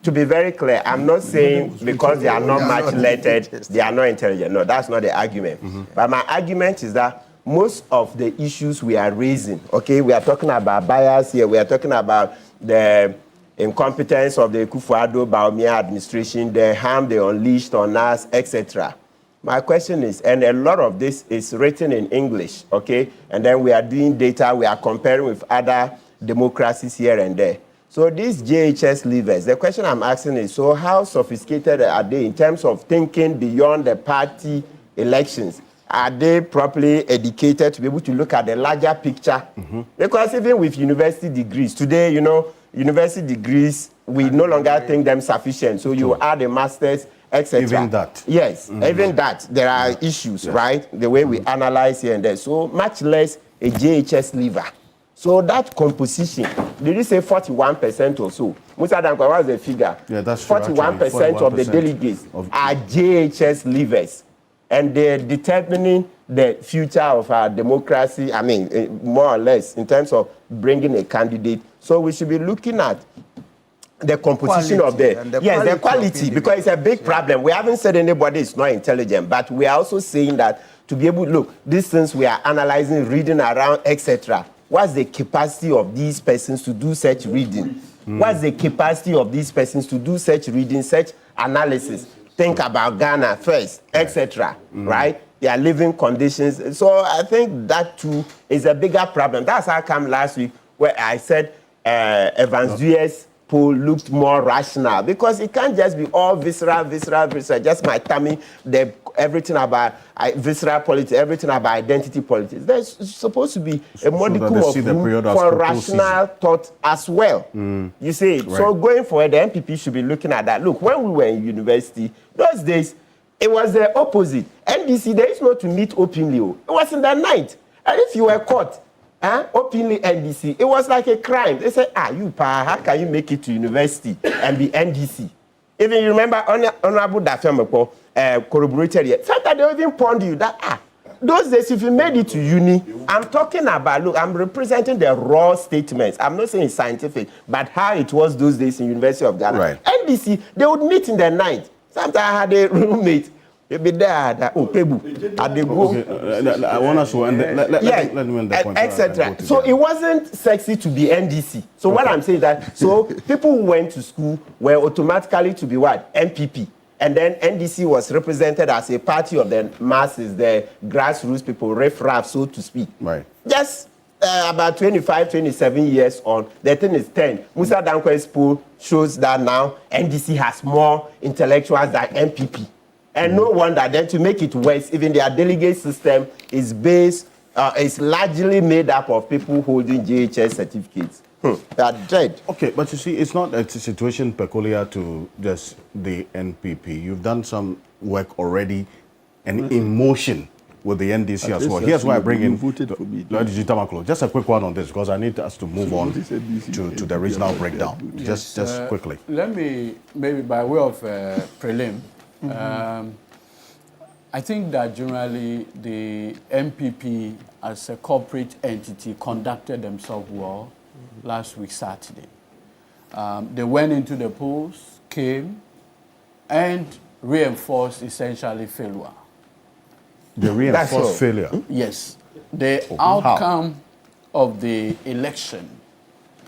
Speaker 10: to be very clear, I'm not saying because they are not much lettered, they are not intelligent. No, that's not the argument. But my argument is that most of the issues we are raising, okay, we are talking about bias here, we are talking about the incompetence of the Akufo-Addo-Bawumia administration, the harm they unleashed on us, etc. My question is, and a lot of this is written in English, okay, and then we are doing data, we are comparing with other democracies here and there. So these JHS leavers, the question I'm asking is, so how sophisticated are they in terms of thinking beyond the party elections? Are they properly educated to be able to look at the larger picture? Because even with university degrees, today, you know, university degrees, we no longer think them sufficient. So you add a master's, etc.
Speaker 3: Even that.
Speaker 10: Yes, even that. There are issues, right? The way we analyze here and there. So much less a JHS leaver. So that composition, did you say 41% or so? Musa Dankwa, what was the figure?
Speaker 3: Yeah, that's true,
Speaker 10: 41% of the delegates are JHS leavers. And they're determining the future of our democracy, I mean, more or less, in terms of bringing a candidate. So we should be looking at the composition
Speaker 12: Quality,
Speaker 10: of the quality, because it's a big problem. We haven't said anybody is not intelligent, but we are also saying that to be able to look, these things we are analyzing, reading around, etc. What's the capacity of these persons to do such reading? What's the capacity of these persons to do such reading, such analysis? Think about Ghana first, etc. Right? Their living conditions. So I think that too is a bigger problem. That's how come last week where I said Evans Duyer's poll looked more rational, because it can't just be all visceral, just my tummy, everything about visceral politics, everything about identity politics. There's supposed to be a modicum of room for rational thought as well. You see, so going forward, the MPP should be looking at that. Look, when we were in university, those days, it was the opposite. NDC, there is not to meet openly. It was in the night. And if you were caught, openly NDC, it was like a crime. They said, how can you make it to university and be NDC? Even you remember Honorable Dafemepo corroborated it. Sometimes they even pond you that, those days, if you made it to uni, I'm talking about, look, I'm representing the raw statements. I'm not saying it's scientific, but how it was those days in University of Ghana.
Speaker 3: Right.
Speaker 10: NDC, they would meet in the night. Sometimes I had a roommate. You'll be there, Pebu, at the go.
Speaker 3: I want us to end let me end the point.
Speaker 10: Etc. So it wasn't sexy to be NDC. So what I'm saying is that, so people who went to school were automatically to be what? MPP. And then NDC was represented as a party of the masses, the grassroots people, riff-raff, so to speak.
Speaker 3: Right.
Speaker 10: Just about 25, 27 years on, the thing is 10. Musa Dankwa's poll shows that now NDC has more intellectuals than MPP. And no wonder then, to make it worse, even their delegate system is is largely made up of people holding JHS certificates. They are dead.
Speaker 3: Okay, but you see, it's not a situation peculiar to just the NPP. You've done some work already and in motion with the NDC as well. Here's why I bring in just a quick one on this, because I need us to move on to the regional breakdown. Just quickly.
Speaker 13: Let me, maybe by way of prelim, I think that generally the MPP as a corporate entity conducted themselves well last week, Saturday. They went into the polls, came, and reinforced essentially failure.
Speaker 3: They reinforced failure?
Speaker 13: Yes. The outcome of the election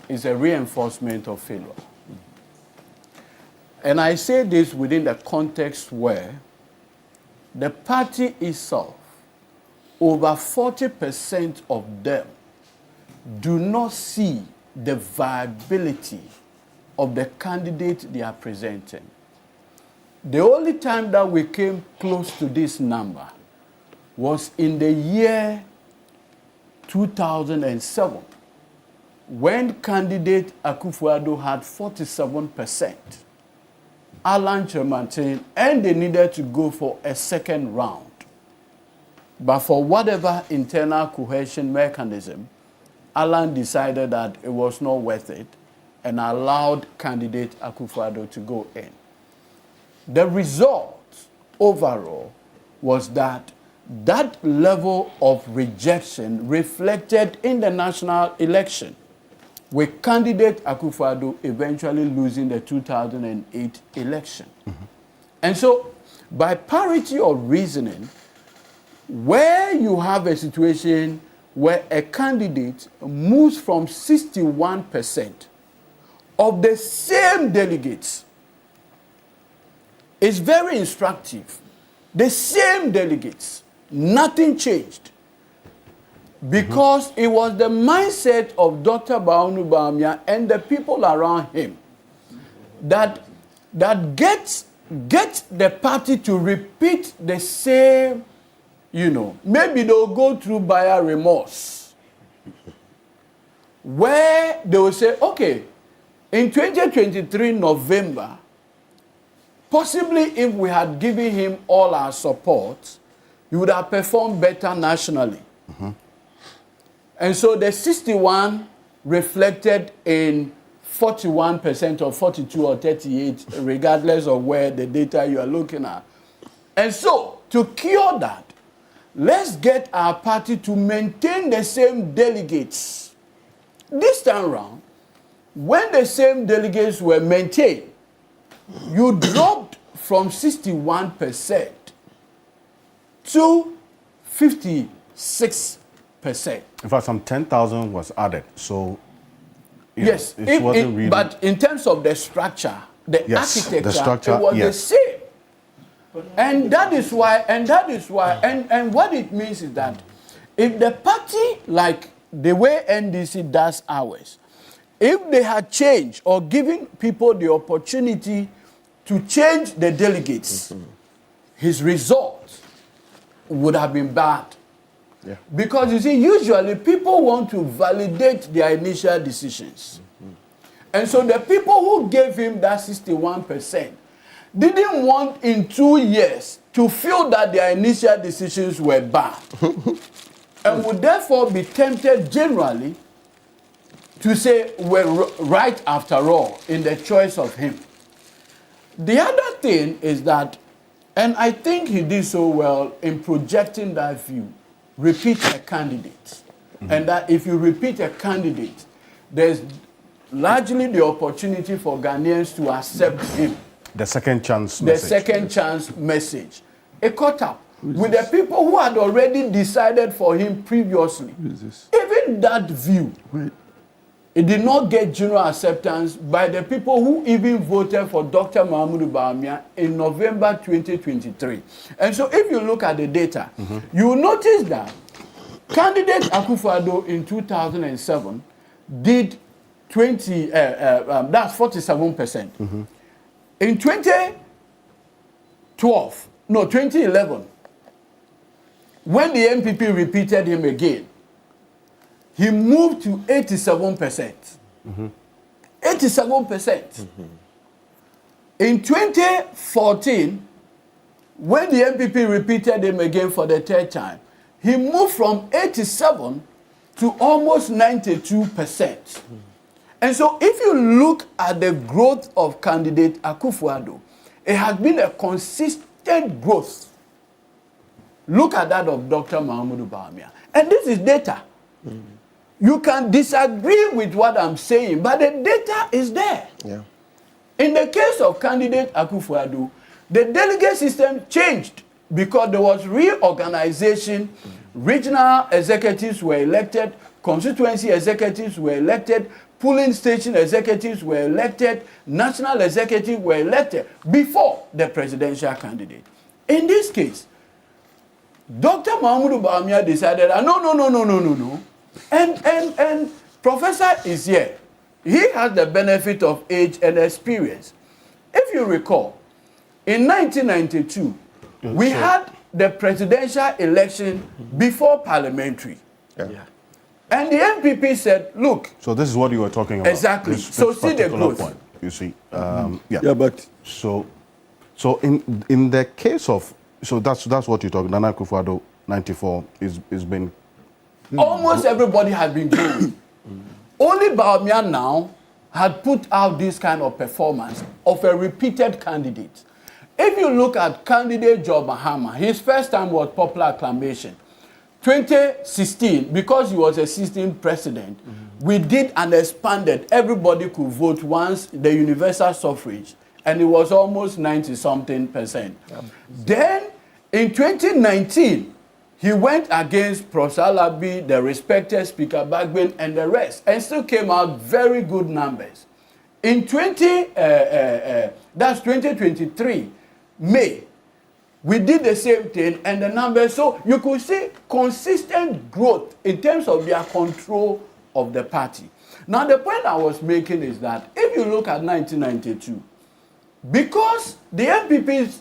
Speaker 13: is a reinforcement of failure. And I say this within the context where the party itself, over 40% of them do not see the viability of the candidate they are presenting. The only time that we came close to this number was in the year 2007, when candidate Akufo-Addo had 47%. Alan Chemantin, and they needed to go for a second round. But for whatever internal cohesion mechanism, Alan decided that it was not worth it and allowed candidate Akufo-Addo to go in. The result overall was that that level of rejection reflected in the national election. with candidate Akufo-Addo eventually losing the 2008 election. And so, by parity of reasoning, where you have a situation where a candidate moves from 61% of the same delegates, it's very instructive. The same delegates, nothing changed. Because it was the mindset of Dr. Bawumia Bawumia and the people around him that gets the party to repeat the same, maybe they'll go through buyer remorse, where they will say, okay, in 2023 November, possibly if we had given him all our support, he would have performed better nationally. And so the 61 reflected in 41% or 42 or 38, regardless of where the data you are looking at. And so, to cure that, let's get our party to maintain the same delegates. This time around, when the same delegates were maintained, you dropped from 61% to 56%.
Speaker 3: In fact, some 10,000 was added. So,
Speaker 13: yes,
Speaker 3: it wasn't really...
Speaker 13: but in terms of the structure, the architecture, it was the same. And that is why, and what it means is that if the party, like the way NDC does ours, if they had changed or given people the opportunity to change the delegates, his result would have been bad. Yeah. Because you see, usually people want to validate their initial decisions. And so the people who gave him that 61% didn't want in 2 years to feel that their initial decisions were bad. And would therefore be tempted generally to say we're right after all in the choice of him. The other thing is that, and I think he did so well in projecting that view, repeat a candidate. And that if you repeat a candidate, there's largely the opportunity for Ghanaians to accept him.
Speaker 3: The second chance message.
Speaker 13: The second chance message. It caught up with the people who had already decided for him previously. Even that view, it did not get general acceptance by the people who even voted for Dr. Mahamudu Bawumia in November 2023. And so if you look at the data, you will notice that candidate Akufo-Addo in 2007 did that's 47%. In 2011, when the MPP repeated him again, he moved to 87%. 87%. In 2014, when the MPP repeated him again for the third time, he moved from 87 to almost 92%. And so if you look at the growth of candidate Akufo-Addo, it has been a consistent growth. Look at that of Dr. Mahamudu Bawumia. And this is data. You can disagree with what I'm saying, but the data is there. Yeah. In the case of candidate Akufo-Addo, the delegate system changed because there was reorganization. Regional executives were elected, constituency executives were elected, polling station executives were elected, national executives were elected before the presidential candidate. In this case, Dr. Mahamudu Bawumia decided, no. And Professor is here. He has the benefit of age and experience. If you recall, in 1992, we had the presidential election before parliamentary. Yeah. And the MPP said, look.
Speaker 3: So this is what you were talking about.
Speaker 13: Exactly. So see the growth.
Speaker 3: Point, you see.
Speaker 9: But
Speaker 3: so in the case of, so that's what you're talking. Nana Akufo-Addo 94 is been.
Speaker 13: Almost everybody has been growing. Only Bawumia now had put out this kind of performance of a repeated candidate. If you look at candidate Joe Mahama, his first time was popular acclamation. 2016, because he was a 16th president, we did an expanded, everybody could vote once, the universal suffrage, and it was almost 90-something%. Then, in 2019, he went against Prof. Alabi, the respected Speaker Bagbin, and the rest, and still came out very good numbers. In 2023, May, we did the same thing, and the numbers, so you could see consistent growth in terms of their control of the party. Now, the point I was making is that if you look at 1992, because the NPP's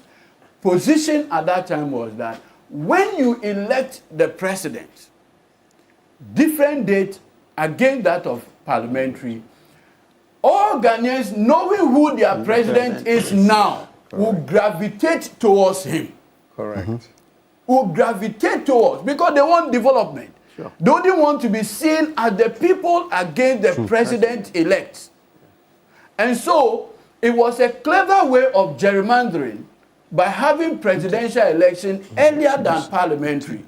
Speaker 13: position at that time was that when you elect the president, different date against that of parliamentary, all Ghanaians, knowing who their president is now, will gravitate towards him.
Speaker 14: Correct.
Speaker 13: Will gravitate towards, because they want development.
Speaker 14: Sure.
Speaker 13: They don't want to be seen as the people against the president-elect. And so, it was a clever way of gerrymandering by having presidential election earlier than parliamentary.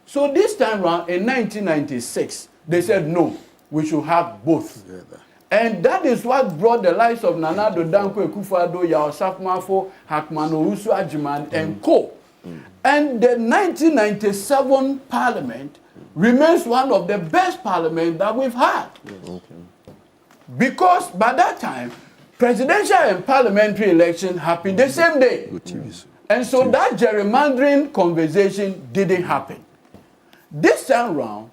Speaker 13: So this time around, in 1996, they said, no, we should have both. And that is what brought the lives of Nana Addo Dankwa Akufo-Addo, Yao Safmafo, Hackman Owusu Agyemang, and co. And the 1997 parliament remains one of the best parliaments that we've had. Because by that time, presidential and parliamentary election happened the same day. And so that gerrymandering conversation didn't happen. This time around,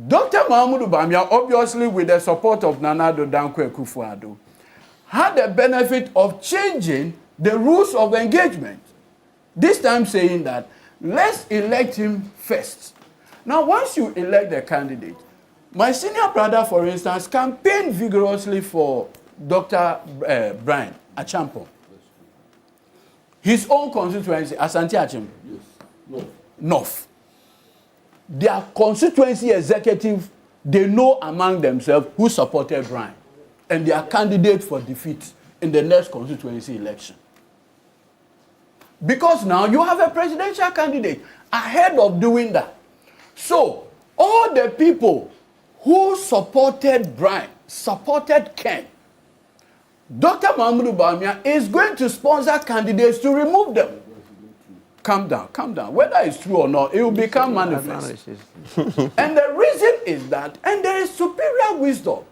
Speaker 13: Dr. Mahamudu Bawumia, obviously with the support of Nana Addo Dankwa Akufo-Addo, had the benefit of changing the rules of engagement. This time saying that, let's elect him first. Now, once you elect the candidate, my senior brother, for instance, campaigned vigorously for Dr. Brian Agyapong. His own constituency, Asante Achim. Yes. North. Their constituency executive, they know among themselves who supported Brian. And they are candidates for defeat in the next constituency election. Because now you have a presidential candidate ahead of doing that. So, all the people who supported Brian, supported Ken, Dr. Mahamudu Bawumia is going to sponsor candidates to remove them. Calm down, calm down. Whether it's true or not, it will become manifest. And the reason is that, and there is superior wisdom,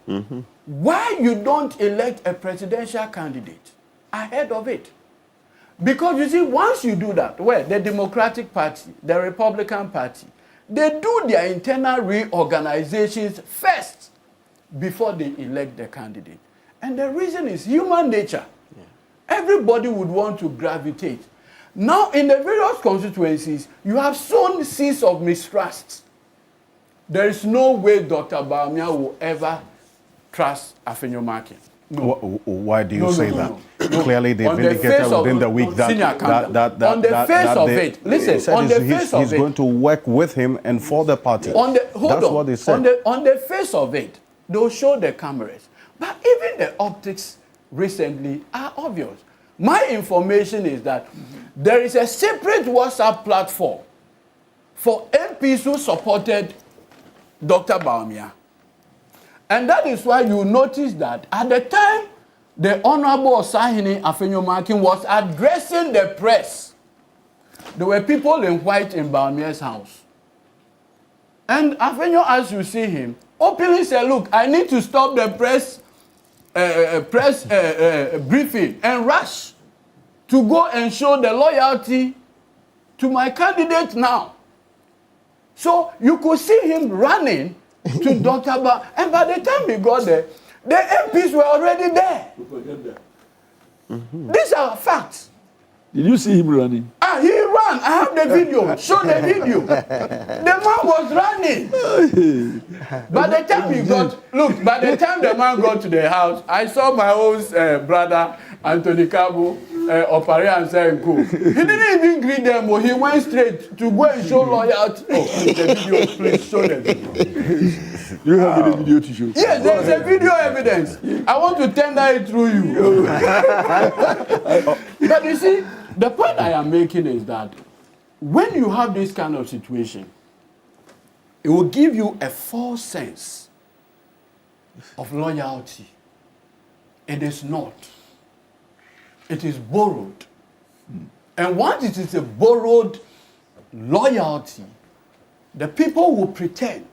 Speaker 13: why you don't elect a presidential candidate ahead of it. Because you see, once you do that, well, the Democratic Party, the Republican Party, they do their internal reorganizations first before they elect the candidate. And the reason is human nature. Yeah. Everybody would want to gravitate. Now, in the various constituencies, you have sown seeds of mistrust. There is no way Dr. Bawumia will ever trust Afenyo Markin. No.
Speaker 3: Why do you say that? No. Clearly, they vindicated within the week that
Speaker 13: on the face of it. Listen, on the face of it.
Speaker 3: He's going to work with him and for the party.
Speaker 13: That's
Speaker 3: what they said.
Speaker 13: On the face of it, they'll show the cameras. But even the optics recently are obvious. My information is that there is a separate WhatsApp platform for MPs who supported Dr. Bawumia. And that is why you notice that at the time the Honorable Osahini Afenyo Markin was addressing the press, there were people in white in Bawumia's house. And Afenyo, as you see him, openly said, look, I need to stop the press briefing and rush to go and show the loyalty to my candidate now. So you could see him running to Dr. Ba, and by the time he got there, the MPs were already there. These are facts.
Speaker 9: Did you see him running?
Speaker 13: He ran. I have the video. Show the video. The man was running. By the time he got, look, by the time the man got to the house, I saw my own brother, Anthony Cabo, Opare and Senko. He didn't even greet them, but he went straight to go and show loyalty. Oh, the video, please show the video.
Speaker 9: You have any video to show?
Speaker 13: Yes, there's a video evidence. I want to tender it through you. But you see, the point I am making is that when you have this kind of situation, it will give you a false sense of loyalty. It is not. It is borrowed. And once it is a borrowed loyalty, the people will pretend,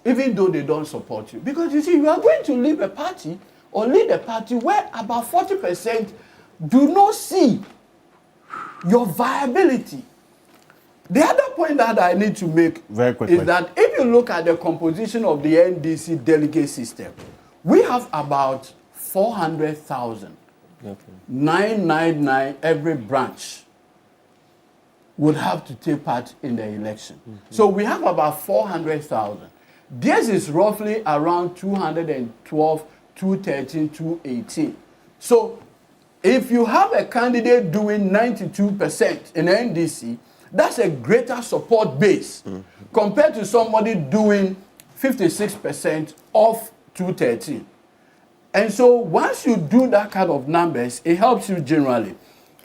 Speaker 13: even though they don't support you. Because you see, you are going to leave a party or lead a party where about 40% do not see your viability. The other point that I need to make is that if you look at the composition of the NDC delegate system, we have about 400,000. 999 every branch would have to take part in the election. So we have about 400,000. This is roughly around 212, 213, 218. So if you have a candidate doing 92% in NDC, that's a greater support base compared to somebody doing 56% of 213. And so once you do that kind of numbers, it helps you generally.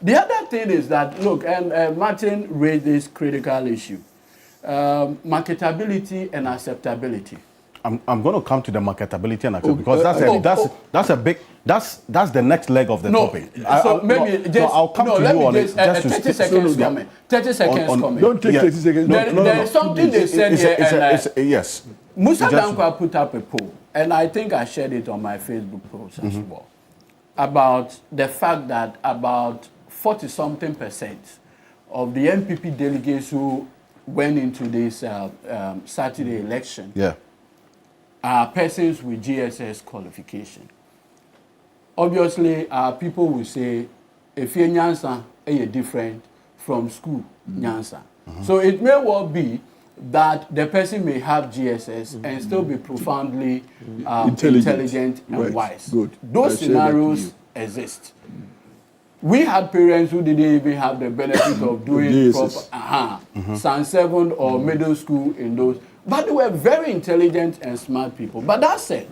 Speaker 13: The other thing is that, look, and Martin raised this critical issue, marketability and acceptability.
Speaker 3: I'm going to come to the marketability and acceptability because that's the next leg of the topic. I'll come to you on it.
Speaker 13: 30 seconds comment. 30 seconds comment.
Speaker 9: Don't take 30 seconds.
Speaker 13: There's something they said here.
Speaker 3: Yes.
Speaker 13: Musa Dankwa put up a poll, and I think I shared it on my Facebook post as well, about the fact that about 40-something% of the MPP delegates who went into this Saturday election are persons with GSS qualification. Obviously, people will say, if you're Nyansa, you're different from school Nyansa. So it may well be that the person may have GSS and still be profoundly intelligent and wise.
Speaker 9: Good.
Speaker 13: Those scenarios exist. We had parents who didn't even have the benefit of doing proper San 7 or middle school in those. But they were very intelligent and smart people. But that said,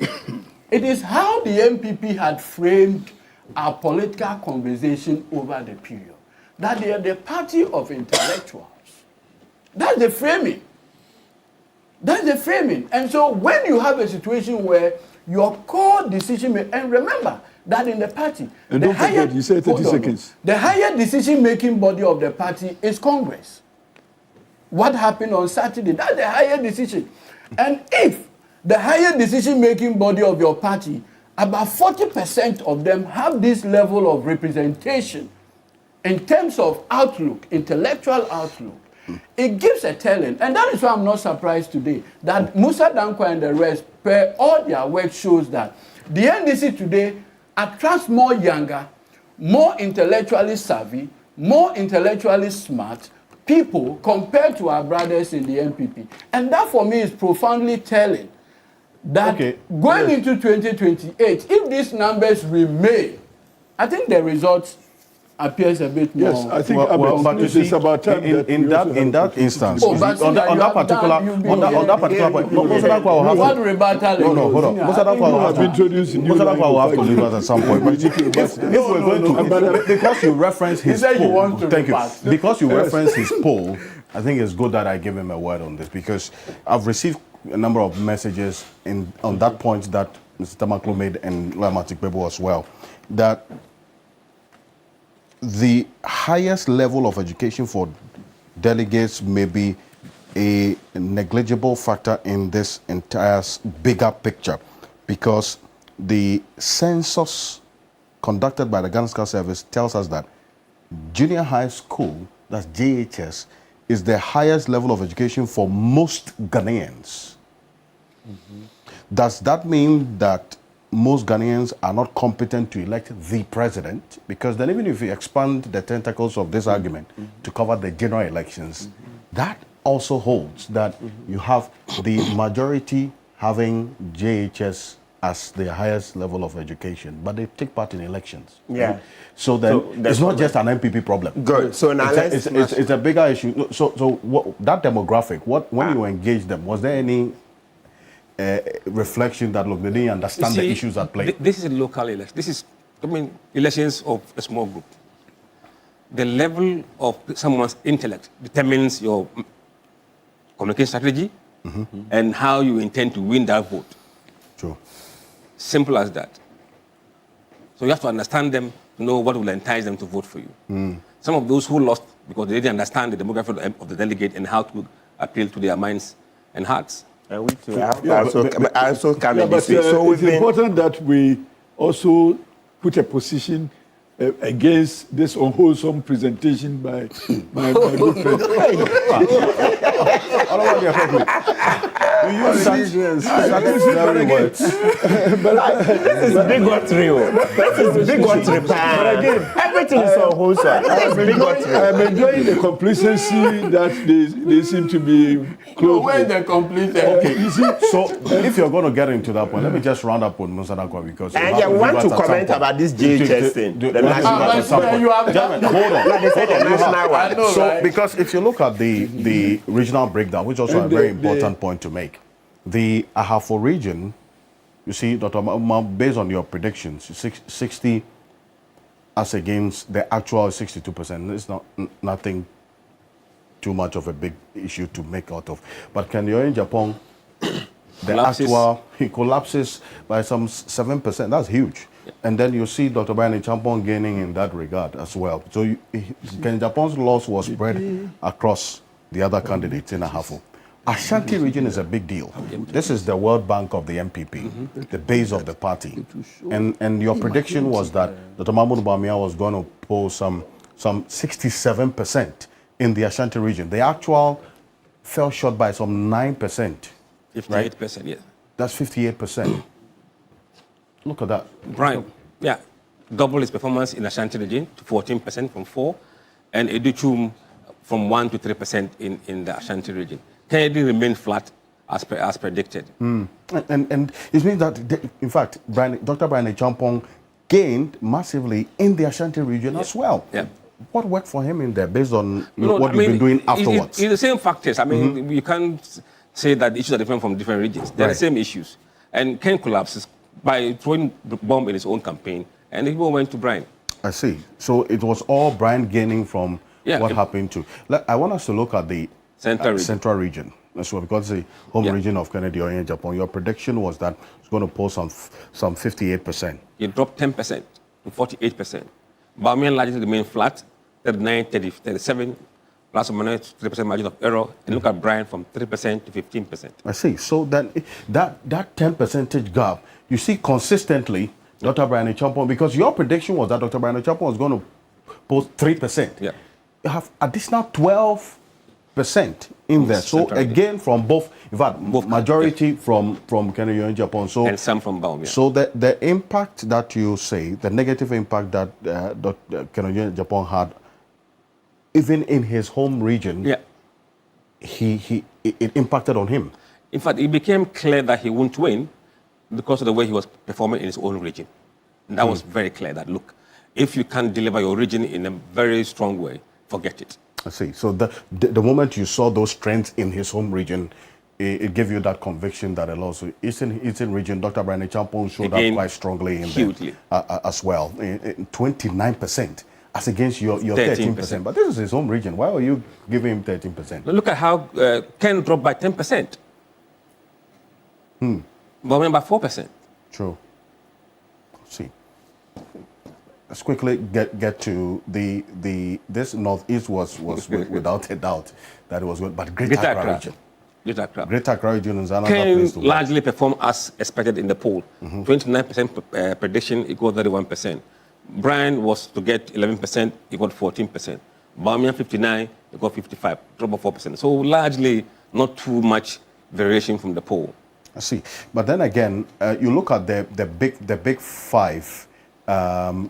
Speaker 13: it is how the MPP had framed our political conversation over the period. That they are the party of intellectuals. That's the framing. That's the framing. And so when you have a situation where your core decision making, and remember that in the party,
Speaker 9: and don't forget, you said 30 seconds.
Speaker 13: The higher decision-making body of the party is Congress. What happened on Saturday, that's the higher decision. And if the higher decision-making body of your party, about 40% of them have this level of representation in terms of outlook, intellectual outlook, it gives a telling. And that is why I'm not surprised today that Musa Dankwa and the rest, per all their work, shows that the NDC today attracts more younger, more intellectually savvy, more intellectually smart people compared to our brothers in the MPP. And that for me is profoundly telling that going into 2028, if these numbers remain, I think the results appears a bit more.
Speaker 9: Yes, I think but you see, about time
Speaker 3: in that instance, on that particular point,
Speaker 13: what rebuttal?
Speaker 3: No, hold on. Musa Dankwa will have to leave us at some point. But if we're going to, because you reference his poll, thank you. Because you reference his poll, I think it's good that I give him a word on this because I've received a number of messages on that point that Mr. Tamaklo made and Lawyer Matikbebo as well, that the highest level of education for delegates may be a negligible factor in this entire bigger picture because the census conducted by the Ghana Scout Service tells us that junior high school, that's JHS, is the highest level of education for most Ghanaians. Does that mean that most Ghanaians are not competent to elect the president? Because then even if you expand the tentacles of this argument to cover the general elections, that also holds that you have the majority having JHS as the highest level of education, but they take part in elections.
Speaker 10: Yeah.
Speaker 3: So then it's not just an MPP problem.
Speaker 10: Good. So now
Speaker 3: it's a bigger issue. So that demographic, when you engage them, was there any reflection that, look, they didn't understand the issues at play?
Speaker 11: This is a local election. This is, elections of a small group. The level of someone's intellect determines your communication strategy, and how you intend to win that vote.
Speaker 3: True.
Speaker 11: Simple as that. So you have to understand them to know what will entice them to vote for you. Some of those who lost because they didn't understand the demography of the delegate and how to appeal to their minds and hearts.
Speaker 10: And we too. I also come in this way.
Speaker 9: So it's important that we also put a position against this unwholesome presentation by my good friend.
Speaker 3: I don't want to be appropriate. You use very words.
Speaker 10: This is bigotry. This is bigotry. But again, everything is unwholesome.
Speaker 9: I'm enjoying the complacency that they seem to be close.
Speaker 13: Where the complacency?
Speaker 3: Okay, you see, so if you're going to get into that point, let me just round up on Musadakwa because
Speaker 10: and I want to comment about this JHS thing.
Speaker 3: So, because if you look at the regional breakdown, which is also a very important point to make, the Ahafo region, you see, Dr. based on your predictions, 60 as against the actual 62%, it's nothing too much of a big issue to make out of. But can you in Agyapong, he collapses by some 7%. That's huge. Yeah. And then you see Dr. Brian Agyapong gaining in that regard as well. So Ken Agyapong's loss was spread across the other candidates in Ahafo. Ashanti region is a big deal. This is the World Bank of the MPP, the base of the party. And your prediction was that Dr. Mahmoud Bawumia was going to pull some 67% in the Ashanti region. The actual fell short by some 9%.
Speaker 11: 58%,
Speaker 3: right?
Speaker 11: yes.
Speaker 3: That's 58%. Look at that.
Speaker 11: Brian, yeah, double his performance in Ashanti region to 14% from 4%, and Educhum from 1 to 3% in the Ashanti region. Kennedy remained flat as predicted.
Speaker 3: And it means that, in fact, Dr. Brian Agyapong gained massively in the Ashanti region as well.
Speaker 11: Yeah.
Speaker 3: What worked for him in there based on what you've been doing afterwards?
Speaker 11: It's the same factors. I mean, you can't say that issues are different from different regions. They're the same issues. And Ken collapses by throwing the bomb in his own campaign, and the people went to Brian.
Speaker 3: I see. So it was all Brian gaining from what happened to. I want us to look at the Central region. That's what, because the home region of Kennedy in Agyapong. Your prediction was that it's going to pull some 58%.
Speaker 11: It dropped 10% to 48%. Bawumia largely remained flat, 39, 30, 37, plus or minus 3% margin of error. And look at Brian from 3% to 15%.
Speaker 3: I see. So then that 10% gap, you see consistently Dr. Brian Agyapong, because your prediction was that Dr. Brian Agyapong was going to post 3%.
Speaker 11: Yeah.
Speaker 3: You have additional 12% in there. So again, from both, in fact, majority from Kennedy in Agyapong. So
Speaker 11: and some from Bawumia.
Speaker 3: So the impact that you say, the negative impact that Kennedy in Agyapong had, even in his home region, it impacted on him.
Speaker 11: In fact, it became clear that he wouldn't win because of the way he was performing in his own region. And that was very clear that, look, if you can't deliver your region in a very strong way, forget it.
Speaker 3: I see. So the moment you saw those trends in his home region, it gave you that conviction that also Eastern region, Dr. Brian Agyapong showed up quite strongly in
Speaker 11: hugely
Speaker 3: there as well. 29% as against your 13%. But this is his home region. Why are you giving him 13%?
Speaker 11: Look at how Ken dropped by 10%. Bawumia by 4%.
Speaker 3: True. See. Let's quickly get to this Northeast was without a doubt that it was good, but Greater Accra region. Greater Accra region is another place to
Speaker 11: Ken largely performed as expected in the poll. 29% prediction equal 31%. Brian was to get 11% equal 14%. Bawumia 59 equal 55, drop of 4%. So largely not too much variation from the poll.
Speaker 3: I see. But then again, you look at the big five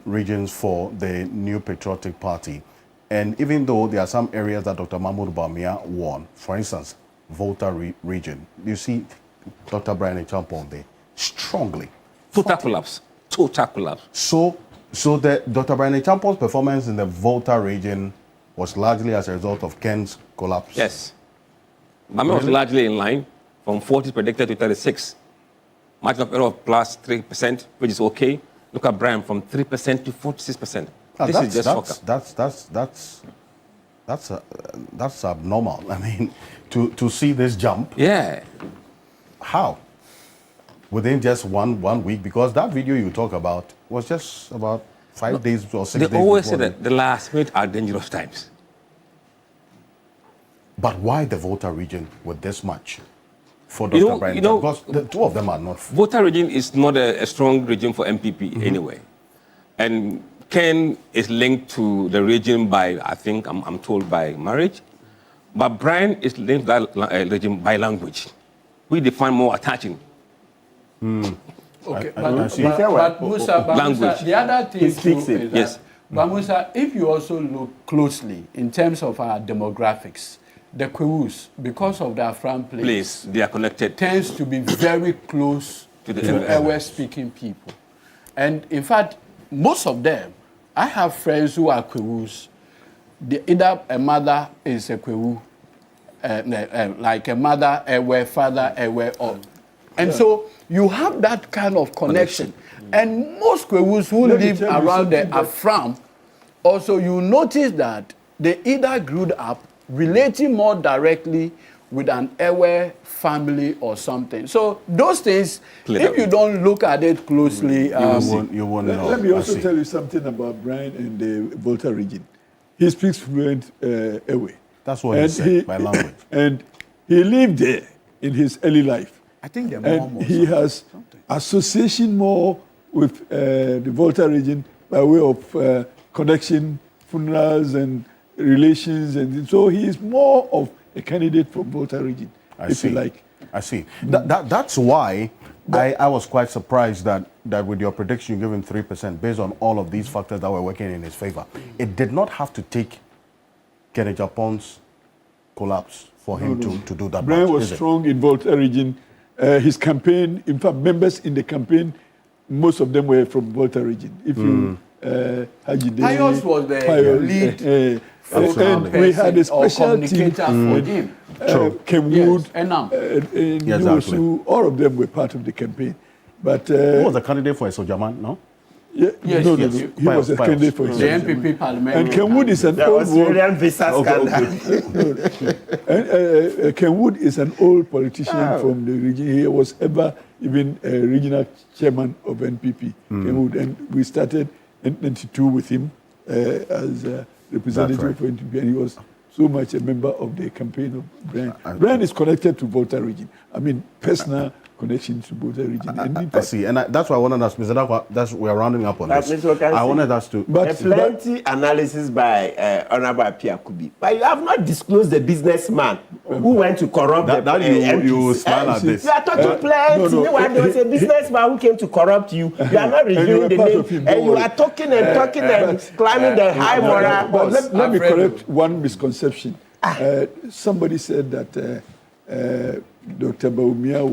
Speaker 3: regions for the New Patriotic Party. And even though there are some areas that Dr. Mahmoud Bawumia won, for instance, Volta region, you see Dr. Brian Agyapong there strongly.
Speaker 11: Total collapse.
Speaker 3: So the Dr. Brian Agyapong's performance in the Volta region was largely as a result of Ken's collapse.
Speaker 11: Yes. Bawumia was largely in line from 40 predicted to 36. Margin of error of plus 3%, which is okay. Look at Brian from 3% to 46%. This is just
Speaker 3: that's That's abnormal. I mean, to see this jump.
Speaker 11: Yeah.
Speaker 3: How? Within just one week, because that video you talk about was just about 5 days or 6 days.
Speaker 11: They always say that the last minute are dangerous times.
Speaker 3: But why the Volta region with this much for Dr. Brian? Because the two of them are not.
Speaker 11: Volta region is not a strong region for MPP anyway. And Ken is linked to the region by, I think, I'm told, by marriage. But Brian is linked to that region by language. We define more attaching.
Speaker 13: Okay,
Speaker 11: I
Speaker 13: but
Speaker 11: see.
Speaker 13: Musa,
Speaker 11: Language.
Speaker 13: the other thing
Speaker 11: He speaks
Speaker 13: too
Speaker 11: it,
Speaker 13: is
Speaker 11: yes.
Speaker 13: that, but Musa, if you also look closely in terms of our demographics, the Kwewus, because of their Afram place,
Speaker 11: they are connected.
Speaker 13: Tends to be very close to Ewe-speaking people. And in fact, most of them, I have friends who are Kwewus. Either a mother is a Kwewu, like a mother, Ewe, father, Ewe, or... And so you have that kind of connection. And most Kwewus who live around the Afram, also you notice that they either grew up relating more directly with an Ewe family or something. So those things, if you don't look at it closely,
Speaker 3: you won't know.
Speaker 9: Let me also tell you something about Brian and the Volta region. He speaks fluent Ewe.
Speaker 3: That's what he said, by language.
Speaker 9: And he lived there in his early life.
Speaker 13: I think
Speaker 9: and he has association more with the Volta region by way of connection, funerals, and relations, and so he is more of a candidate from Volta region, if you like.
Speaker 3: I see. That's why I was quite surprised that with your prediction you give him 3% based on all of these factors that were working in his favor. It did not have to take Agyapong's collapse for him to do that.
Speaker 9: Brian was strong in Volta region. His campaign, in fact, members in the campaign, most of them were from Volta region. If you,
Speaker 13: Pius was the lead
Speaker 9: and we had a special team
Speaker 13: for him.
Speaker 9: Kenwood,
Speaker 3: exactly.
Speaker 9: All of them were part of the campaign. But
Speaker 3: who was a candidate for Esojaman, no?
Speaker 9: Yeah,
Speaker 13: yes,
Speaker 9: no,
Speaker 13: yes.
Speaker 9: He was a candidate for
Speaker 13: the MPP parliament.
Speaker 9: And Kenwood is an old and Kenwood is an old politician from the region. He was ever even a regional chairman of NPP, Kenwood, and we started in 92 with him as a representative for NPP, and he was so much a member of the campaign of Brian. Brian is connected to Volta region. I mean, personal connection to Volta region.
Speaker 3: I see, and that's why I wanted us, Mr. Dakwa, that's we are rounding up on this. I wanted us to...
Speaker 10: plenty analysis by Honorable Piakubi, but you have not disclosed the businessman who went to corrupt
Speaker 3: you smile at this.
Speaker 10: You are talking plenty. There was a businessman who came to corrupt you. You are not revealing the name. And you are talking and talking and climbing the high moral.
Speaker 9: But let me correct one misconception. Somebody said that Dr. Baumia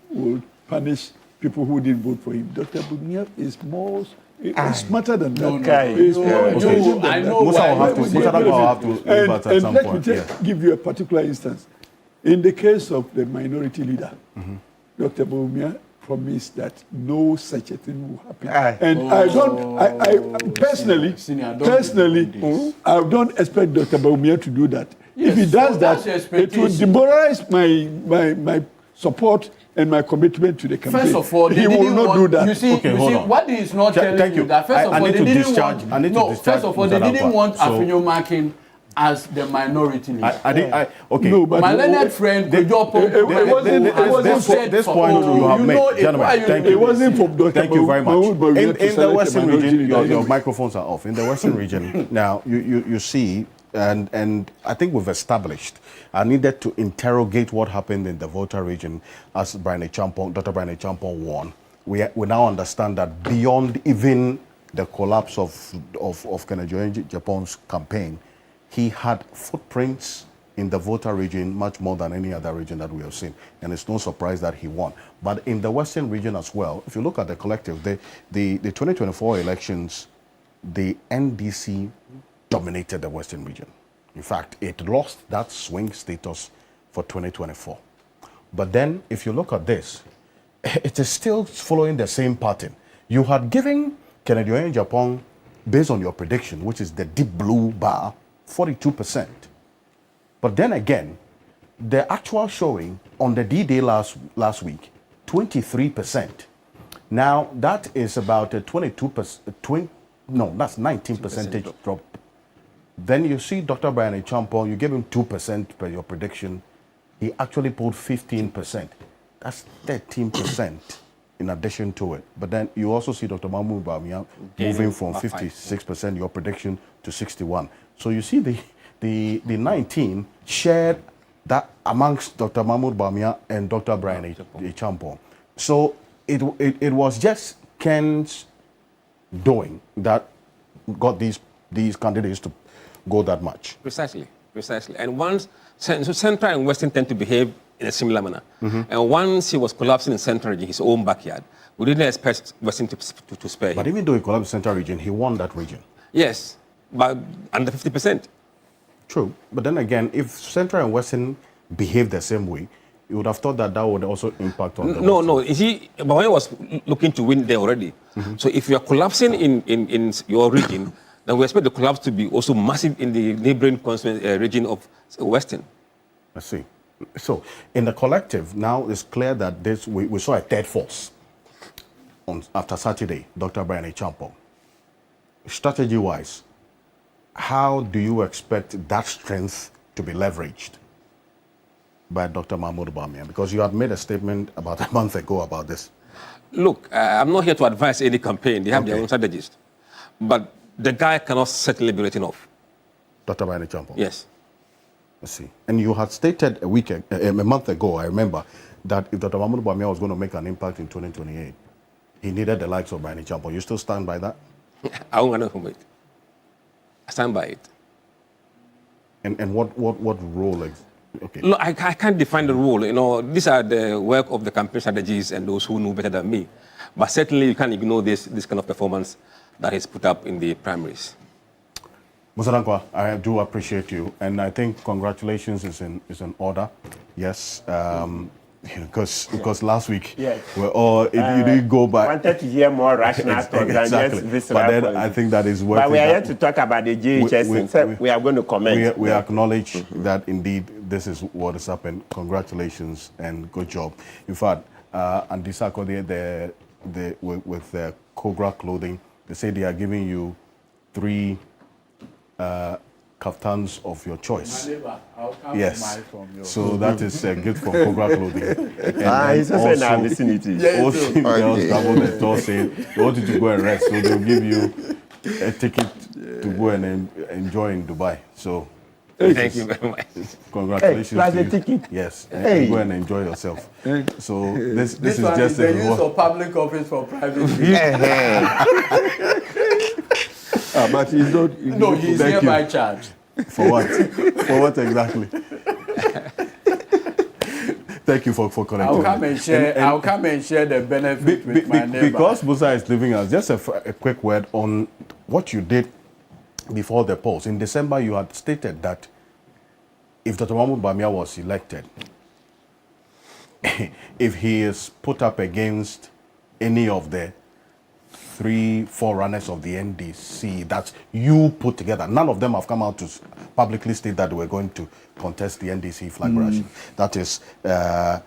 Speaker 9: will punish people who didn't vote for him. Dr. Baumia is more smarter than that.
Speaker 13: I know
Speaker 9: why. And let me give you a particular instance. In the case of the minority leader, Dr. Baumia promised that no such a thing will happen. And I personally, I don't expect Dr. Baumia to do that.
Speaker 13: Yes,
Speaker 9: if he does that, it will demoralize my support and my commitment to the campaign.
Speaker 13: First of all,
Speaker 9: he will not do that.
Speaker 13: You see, what he is not telling you that first of all, they didn't want. First of all, they didn't want Afinyo Makin as the minority leader.
Speaker 3: Okay.
Speaker 13: No, but my learned friend,
Speaker 3: this point you have made, gentlemen, thank you.
Speaker 9: It wasn't from Dr.
Speaker 3: Thank you very much. In the Western region, your microphones are off. In the Western region, now you see. And I think we've established I needed to interrogate what happened in the Volta region as Dr. Brian Agyapong won. We now understand that beyond even the collapse of Agyapong's campaign, he had footprints in the Volta region much more than any other region that we have seen. And it's no surprise that he won. But in the Western region as well, if you look at the collective, the 2024 elections, the NDC dominated the Western region. In fact, it lost that swing status for 2024. But then, if you look at this, it is still following the same pattern. You had given Agyapong, based on your prediction, which is the deep blue bar, 42%. But then again, the actual showing on the D-Day last week, 23%. Now, that is about a 22%, that's 19 percentage drop. Then you see Dr. Brian Agyapong, you gave him 2% per your prediction. He actually pulled 15%. That's 13% in addition to it. But then you also see Dr. Mahmoud Bawumia moving from 56% your prediction to 61. So you see the 19 shared that amongst Dr. Mahmoud Bawumia and Dr. Brian Agyapong. So it was just Ken's doing that got these candidates to go that much.
Speaker 11: Precisely. And once, so Central and Western tend to behave in a similar manner. And once he was collapsing in Central region, his own backyard, we didn't expect Western to spare him.
Speaker 3: But even though he collapsed in Central region, he won that region.
Speaker 11: Yes, but under 50%.
Speaker 3: True. But then again, if Central and Western behave the same way, you would have thought that would also impact on them.
Speaker 11: No. You see, Bawumia was looking to win there already. So if you are collapsing in your region, then we expect the collapse to be also massive in the neighboring region of Western.
Speaker 3: I see. So in the collective, now it's clear that we saw a third force after Saturday, Dr. Brian Agyapong. Strategy-wise, how do you expect that strength to be leveraged by Dr. Mahmoud Bawumia? Because you had made a statement about a month ago about this.
Speaker 11: Look, I'm not here to advise any campaign. They have their own strategist. But the guy cannot set liberating off.
Speaker 3: Dr. Brian Agyapong?
Speaker 11: Yes.
Speaker 3: I see. And you had stated a month ago, I remember, that if Dr. Mahmoud Bawumia was going to make an impact in 2028, he needed the likes of Brian Agyapong. You still stand by that?
Speaker 11: I won't know from it. I stand by it.
Speaker 3: And what role? Okay.
Speaker 11: Look, I can't define the role. You know, these are the work of the campaign strategists and those who know better than me. But certainly you can't ignore this kind of performance that is put up in the primaries.
Speaker 3: Musa Danquah, I do appreciate you, and I think congratulations is in order. Yes, because last week we're all you didn't go back.
Speaker 10: Wanted to hear more rational thoughts than just this.
Speaker 3: But then I think that is worth.
Speaker 10: But we are here to talk about the GHS. We are going to comment.
Speaker 3: We acknowledge that indeed this is what has happened. Congratulations and good job. In fact, Andisako with the Cobra clothing, they say they are giving you 3 kaftans of your choice. Yes. So that is a gift from Cobra Clothing.
Speaker 10: He's also in our vicinity.
Speaker 3: Also, girls travel the store saying they want you to go and rest, so they'll give you a ticket to go and enjoy in Dubai. So
Speaker 11: thank you very much.
Speaker 3: Congratulations
Speaker 10: plus
Speaker 3: to
Speaker 10: a
Speaker 3: you.
Speaker 10: ticket.
Speaker 3: Yes, and go and enjoy yourself. So this is just
Speaker 13: the use of public office for private use.
Speaker 9: But he's not.
Speaker 13: No, he's here by charge.
Speaker 3: For what? For what exactly? Thank you for connecting.
Speaker 13: I'll come and share the benefit with my neighbor.
Speaker 3: Because Musa is leaving us, just a quick word on what you did before the polls. In December, you had stated that if Dr. Mahmoud Bawumia was elected, if he is put up against any of the 3-4 runners of the NDC that you put together, none of them have come out to publicly state that they were going to contest the NDC flag brushing. That is Dr.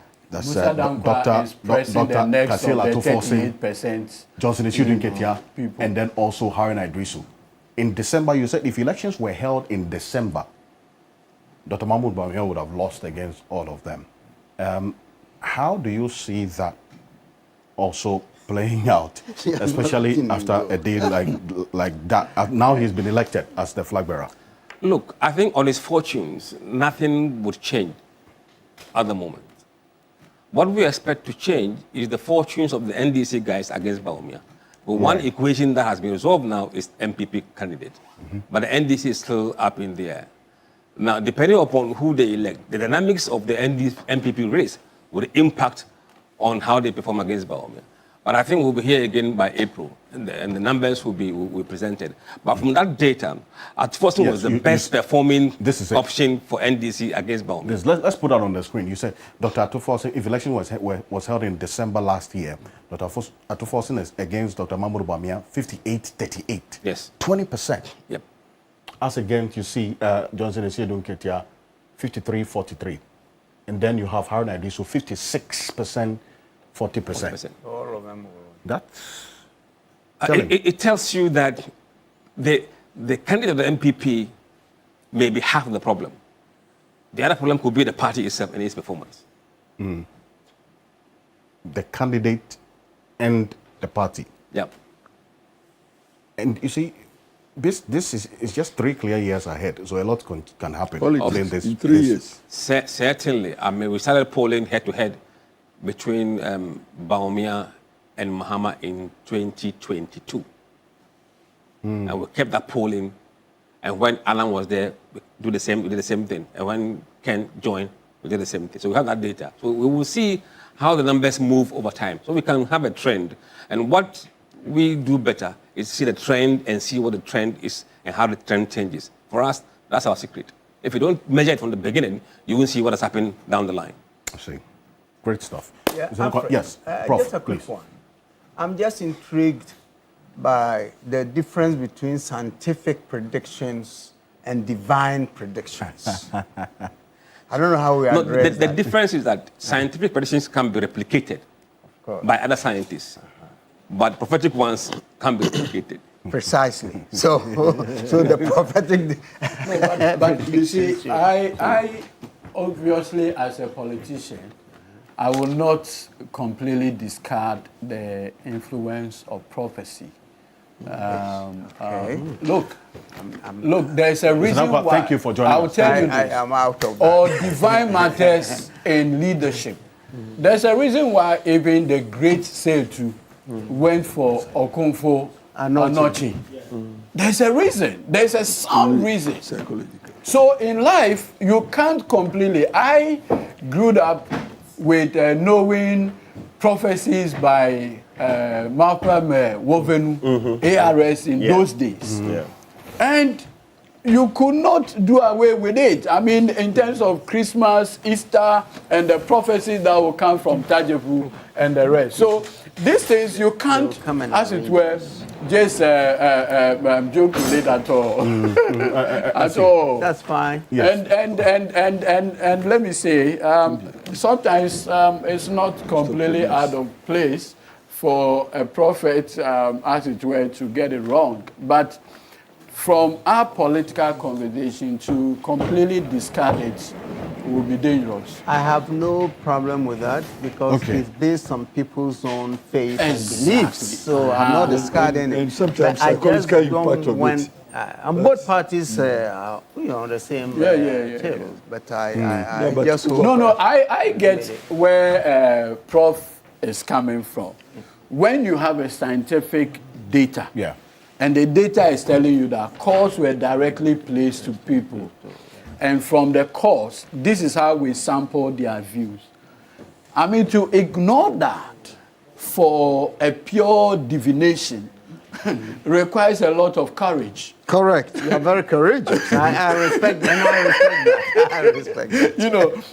Speaker 3: Kasiel Atuforsen, Johnson Isudin Ketia, and then also Haruna Idrisu. In December, you said if elections were held in December, Dr. Mahmoud Bawumia would have lost against all of them. How do you see that also playing out, especially after a day like that? Now he's been elected as the flag bearer.
Speaker 11: Look, I think on his fortunes, nothing would change at the moment. What we expect to change is the fortunes of the NDC guys against Bawumia. But one equation that has been resolved now is MPP candidate. But the NDC is still up in the air. Now, depending upon who they elect, the dynamics of the MPP race would impact on how they perform against Bawumia. But I think we'll be here again by April, and the numbers will be presented. But from that data, Atuforsen was the best performing option for NDC against Bawumia.
Speaker 3: Let's put that on the screen. You said Dr. Atuforsen, if election was held in December last year, Dr. Atuforsen is against Dr. Mahmoud Bawumia 58-38.
Speaker 11: Yes.
Speaker 3: 20%.
Speaker 11: Yep.
Speaker 3: As against, you see Johnson and Seydou Nketia, 53-43. And then you have Haruna Iddrisu, 56%, 40%.
Speaker 14: All of them.
Speaker 3: That's
Speaker 11: it tells you that the candidate of the MPP may be half of the problem. The other problem could be the party itself and its performance.
Speaker 3: The candidate and the party.
Speaker 11: Yeah.
Speaker 3: And you see, this is just 3 clear years ahead, so a lot can happen.
Speaker 9: Politics in 3 years.
Speaker 11: Certainly. I mean, we started polling head-to-head between Bawumia and Mahama in 2022. And we kept that polling. And when Alan was there, we did the same thing. And when Ken joined, we did the same thing. So we have that data. So we will see how the numbers move over time. So we can have a trend. And what we do better is see the trend and see what the trend is and how the trend changes. For us, that's our secret. If you don't measure it from the beginning, you won't see what has happened down the line.
Speaker 3: I see. Great stuff.
Speaker 14: Yeah,
Speaker 3: Yes, Prof,
Speaker 14: just a quick
Speaker 3: please.
Speaker 14: one. I'm just intrigued by the difference between scientific predictions and divine predictions. I don't know how we address
Speaker 11: the difference is that scientific predictions can be replicated by other scientists, but prophetic ones can be replicated.
Speaker 14: Precisely. So the prophetic.
Speaker 13: But you see, I obviously, as a politician, I will not completely discard the influence of prophecy. Look, there's a reason why.
Speaker 3: Thank you for joining us.
Speaker 13: I'll tell you
Speaker 14: I
Speaker 13: this.
Speaker 14: am out of
Speaker 13: Or
Speaker 14: that.
Speaker 13: divine matters in leadership. There's a reason why even the great Seydou went for Okonfo Anochi. There's a reason. There's a sound reason. So in life, you can't completely. I grew up with knowing prophecies by Malcolm Wovenu, ARS in those days. And you could not do away with it. I mean, in terms of Christmas, Easter, and the prophecies that will come from Tajefu and the rest. So these things you can't, as it were, just joke with it at all. At all.
Speaker 14: That's fine.
Speaker 13: Yes. And let me say, sometimes it's not completely out of place for a prophet, as it were, to get it wrong. But from our political conversation to completely discard it will be dangerous.
Speaker 14: I have no problem with that because it's based on people's own faith and beliefs. So I'm not discarding it.
Speaker 9: And sometimes
Speaker 14: I just
Speaker 9: psychological impact
Speaker 14: don't
Speaker 9: of
Speaker 14: want,
Speaker 9: it.
Speaker 14: and both parties are on the same table. But I just hope.
Speaker 13: I get where Prof is coming from. When you have a scientific data, and the data is telling you that calls were directly placed to people, and from the calls, this is how we sample their views. I mean, to ignore that for a pure divination requires a lot of courage.
Speaker 14: Correct. You are very courageous. I respect that. I respect that.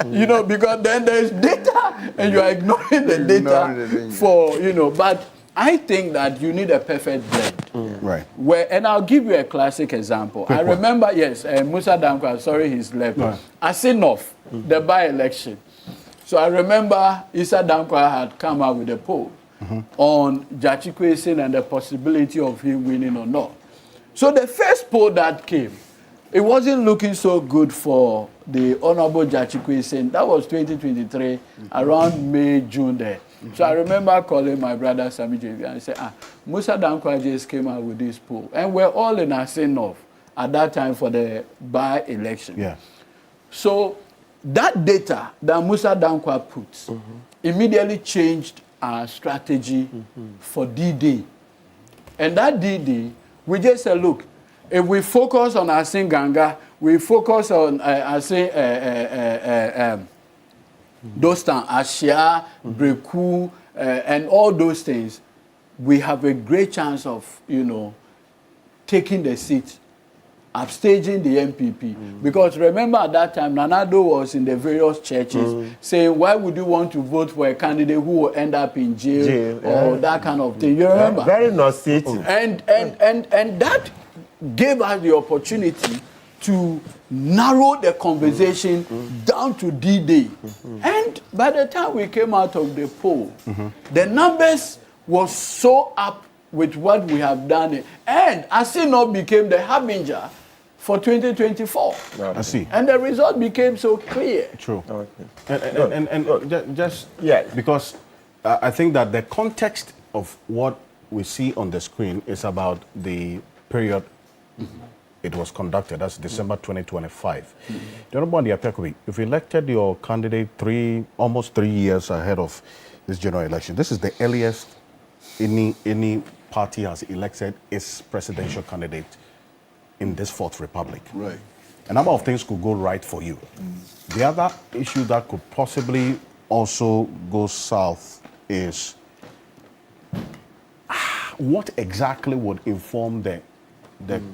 Speaker 13: You know, because then there's data and you are ignoring the data for, but I think that you need a perfect blend.
Speaker 3: Right.
Speaker 13: And I'll give you a classic example. I remember, Musa Dankwa, sorry he's left. Asinov, the by-election. So I remember Issa Dankwa had come out with a poll on Jachikwesin and the possibility of him winning or not. So the first poll that came, it wasn't looking so good for the Honorable Jachikwesin. That was 2023, around May, June there. So I remember calling my brother Sami JV and said, Musa Dankwa just came out with this poll. And we're all in Asinov at that time for the by-election.
Speaker 3: Yeah.
Speaker 13: So that data that Musa Dankwa puts immediately changed our strategy for D-Day. And that D-Day, we just said, look, if we focus on Asin Ganga, we focus on Dostan, Ashia, Breku, and all those things, we have a great chance of, taking the seat, upstaging the MPP. Because remember at that time, Nanado was in the various churches saying, why would you want to vote for a candidate who will end up in jail or that kind of thing? You remember?
Speaker 10: Very nauseating.
Speaker 13: And that gave us the opportunity to narrow the conversation down to D-Day. And by the time we came out of the poll, the numbers were so up with what we have done. And Asino became the harbinger for 2024.
Speaker 3: I see.
Speaker 13: And the result became so clear.
Speaker 3: True. And just because I think that the context of what we see on the screen is about the period it was conducted. That's December 2025. The Honorable Agyapong, you've elected your candidate almost 3 years ahead of this general election. This is the earliest any party has elected its presidential candidate in this Fourth Republic.
Speaker 9: Right.
Speaker 3: A number of things could go right for you. The other issue that could possibly also go south is what exactly would inform the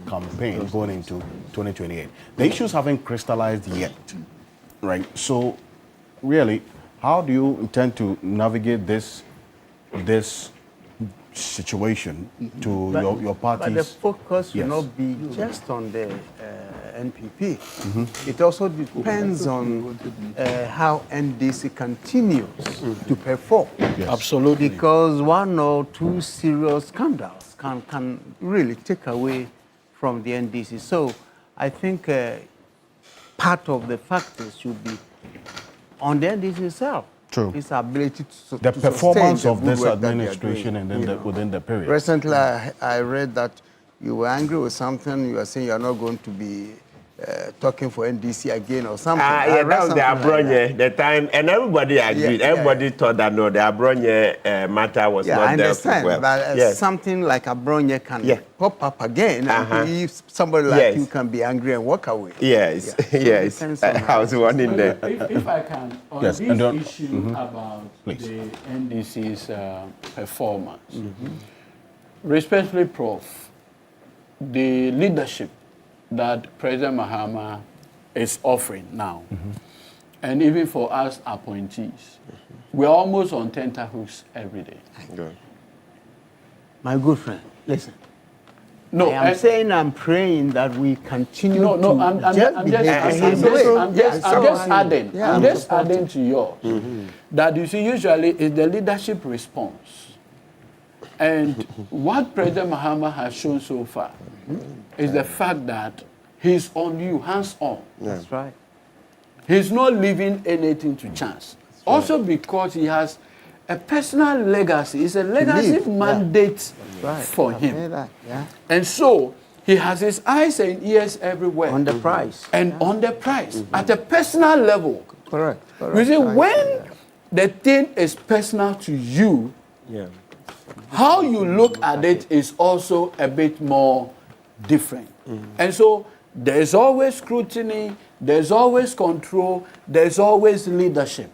Speaker 3: campaign going into 2028. The issues haven't crystallized yet, right? So, really, how do you intend to navigate this situation to your parties?
Speaker 12: But the focus will not be just on the NPP. It also depends on how NDC continues to perform.
Speaker 13: Absolutely.
Speaker 12: Because one or two serious scandals can really take away from the NDC. So I think part of the factors should be on the NDC itself.
Speaker 3: True.
Speaker 12: Its ability to
Speaker 3: the
Speaker 12: to
Speaker 3: performance
Speaker 12: sustain
Speaker 3: of
Speaker 12: the
Speaker 3: this
Speaker 12: good work that they are
Speaker 3: administration
Speaker 12: doing,
Speaker 3: and then within the period.
Speaker 12: Recently, I read that you were angry with something. You are saying you are not going to be talking for NDC again or something.
Speaker 10: Yeah, that was the Abronye, the time, and everybody agreed. Everybody thought that no, the Abronye matter was not there for well.
Speaker 12: But something like Abronye can pop up again, and if somebody like you can be angry and walk away.
Speaker 10: Yes, yes. I was wondering there.
Speaker 13: If I can, on this issue about the NDC's performance, respectfully, Prof, the leadership that President Mahama is offering now, and even for us appointees, we're almost on tenterhooks every day.
Speaker 12: My good friend, listen.
Speaker 13: No,
Speaker 12: I'm saying I'm praying that we continue
Speaker 13: I'm just adding to yours. That you see, usually is the leadership response. And what President Mahama has shown so far is the fact that he's on you, hands on.
Speaker 12: That's right.
Speaker 13: He's not leaving anything to chance. Also because he has a personal legacy. It's a legacy mandate for him. And so he has his eyes and ears everywhere.
Speaker 12: On the prize.
Speaker 13: And on the prize. At a personal level.
Speaker 12: Correct.
Speaker 13: You see, when the thing is personal to you, how you look at it is also a bit more different. And so there's always scrutiny, there's always control, there's always leadership.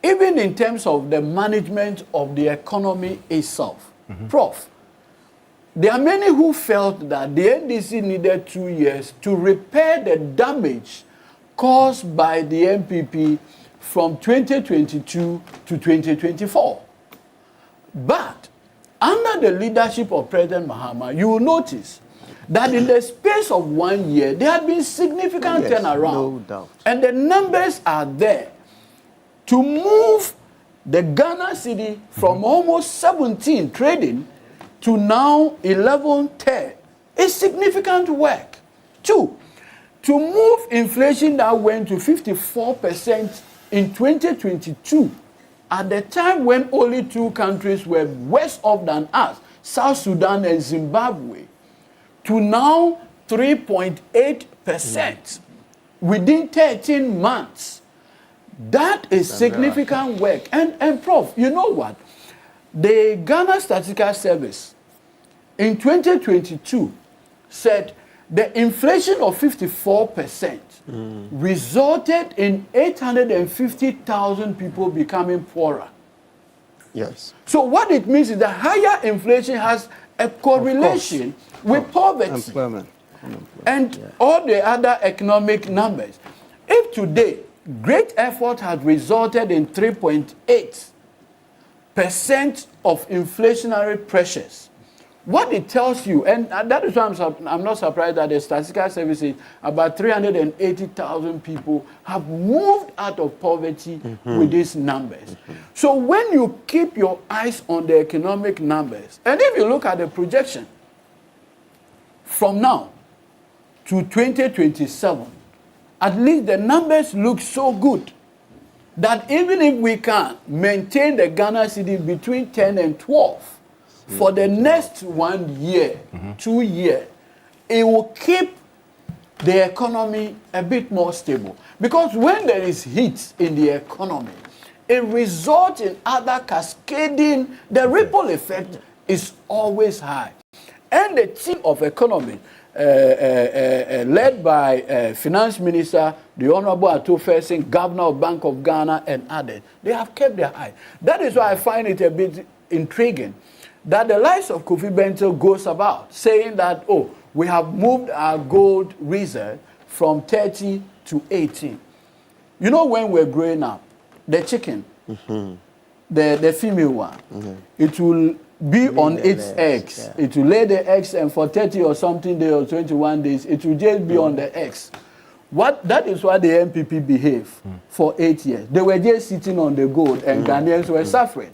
Speaker 13: Even in terms of the management of the economy itself. Prof, there are many who felt that the NDC needed 2 years to repair the damage caused by the MPP from 2022 to 2024. But under the leadership of President Mahama, you will notice that in the space of 1 year, there had been significant turnaround.
Speaker 12: No doubt.
Speaker 13: And the numbers are there. To move the Ghana cedi from almost 17 trading to now 11.10 is significant work. 2, to move inflation that went to 54% in 2022, at the time when only 2 countries were worse off than us, South Sudan and Zimbabwe, to now 3.8% within 13 months. That is significant work. And Prof, you know what? The Ghana Statistical Service in 2022 said the inflation of 54% resulted in 850,000 people becoming poorer.
Speaker 8: Yes.
Speaker 13: So what it means is that higher inflation has a correlation with poverty and all the other economic numbers. If today great effort has resulted in 3.8% of inflationary pressures, what it tells you, and that is why I'm not surprised that the statistical services, about 380,000 people have moved out of poverty with these numbers. So when you keep your eyes on the economic numbers, and if you look at the projection from now to 2027, at least the numbers look so good that even if we can maintain the Ghana cedi between 10 and 12 for the next 1 year, 2 years, it will keep the economy a bit more stable. Because when there is heat in the economy, it results in other cascading, the ripple effect is always high. And the team of economy, led by Finance Minister, the Honorable Ato-Fersen, Governor of Bank of Ghana, and others, they have kept their eye. That is why I find it a bit intriguing that the likes of Kofi Bento goes about saying that, oh, we have moved our gold reserve from 30 to 18. You know, when we're growing up, the chicken, the female one, it will be on its eggs. It will lay the eggs, and for 30 or something days or 21 days, it will just be on the eggs. That is why the MPP behaved for 8 years. They were just sitting on the gold, and Ghanaians were suffering.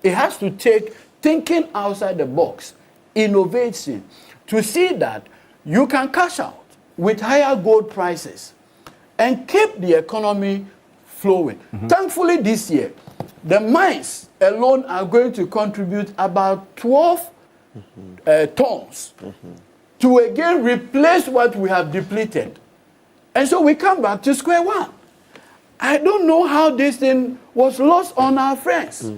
Speaker 13: It has to take thinking outside the box, innovation, to see that you can cash out with higher gold prices and keep the economy flowing. Thankfully, this year, the mines alone are going to contribute about 12 tons to again replace what we have depleted. And so we come back to square one. I don't know how this thing was lost on our friends.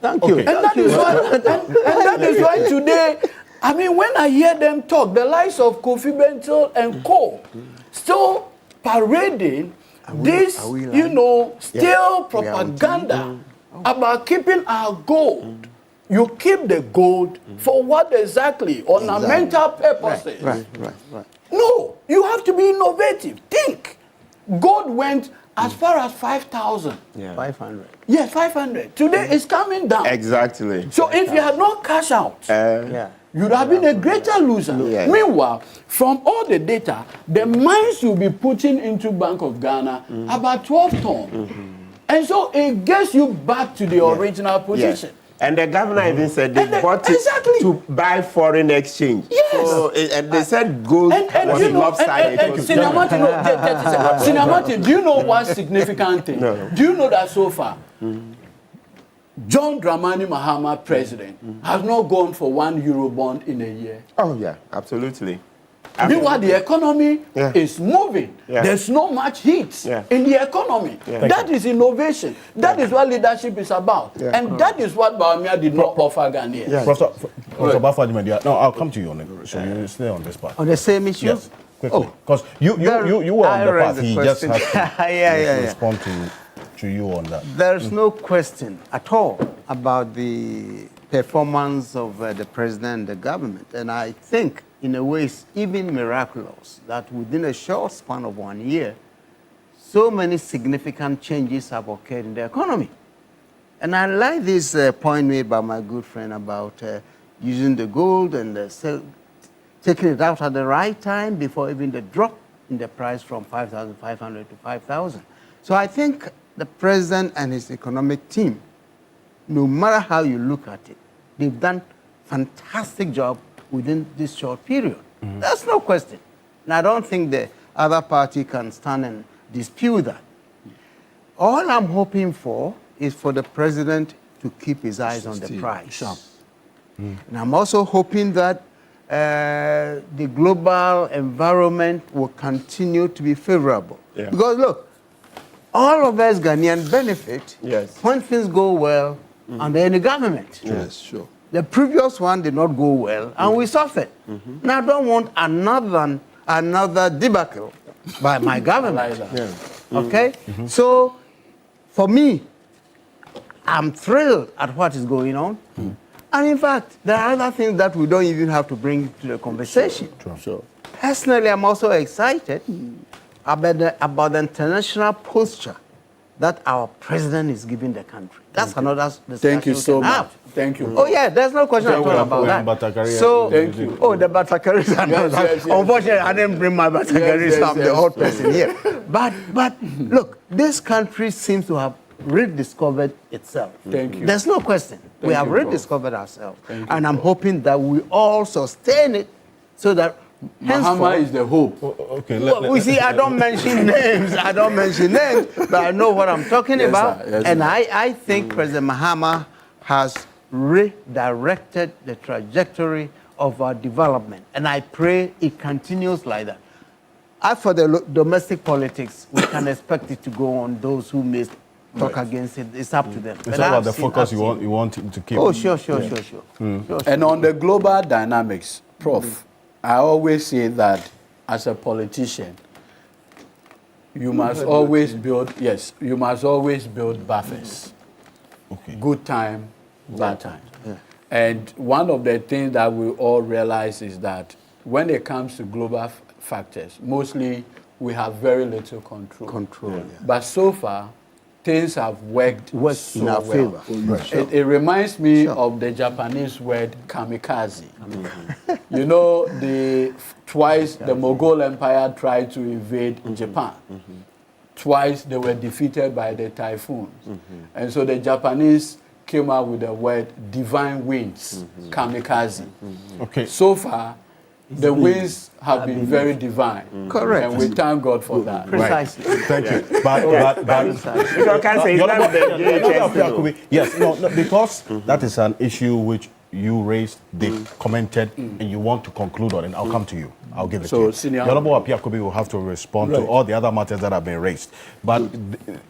Speaker 14: Thank you.
Speaker 13: And that is why today, I mean, when I hear them talk, the likes of Kofi Bento and Co. still parading this, still propaganda about keeping our gold. You keep the gold for what exactly? Ornamental purposes.
Speaker 14: Right.
Speaker 13: No, you have to be innovative. Think. Gold went as far as 5,000.
Speaker 14: 500.
Speaker 13: Yes, 500. Today it's coming down.
Speaker 10: Exactly.
Speaker 13: So if you had not cash out, you'd have been a greater loser. Meanwhile, from all the data, the mines you'll be putting into Bank of Ghana, about 12 tons. And so it gets you back to the original position.
Speaker 10: And the governor even said they bought it to buy foreign exchange.
Speaker 13: Yes.
Speaker 10: So, and they said gold was lopsided.
Speaker 13: Senior Martin, do you know one significant thing?
Speaker 10: No.
Speaker 13: Do you know that so far, John Dramani Mahama, president, has not gone for €1 bond in a year?
Speaker 10: Oh, yeah, absolutely.
Speaker 13: Meanwhile, the economy is moving. There's not much heat in the economy. That is innovation. That is what leadership is about. And that is what Bawumia did not offer Ghanaians.
Speaker 3: Professor Baffa, no, I'll come to you on it. So you stay on this part.
Speaker 14: On the same issue?
Speaker 3: Yes, quickly. Because you were on the path. He just has to respond to you on that.
Speaker 14: There's no question at all about the performance of the president and the government. And I think, in a way, it's even miraculous that within a short span of 1 year, so many significant changes have occurred in the economy. And I like this point made by my good friend about using the gold and taking it out at the right time before even the drop in the price from 5,500 to 5,000. So I think the president and his economic team, no matter how you look at it, they've done a fantastic job within this short period. There's no question. And I don't think the other party can stand and dispute that. All I'm hoping for is for the president to keep his eyes on the price. And I'm also hoping that the global environment will continue to be favorable. Because look, all of us Ghanaians benefit when things go well under any government.
Speaker 2: Yes, sure.
Speaker 14: The previous one did not go well, and we suffered. Now I don't want another debacle by my government. Okay? So, for me, I'm thrilled at what is going on. And in fact, there are other things that we don't even have to bring to the conversation.
Speaker 2: Sure.
Speaker 14: Personally, I'm also excited about the international posture that our president is giving the country. That's another discussion.
Speaker 13: Thank you so much.
Speaker 14: Thank you. Oh yeah, there's no question at all about that. So,
Speaker 13: thank you.
Speaker 14: Oh, the batakaris. Unfortunately, I didn't bring my batakaris. I'm the old person here. But look, this country seems to have rediscovered itself.
Speaker 13: Thank you.
Speaker 14: There's no question. We have rediscovered ourselves, and I'm hoping that we all sustain it, so that.
Speaker 13: Mahama is the hope.
Speaker 3: Okay.
Speaker 14: We see, I don't mention names. But I know what I'm talking about.
Speaker 13: Sir. Yes,
Speaker 14: and
Speaker 13: sir.
Speaker 14: I think President Mahama has redirected the trajectory of our development. And I pray it continues like that. As for the domestic politics, we can expect it to go on. Those who may talk against it, it's up to them.
Speaker 3: It's all about the focus you want him to keep.
Speaker 14: Oh, sure.
Speaker 13: And on the global dynamics, Prof, I always say that as a politician, you must always build buffers.
Speaker 3: Okay.
Speaker 13: Good time, bad time. Yeah. And one of the things that we all realize is that when it comes to global factors, mostly we have very little control.
Speaker 14: Yeah.
Speaker 13: But so far, things have worked so
Speaker 14: in our
Speaker 13: well.
Speaker 14: favor.
Speaker 13: It reminds me of the Japanese word kamikaze. You know, twice the Mughal Empire tried to invade Japan. Twice they were defeated by the typhoons. And so the Japanese came out with the word divine winds, kamikaze.
Speaker 3: Okay.
Speaker 13: So far, the winds have been very divine.
Speaker 14: Correct.
Speaker 13: And we thank God for that.
Speaker 14: Precisely.
Speaker 3: Right. Thank you. But yes, no, because that is an issue which you raised, they commented, and you want to conclude on it. I'll come to you. I'll give it to you.
Speaker 13: Senior
Speaker 3: The Honorable Apiakobi will have to respond to all the other matters that have been raised. But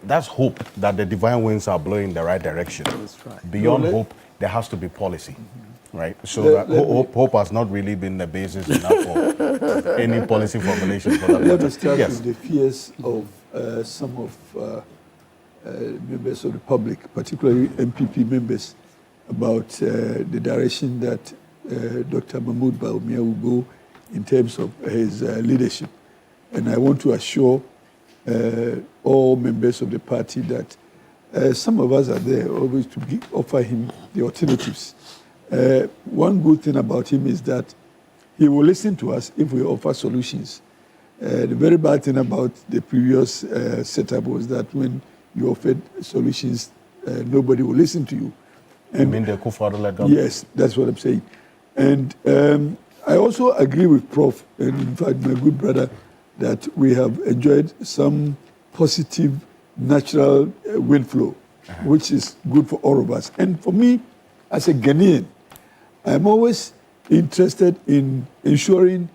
Speaker 3: that's hope that the divine winds are blowing in the right direction.
Speaker 14: That's right.
Speaker 3: Beyond hope, there has to be policy. Right, so hope has not really been the basis enough for any policy formulation for that.
Speaker 9: Let us start with the fears of some of members of the public, particularly MPP members, about the direction that Dr. Mahmoud Bawumia will go in terms of his leadership. And I want to assure all members of the party that some of us are there always to offer him the alternatives. One good thing about him is that he will listen to us if we offer solutions. The very bad thing about the previous setup was that when you offered solutions, nobody will listen to you.
Speaker 3: And, you mean the Kufuor-led government?
Speaker 9: Yes, that's what I'm saying. And I also agree with Prof, and in fact my good brother, that we have enjoyed some positive natural wind flow, which is good for all of us. And for me, as a Ghanaian, I'm always interested in ensuring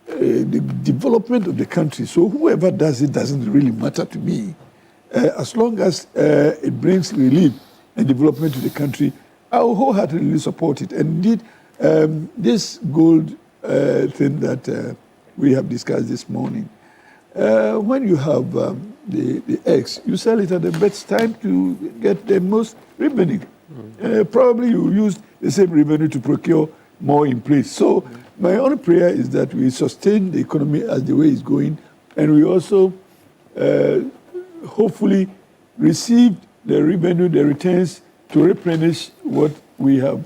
Speaker 9: the development of the country. So whoever does it doesn't really matter to me. As long as it brings relief and development to the country, I will wholeheartedly support it. And indeed, this gold thing that we have discussed this morning, when you have the eggs, you sell it at the best time to get the most revenue. Probably you use the same revenue to procure more in place. So my only prayer is that we sustain the economy as the way it's going, and we also hopefully receive the revenue, the returns to replenish what we have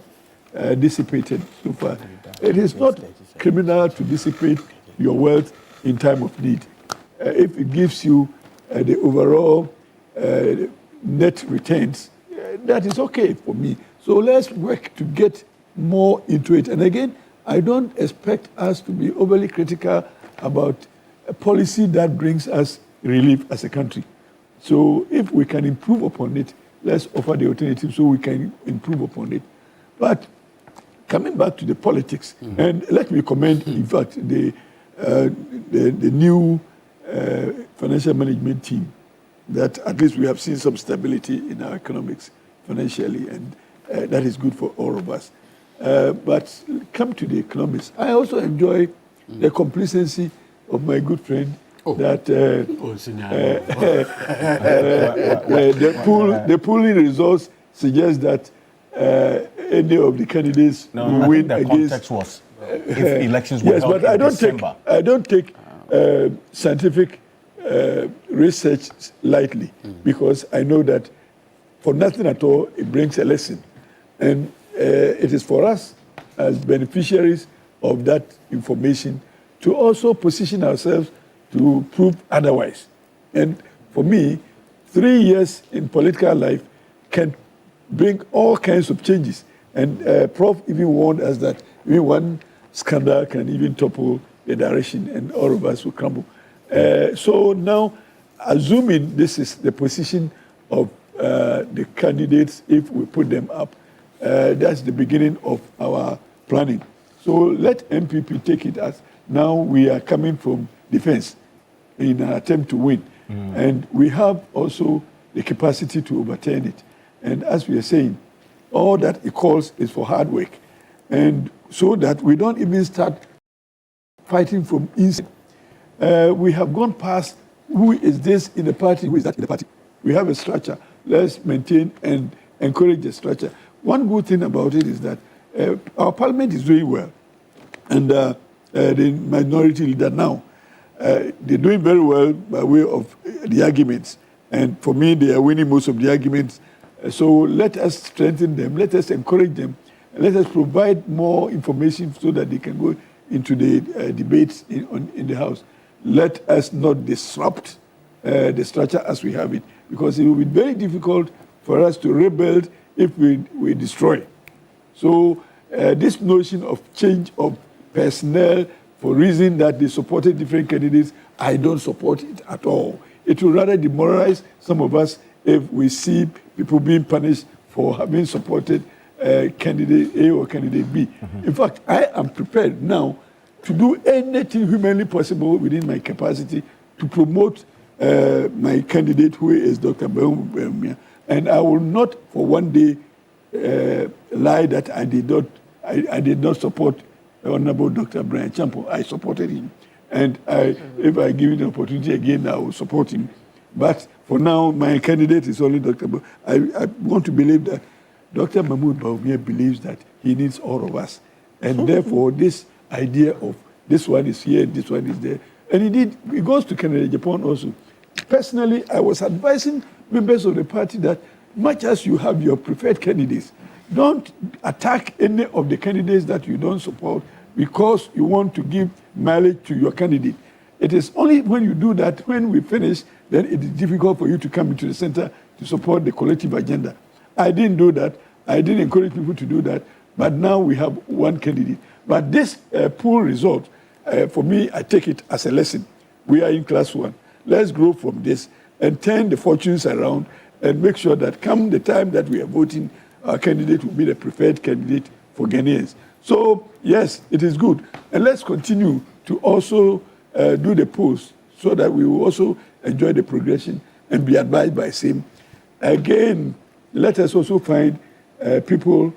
Speaker 9: dissipated so far. It is not criminal to dissipate your wealth in time of need. If it gives you the overall net returns, that is okay for me. So let's work to get more into it. And again, I don't expect us to be overly critical about a policy that brings us relief as a country. So if we can improve upon it, let's offer the alternative so we can improve upon it. But coming back to the politics, and let me commend, in fact, the new financial management team, that at least we have seen some stability in our economics financially, and that is good for all of us. But come to the economics. I also enjoy the complacency of my good friend that the polling results suggest that any of the candidates will win
Speaker 3: the
Speaker 9: against.
Speaker 3: context was if elections were
Speaker 9: Yes,
Speaker 3: held
Speaker 9: but I
Speaker 3: in
Speaker 9: don't
Speaker 3: December.
Speaker 9: I don't take scientific research lightly, because I know that for nothing at all, it brings a lesson. And it is for us as beneficiaries of that information to also position ourselves to prove otherwise. And for me, 3 years in political life can bring all kinds of changes. And Prof even warned us that even one scandal can even topple the direction and all of us will crumble. So now, assuming this is the position of the candidates, if we put them up, that's the beginning of our planning. So let MPP take it as now we are coming from defense in an attempt to win. And we have also the capacity to overturn it. And as we are saying, all that it calls is for hard work. And so that we don't even start fighting from inside. We have gone past who is this in the party, who is that in the party. We have a structure. Let's maintain and encourage the structure. One good thing about it is that our parliament is doing well. And the minority leader now, they're doing very well by way of the arguments. And for me, they are winning most of the arguments. So let us strengthen them, let us encourage them, and let us provide more information so that they can go into the debates in the House. Let us not disrupt the structure as we have it, because it will be very difficult for us to rebuild if we destroy. So this notion of change of personnel for reason that they supported different candidates, I don't support it at all. It will rather demoralize some of us if we see people being punished for having supported candidate A or candidate B. In fact, I am prepared now to do anything humanly possible within my capacity to promote my candidate, who is Dr. Bawumia. And I will not for one day lie that I did not support Honorable Dr. Brian Champo. I supported him. And if I give him the opportunity again, I will support him. But for now, my candidate is only Dr. I want to believe that Dr. Mahmoud Bawumia believes that he needs all of us. And therefore, this idea of this one is here, this one is there. And indeed, it goes to Kennedy Agyapong also. Personally, I was advising members of the party that much as you have your preferred candidates, don't attack any of the candidates that you don't support because you want to give mileage to your candidate. It is only when you do that, when we finish, then it is difficult for you to come into the center to support the collective agenda. I didn't do that. I didn't encourage people to do that. But now we have one candidate. But this poor result, for me, I take it as a lesson. We are in class 1. Let's grow from this and turn the fortunes around and make sure that come the time that we are voting, our candidate will be the preferred candidate for Ghanaians. So, yes, it is good. And let's continue to also do the polls so that we will also enjoy the progression and be advised by same. Again, let us also find people,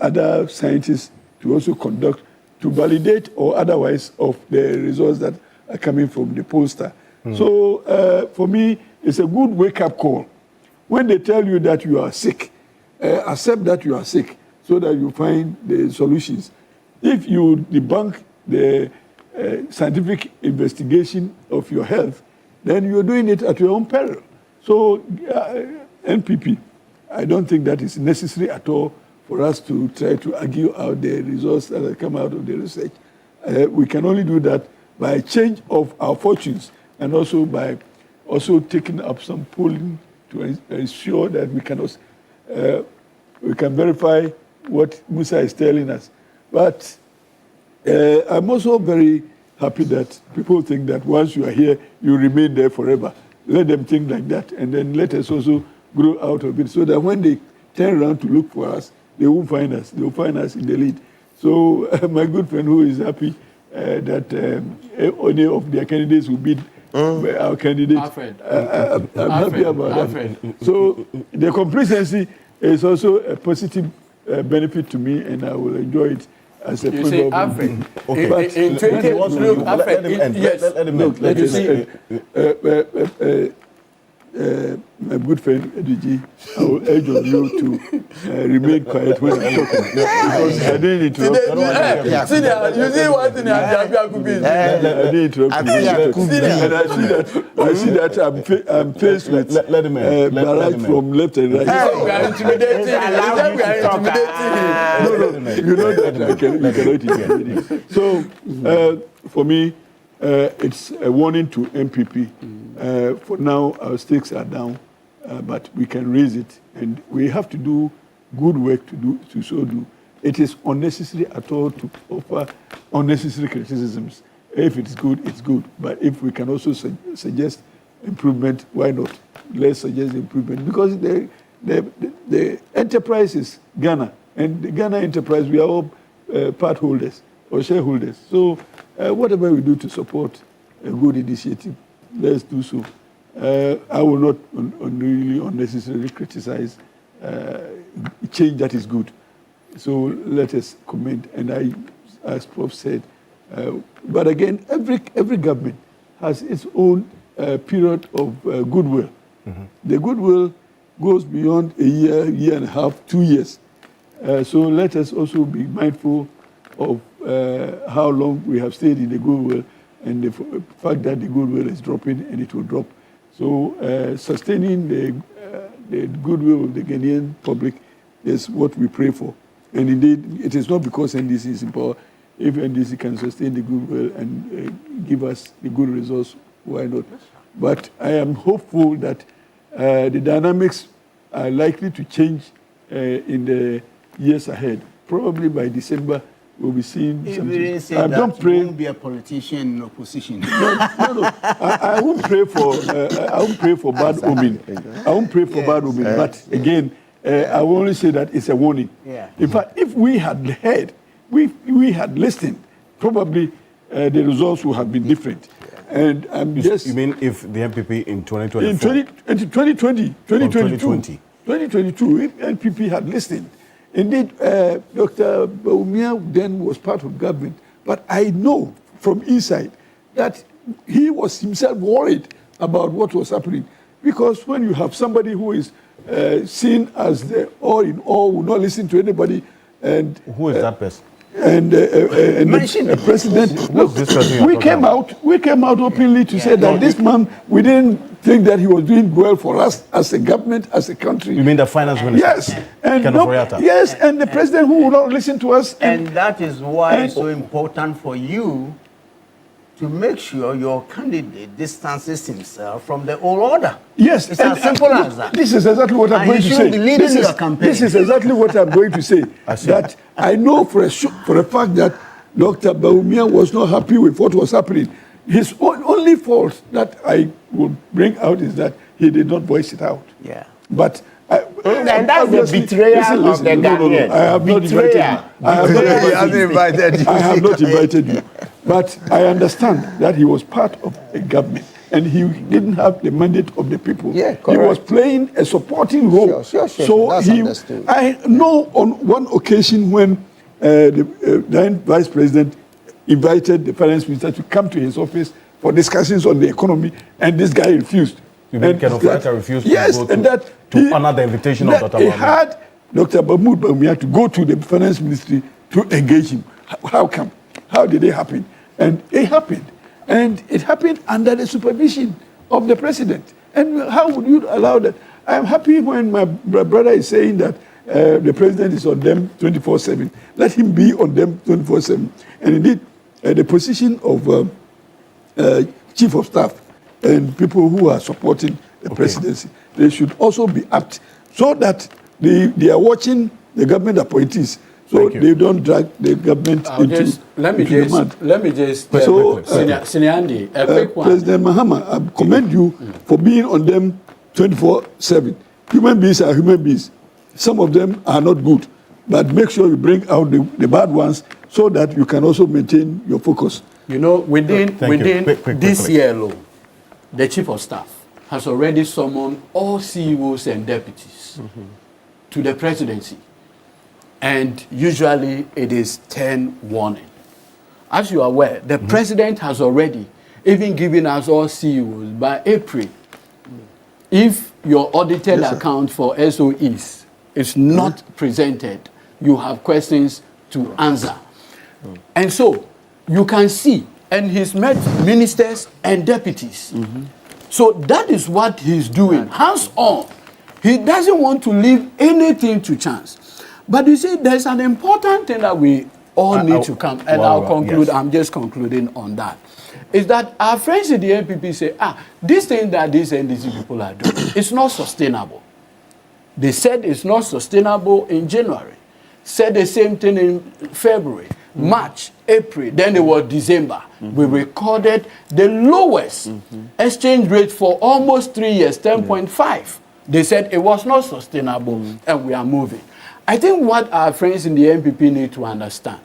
Speaker 9: other scientists to also conduct, to validate or otherwise of the results that are coming from the pollster. So, for me, it's a good wake-up call. When they tell you that you are sick, accept that you are sick so that you find the solutions. If you debunk the scientific investigation of your health, then you're doing it at your own peril. So, NPP, I don't think that is necessary at all for us to try to argue out the results that have come out of the research. We can only do that by a change of our fortunes and also by also taking up some polling to ensure that we can verify what Musa is telling us. But I'm also very happy that people think that once you are here, you remain there forever. Let them think like that, and then let us also grow out of it so that when they turn around to look for us, they won't find us. They will find us in the lead. So my good friend who is happy that any of their candidates will beat our candidate, I'm happy about that. So the complacency is also a positive benefit to me, and I will enjoy it as a
Speaker 13: favor.
Speaker 9: Okay. But my good friend Ediji, I will urge on you to remain quiet when I'm talking. Because I didn't interrupt you.
Speaker 13: You see what in Agyapong is?
Speaker 9: I didn't interrupt you. And I see that I'm faced with barrage from left and right.
Speaker 13: We are intimidating him.
Speaker 9: No, you know that you cannot intimidate him. So, for me, it's a warning to MPP. For now, our stakes are down, but we can raise it, and we have to do good work to so do. It is unnecessary at all to offer unnecessary criticisms. If it's good, it's good. But if we can also suggest improvement, why not? Let's suggest improvement, because the enterprise is Ghana, and the Ghana enterprise, we are all part holders or shareholders. So whatever we do to support a good initiative, let's do so. I will not really unnecessarily criticize change that is good. So let us commend. And as Prof said, but again, every government has its own period of goodwill. Mm-hmm. The goodwill goes beyond a year and a half, 2 years. So let us also be mindful of how long we have stayed in the goodwill and the fact that the goodwill is dropping and it will drop. So sustaining the goodwill of the Ghanaian public is what we pray for. And indeed, it is not because NDC is in power. If NDC can sustain the goodwill and give us the good results, why not? But I am hopeful that the dynamics are likely to change in the years ahead. Probably by December, we'll be seeing something.
Speaker 14: I don't pray. You won't be a politician in opposition.
Speaker 9: No. I won't pray for. I won't pray for bad omen. I won't pray for bad omen. But again, I will only say that it's a warning.
Speaker 14: Yeah.
Speaker 9: In fact, if we had heard, we had listened, probably the results would have been different. And I'm just.
Speaker 3: You mean if the MPP in 2024?
Speaker 9: In 2022, if NPP had listened. Indeed, Dr. Bawumia then was part of government, but I know from inside that he was himself worried about what was happening, because when you have somebody who is seen as the all in all, will not listen to anybody, and
Speaker 3: who is that person?
Speaker 9: And the president. Look, we came out openly to say that this man, we didn't think that he was doing well for us as a government, as a country.
Speaker 3: You mean the finance minister?
Speaker 9: Yes. And yes, and the president who will not listen to us.
Speaker 14: And that is why it's so important for you to make sure your candidate distances himself from the old order.
Speaker 9: Yes.
Speaker 14: It's as simple as that.
Speaker 9: This is exactly what I'm going to say. This is exactly what I'm going to say. That I know for a fact that Dr. Bawumia was not happy with what was happening. His only fault that I will bring out is that he did not voice it out.
Speaker 14: Yeah.
Speaker 9: But
Speaker 10: and that's the betrayal of the Ghanaians.
Speaker 9: I have not invited you. I have not invited you. But I understand that he was part of a government and he didn't have the mandate of the people.
Speaker 8: Yeah,
Speaker 9: he was playing a supporting role.
Speaker 8: Sure.
Speaker 9: So I know on one occasion when the then vice president invited the finance minister to come to his office for discussions on the economy, and this guy refused.
Speaker 3: You mean Kenneth Wrighter refused
Speaker 9: to
Speaker 3: honor the invitation of Dr. Bawumia?
Speaker 9: He had Dr. Bawumia to go to the finance ministry to engage him. How come? How did it happen? And it happened. And it happened under the supervision of the president. And how would you allow that? I'm happy when my brother is saying that the president is on them 24/7. Let him be on them 24/7. And indeed, the position of chief of staff and people who are supporting the presidency, they should also be apt so that they are watching the government appointees, so they don't drag the government into
Speaker 13: let me just Senior Andy, a quick one.
Speaker 9: President Mahama, I commend you for being on them 24/7. Human beings are human beings. Some of them are not good, but make sure you bring out the bad ones so that you can also maintain your focus.
Speaker 13: You know, within this year alone, the chief of staff has already summoned all CEOs and deputies to the presidency. And usually it is 10 warning. As you are aware, the president has already even given us all CEOs by April. if your audited
Speaker 9: Yes, sir.
Speaker 13: account for SOEs is not presented, you have questions to answer. And so you can see, and he's met ministers and deputies. So that is what he's doing, hands on. He doesn't want to leave anything to chance. But you see, there's an important thing that we all need to come, and I'll conclude, yes. I'm just concluding on that, is that our friends in the NPP say, this thing that these NDC people are doing, it's not sustainable. They said it's not sustainable in January, said the same thing in February, March, April, then it was December. We recorded the lowest exchange rate for almost 3 years, 10.5. They said it was not sustainable, and we are moving. I think what our friends in the NPP need to understand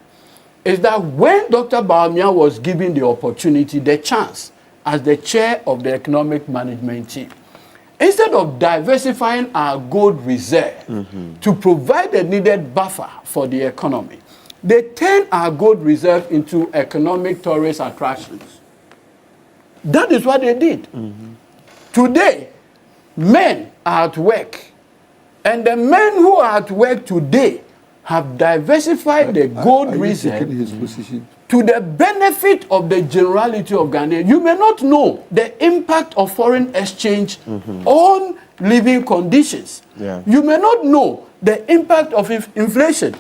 Speaker 13: is that when Dr. Bawumia was given the opportunity, the chance, as the chair of the economic management team, instead of diversifying our gold reserve to provide the needed buffer for the economy, they turned our gold reserve into economic tourist attractions. That is what they did. Today, men are at work, and the men who are at work today have diversified the gold reserve to the benefit of the generality of Ghana. You may not know the impact of foreign exchange on living conditions. You may not know the impact of inflation.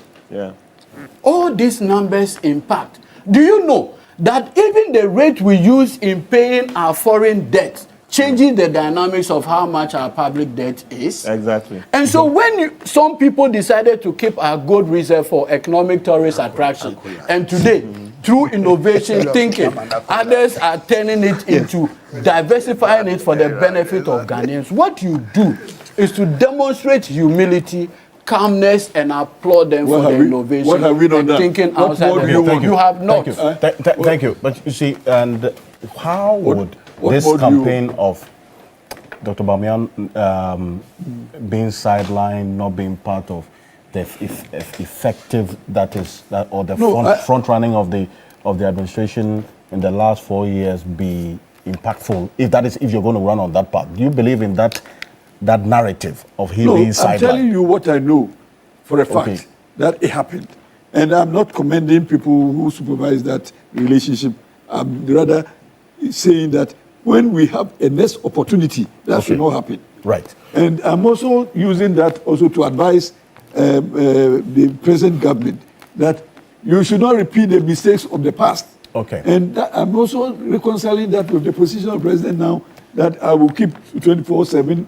Speaker 13: All these numbers impact. Do you know that even the rate we use in paying our foreign debt changes the dynamics of how much our public debt is?
Speaker 10: Exactly.
Speaker 13: And so when some people decided to keep our gold reserve for economic tourist attraction, and today, through innovation thinking, others are turning it into diversifying it for the benefit of Ghanaians, what you do is to demonstrate humility, calmness, and applaud them for the innovation.
Speaker 9: What have we done
Speaker 13: and thinking outside the box. You have not.
Speaker 3: Thank you. But you see, and how would this campaign of Dr. Bawumia being sidelined, not being part of the effective front running of the administration in the last 4 years be impactful? If you're going to run on that path, do you believe in that narrative of him being sidelined?
Speaker 9: I'm telling you what I know for a fact that it happened, and I'm not commending people who supervise that relationship. I'm rather saying that when we have a next opportunity, that should not happen.
Speaker 3: Right.
Speaker 9: And I'm also using that also to advise the present government that you should not repeat the mistakes of the past.
Speaker 3: Okay.
Speaker 9: And I'm also reconciling that with the position of President now, that I will keep 24/7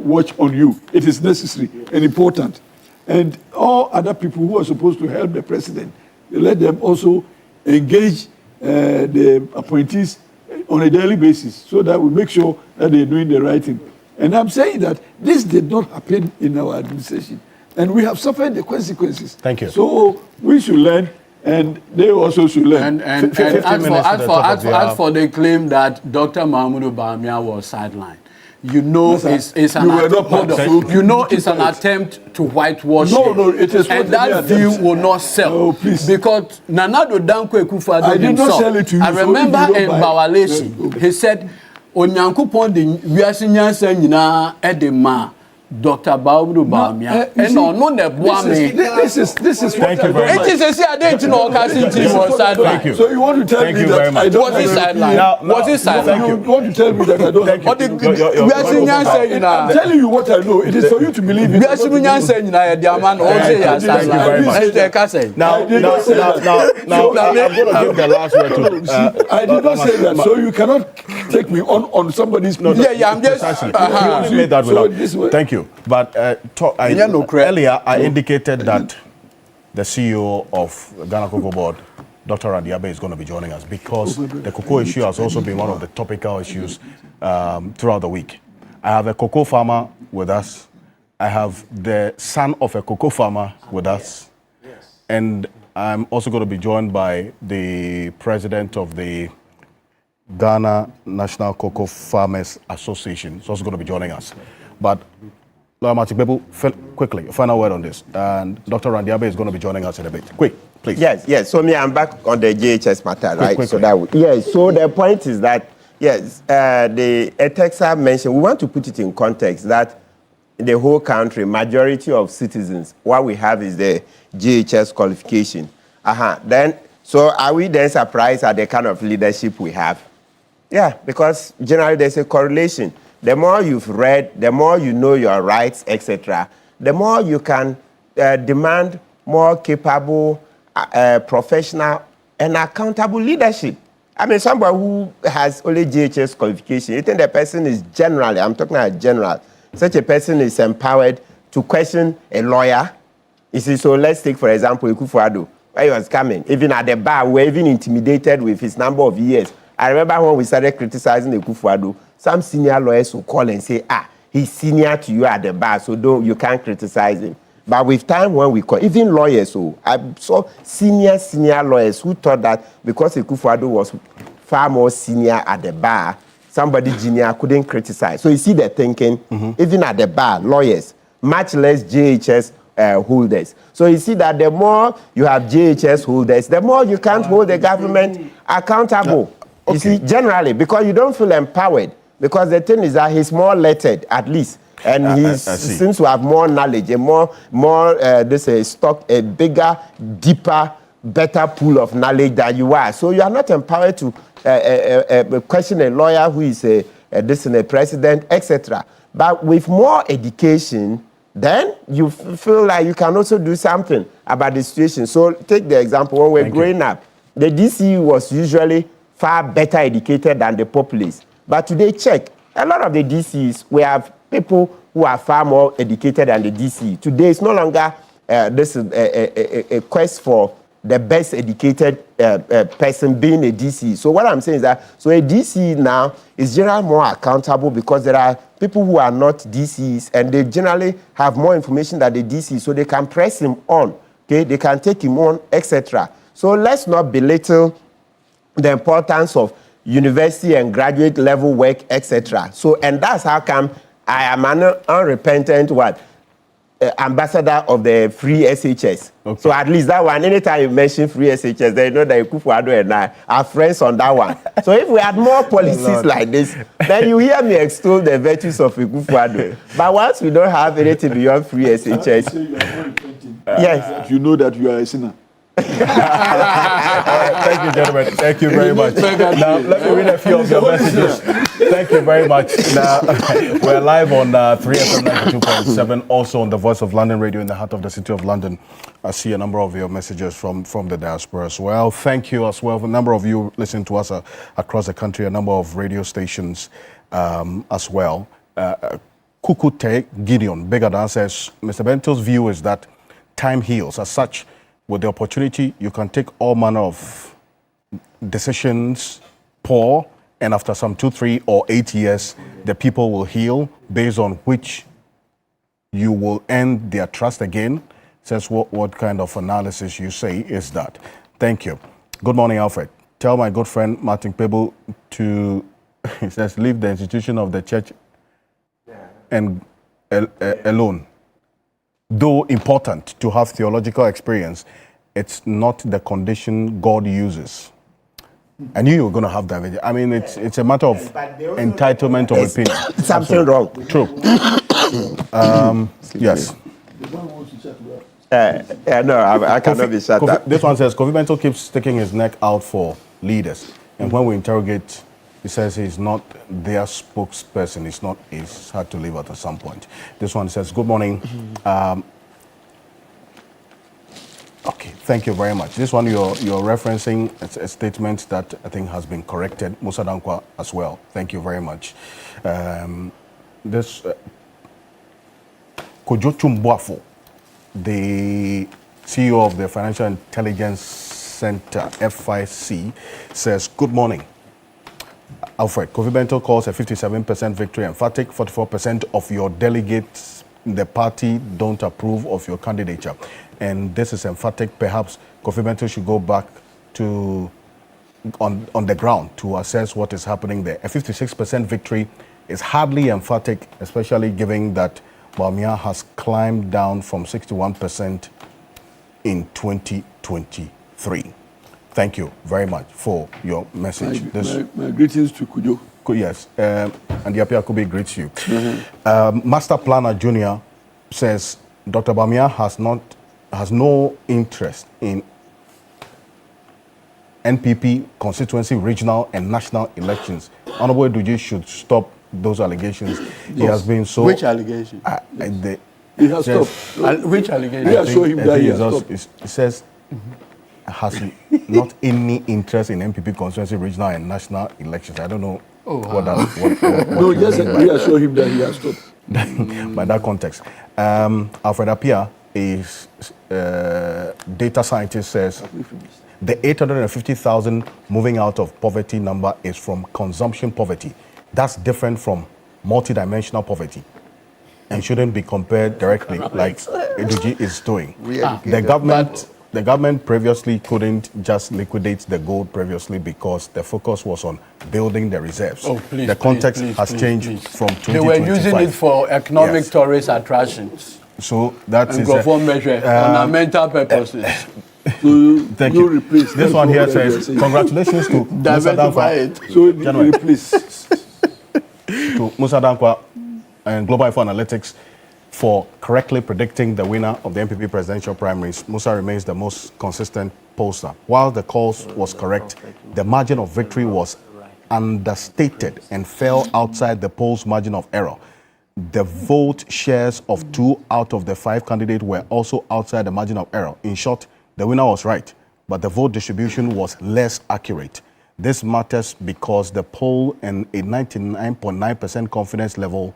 Speaker 9: watch on you. It is necessary and important. And all other people who are supposed to help the president, let them also engage the appointees on a daily basis so that we make sure that they're doing the right thing. And I'm saying that this did not happen in our administration, and we have suffered the consequences.
Speaker 3: Thank you.
Speaker 9: So we should learn, and they also should learn.
Speaker 13: And as for the claim that Dr. Mahmoud Bawumia was sidelined, you know, it's an attempt to whitewash.
Speaker 9: No, it is.
Speaker 13: And that view will not sell.
Speaker 9: No, please.
Speaker 13: Because Nanado Dankwa Akufo-Addo himself,
Speaker 9: sell it to you.
Speaker 13: I remember in Bawalesi, he said, Onyankopon de wiase nyansa nyina edema Dr. Bawumia. And no ne boa me.
Speaker 9: This is
Speaker 3: Thank you very much.
Speaker 13: It is a I didn't know was sideline.
Speaker 3: Thank you.
Speaker 9: So you want to tell me that I don't
Speaker 13: was it sideline? Was it sideline?
Speaker 9: You want to tell me that I don't have
Speaker 3: Thank you.
Speaker 9: I'm telling you what I know. It is for you to believe it.
Speaker 3: Thank you very much. Now, I'm going to give the last word to...
Speaker 9: I did not say that, so you cannot take me on somebody's...
Speaker 3: I'm just... You made that without... Thank you. But earlier, I indicated that the CEO of Ghana Cocoa Board, Dr. Randiabe, is going to be joining us because the cocoa issue has also been one of the topical issues throughout the week. I have a cocoa farmer with us. I have the son of a cocoa farmer with us. And I'm also going to be joined by the president of the Ghana National Cocoa Farmers Association. He's also going to be joining us. But Lawyer Martin Bebu, quickly, a final word on this. And Dr. Randiabe is going to be joining us in a bit. Quick, please.
Speaker 10: Yes. So I'm back on the JHS matter, right?
Speaker 3: Quickly.
Speaker 10: So the point is that Yes, the Etexa mentioned, we want to put it in context that in the whole country, majority of citizens, what we have is the GHS qualification. Then, so are we then surprised at the kind of leadership we have? Yeah, because generally there's a correlation. The more you've read, the more you know your rights, etc., the more you can demand more capable, professional, and accountable leadership. I mean, somebody who has only GHS qualification, you think the person is generally, I'm talking about general, such a person is empowered to question a lawyer. You see, so let's take, for example, Akufo-Addo, where he was coming, even at the bar, we were even intimidated with his number of years. I remember when we started criticizing Akufo-Addo, some senior lawyers would call and say, he's senior to you at the bar, so you can't criticize him. But with time when we call, even lawyers, I saw senior lawyers who thought that because Akufo-Addo was far more senior at the bar, somebody junior couldn't criticize. So you see the thinking, even at the bar, lawyers, much less JHS holders. So you see that the more you have JHS holders, the more you can't hold the government accountable. Okay. You see, generally, because you don't feel empowered. Because the thing is that he's more lettered, at least. And he seems to have more knowledge, a bigger, deeper, better pool of knowledge than you are. So you are not empowered to question a lawyer who is a president, etc. But with more education, then you feel like you can also do something about the situation. So take the example, when we're growing up, the DC was usually far better educated than the populace. But today, check, a lot of the DCs, we have people who are far more educated than the DC. Today, it's no longer a quest for the best educated person being a DC. So what I'm saying is that, so a DC now is generally more accountable because there are people who are not DCs and they generally have more information than the DC, so they can press him on, okay? They can take him on, etc. So let's not belittle the importance of university and graduate level work, etc. So, and that's how come I am an unrepentant ambassador of the free SHS. Okay. So at least that one, anytime you mention free SHS, they know that Akufo-Addo and I are friends on that one. So if we had more policies like this, then you hear me extol the virtues of Akufo-Addo. But once we don't have anything beyond free SHS, yes,
Speaker 9: you know that you are a sinner.
Speaker 3: Thank you, gentlemen. Thank you very much. Now, let me read a few of your messages. Thank you very much. Now, we're live on 3FM 92.7, also on the Voice of London Radio in the heart of the city of London. I see a number of your messages from the diaspora as well. Thank you as well. A number of you listen to us across the country, a number of radio stations as well. Kukute Gideon Begadan says, Mr. Bento's view is that time heals. As such, with the opportunity, you can take all manner of decisions, poor, and after some 2, 3, or 8 years, the people will heal, based on which you will earn their trust again. Says what kind of analysis you say is that. Thank you. Good morning, Alfred. Tell my good friend Martin Pebble to, he says, leave the institution of the church and alone. Though important to have theological experience, it's not the condition God uses. I knew you were going to have that. I mean, it's a matter of entitlement of opinion.
Speaker 10: Something wrong.
Speaker 3: True. Yes.
Speaker 10: No, I cannot be shut up.
Speaker 3: This one says, Kofi Bento keeps sticking his neck out for leaders. And when we interrogate, he says he's not their spokesperson. He's had to leave at some point. This one says, good morning. Okay, thank you very much. This one you're referencing a statement that I think has been corrected. Musa Dankwa as well. Thank you very much. This Kojo Chumbuafo, the CEO of the Financial Intelligence Center, FIC, says, good morning. Alfred, Kofi Bento calls a 57% victory emphatic. 44% of your delegates in the party don't approve of your candidature. And this is emphatic. Perhaps Kofi Bento should go back to on the ground to assess what is happening there. A 56% victory is hardly emphatic, especially given that Bawumia has climbed down from 61% in 2023. Thank you very much for your message.
Speaker 9: My greetings to Kujo.
Speaker 3: Yes, and Yapia Kubi greets you. Master Planner Junior says Dr. Bamia has no interest in NPP constituency, regional and national elections. Honorable Duji should stop those allegations. Yes. He has been so...
Speaker 13: Which allegation?
Speaker 9: He has stopped.
Speaker 13: Which allegation?
Speaker 9: We assure him that he has stopped.
Speaker 3: It says has not any interest in NPP constituency, regional and national elections. I don't know what
Speaker 9: no, just reassure him that he has stopped.
Speaker 3: By that context. Alfred Appiah, a data scientist, says the 850,000 moving out of poverty number is from consumption poverty. That's different from multidimensional poverty and shouldn't be compared directly like Eduji is doing. The government previously couldn't just liquidate the gold previously because the focus was on building the reserves. The context has changed from 2025.
Speaker 13: They were using it for economic tourist attractions.
Speaker 3: So that is
Speaker 13: a measure, ornamental purposes.
Speaker 3: Thank you. This one here says, congratulations to Musa Dankwa. To Musa Dankwa and Global Info Analytics for correctly predicting the winner of the NPP presidential primaries. Musa remains the most consistent pollster. While the cause was correct, the margin of victory was understated and fell outside the poll's margin of error. The vote shares of 2 out of the 5 candidates were also outside the margin of error. In short, the winner was right, but the vote distribution was less accurate. This matters because the poll and a 99.9% confidence level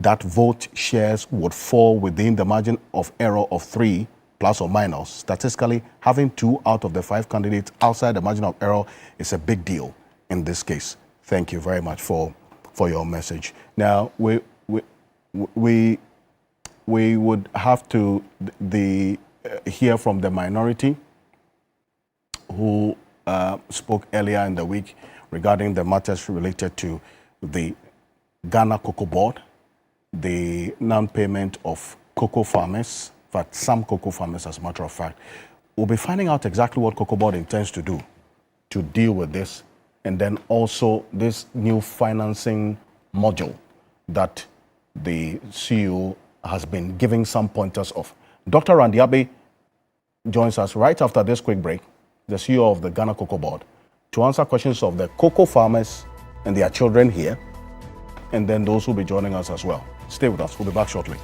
Speaker 3: that vote shares would fall within the margin of error of 3 plus or minus. Statistically, having 2 out of the 5 candidates outside the margin of error is a big deal in this case. Thank you very much for your message. Now, we would have to hear from the minority who spoke earlier in the week regarding the matters related to the Ghana Cocoa Board, the non-payment of cocoa farmers, but some cocoa farmers as a matter of fact. We'll be finding out exactly what Cocoa Board intends to do to deal with this, and then also this new financing module that the CEO has been giving some pointers of. Dr. Randy Abe joins us right after this quick break, the CEO of the Ghana Cocoa Board, to answer questions of the cocoa farmers and their children here, and then those who will be joining us as well. Stay with us. We'll be back shortly.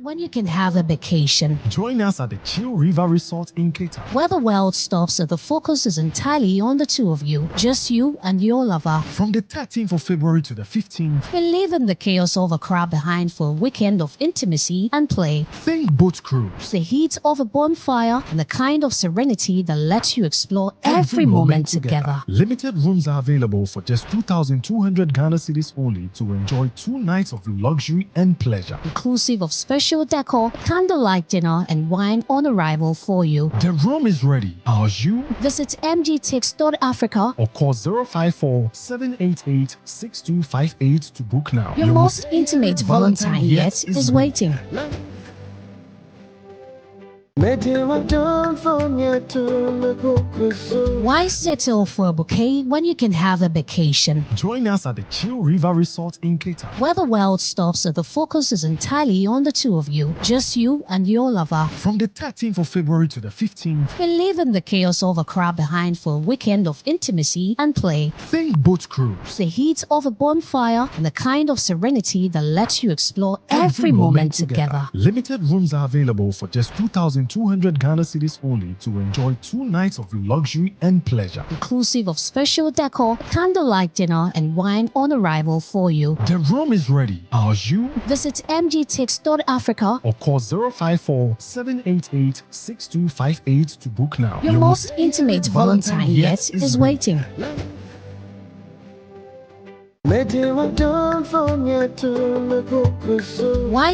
Speaker 4: When you can have a vacation.
Speaker 5: Join us at the Chill River Resort in Cape Town,
Speaker 4: where the world stops and the focus is entirely on the two of you, just you and your lover.
Speaker 5: From the 13th of February to the 15th,
Speaker 4: We're leaving the chaos of a crowd behind for a weekend of intimacy and play.
Speaker 5: Think boat cruise,
Speaker 4: The heat of a bonfire and the kind of serenity that lets you explore every moment together.
Speaker 5: Limited rooms are available for just 2,200 Ghana cedis only to enjoy 2 nights of luxury and pleasure.
Speaker 4: Inclusive of special decor, candlelight dinner, and wine on arrival for you.
Speaker 5: The room is ready. Ours you?
Speaker 4: Visit mgtix.africa
Speaker 5: or call 054-788-6258 to book now.
Speaker 4: Your most intimate Valentine yet is waiting. Why settle for a bouquet when you can have a vacation?
Speaker 5: Join us at the Chill River Resort in Cape Town,
Speaker 4: where the world stops and the focus is entirely on the two of you, just you and your lover.
Speaker 5: From the 13th of February to the 15th,
Speaker 4: We're leaving the chaos of a crowd behind for a weekend of intimacy and play.
Speaker 5: Think boat cruise,
Speaker 4: The heat of a bonfire and the kind of serenity that lets you explore every moment together.
Speaker 5: Limited rooms are available for just 2,200 Ghana cedis only to enjoy 2 nights of luxury and pleasure.
Speaker 4: Inclusive of special decor, candlelight dinner, and wine on arrival for you.
Speaker 5: The room is ready. Ours you?
Speaker 4: Visit mgtix.africa
Speaker 5: or call 054-788-6258 to book now.
Speaker 4: Your most intimate Valentine yet is waiting. Why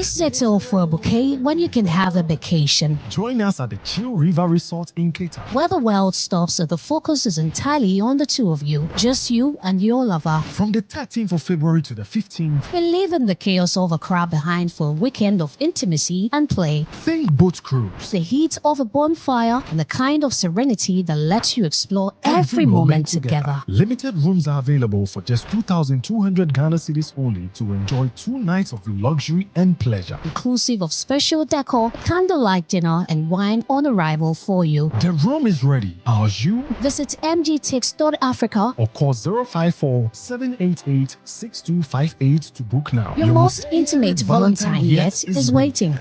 Speaker 4: settle for a bouquet when you can have a vacation?
Speaker 5: Join us at the Chill River Resort in Cape Town.
Speaker 4: Where the world stops and the focus is entirely on the two of you. Just you and your lover.
Speaker 5: From the 13th of February to the 15th,
Speaker 4: We're leaving the chaos of a crowd behind for a weekend of intimacy and play.
Speaker 5: think boat cruise.
Speaker 4: The heat of a bonfire and the kind of serenity that lets you explore every moment together.
Speaker 5: Limited rooms are available for just 2,200 Ghana cedis only to enjoy 2 nights of luxury and pleasure.
Speaker 4: Inclusive of special decor, candlelight dinner, and wine on arrival for you.
Speaker 5: The room is ready. Ours you?
Speaker 4: Visit mgtix.africa
Speaker 5: or call 054-788-6258 to book now.
Speaker 4: Your most intimate Valentine yet is waiting.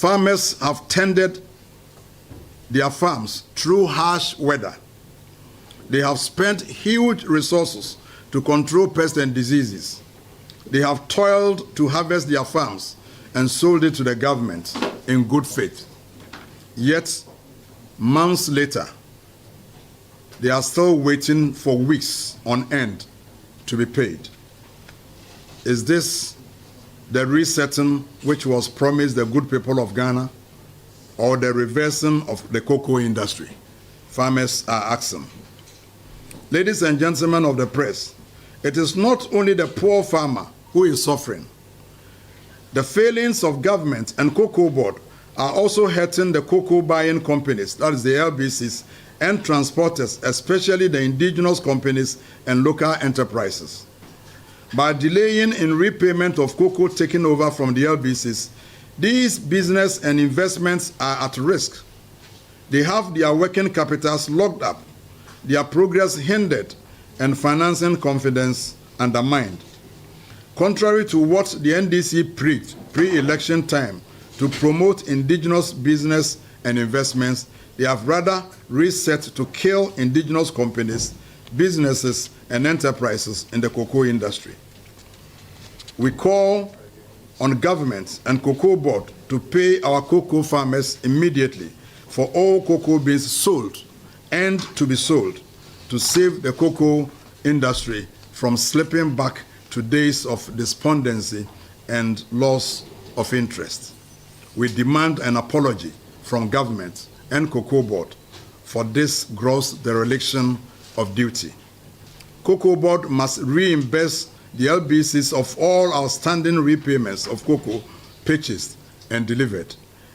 Speaker 2: Farmers have tended their farms through harsh weather. They have spent huge resources to control pests and diseases. They have toiled to harvest their farms and sold it to the government in good faith. Yet, months later, they are still waiting for weeks on end to be paid. Is this the resetting which was promised the good people of Ghana, or the reversing of the cocoa industry? Farmers are asking. Ladies and gentlemen of the press, it is not only the poor farmer who is suffering. The failings of government and cocoa board are also hurting the cocoa buying companies, that is the LBCs, and transporters, especially the indigenous companies and local enterprises. By delaying in repayment of cocoa taken over from the LBCs, these business and investments are at risk. They have their working capitals locked up, their progress hindered, and financing confidence undermined. Contrary to what the NDC preached pre-election time to promote indigenous business and investments, they have rather reset to kill indigenous companies, businesses, and enterprises in the cocoa industry. We call on government and cocoa board to pay our cocoa farmers immediately for all cocoa beans sold and to be sold, to save the cocoa industry from slipping back to days of despondency and loss of interest. We demand an apology from government and cocoa board for this gross dereliction of duty. Cocoa board must reimburse the LBCs of all outstanding repayments of cocoa purchased and delivered,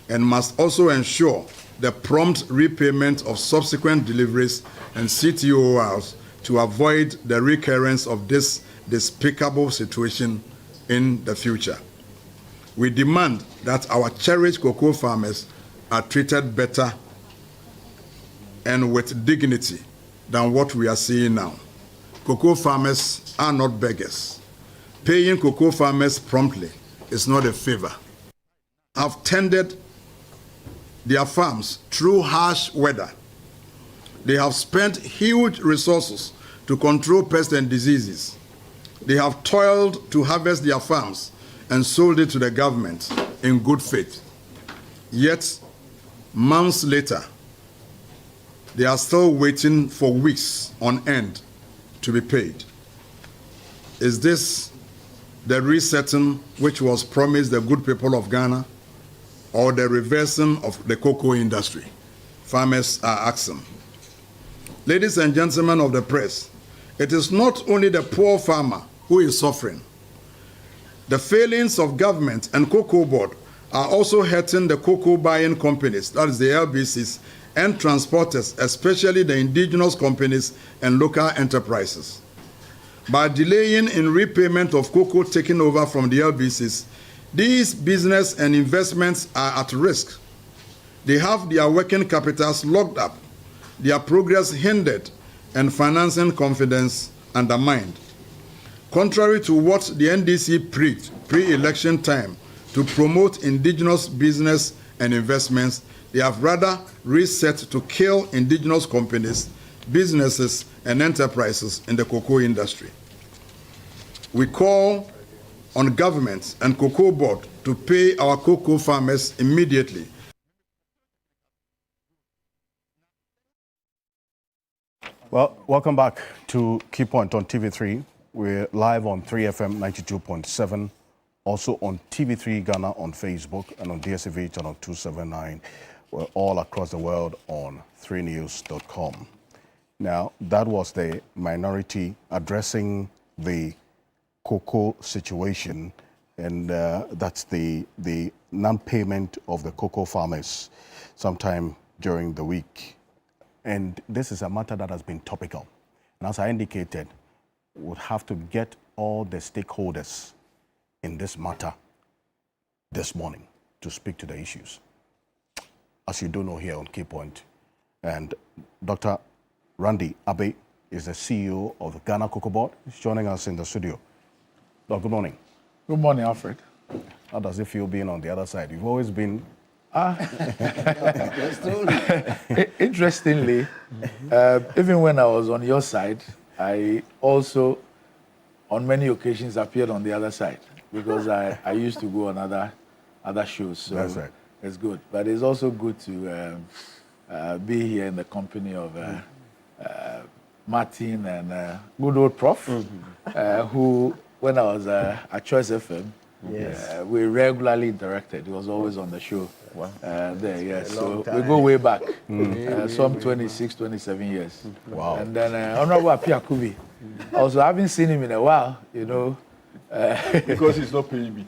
Speaker 2: and must also ensure the prompt repayment of subsequent deliveries and CTORs to avoid the recurrence of this despicable situation in the future. We demand that our cherished cocoa farmers are treated better and with dignity than what we are seeing now. Cocoa farmers are not beggars. Paying cocoa farmers promptly is not a favor. Have tended their farms through harsh weather. They have spent huge resources to control pests and diseases. They have toiled to harvest their farms and sold it to the government in good faith. Yet, months later, they are still waiting for weeks on end to be paid. Is this the resetting which was promised the good people of Ghana, or the reversing of the cocoa industry? Farmers are asking. Ladies and gentlemen of the press, it is not only the poor farmer who is suffering. The failings of government and cocoa board are also hurting the cocoa buying companies, that is the LBCs, and transporters, especially the indigenous companies and local enterprises. By delaying in repayment of cocoa taken over from the LBCs, these business and investments are at risk. They have their working capitals locked up, their progress hindered, and financing confidence undermined. Contrary to what the NDC preached pre-election time to promote indigenous business and investments, they have rather reset to kill indigenous companies, businesses, and enterprises in the cocoa industry. We call on government and cocoa board to pay our cocoa farmers immediately.
Speaker 3: Well, welcome back to Key Point on TV3. We're live on 3FM 92.7, also on TV3 Ghana on Facebook and on DSTV channel 279. We're all across the world on 3news.com. Now, that was the minority addressing the cocoa situation, and that's the non-payment of the cocoa farmers sometime during the week. And this is a matter that has been topical. And as I indicated, we'll have to get all the stakeholders in this matter this morning to speak to the issues, as you do know here on Key Point. And Dr. Randy Abe is the CEO of the Ghana Cocoa Board. He's joining us in the studio. Doc, good morning.
Speaker 15: Good morning, Alfred.
Speaker 3: How does it feel being on the other side? You've always been
Speaker 9: Interestingly, even when I was on your side, I also, on many occasions, appeared on the other side because I used to go on other shows. So
Speaker 3: That's right.
Speaker 9: it's good. But it's also good to be here in the company of Martin and good old Prof, who, when I was at Choice FM, we regularly interacted. He was always on the show.
Speaker 8: Wow.
Speaker 9: There, yes. So we go way back, some 26, 27 years.
Speaker 3: Wow.
Speaker 9: And then Honorable Apia Kubi. Also, I haven't seen him in a while, you know. Because he's not paying me.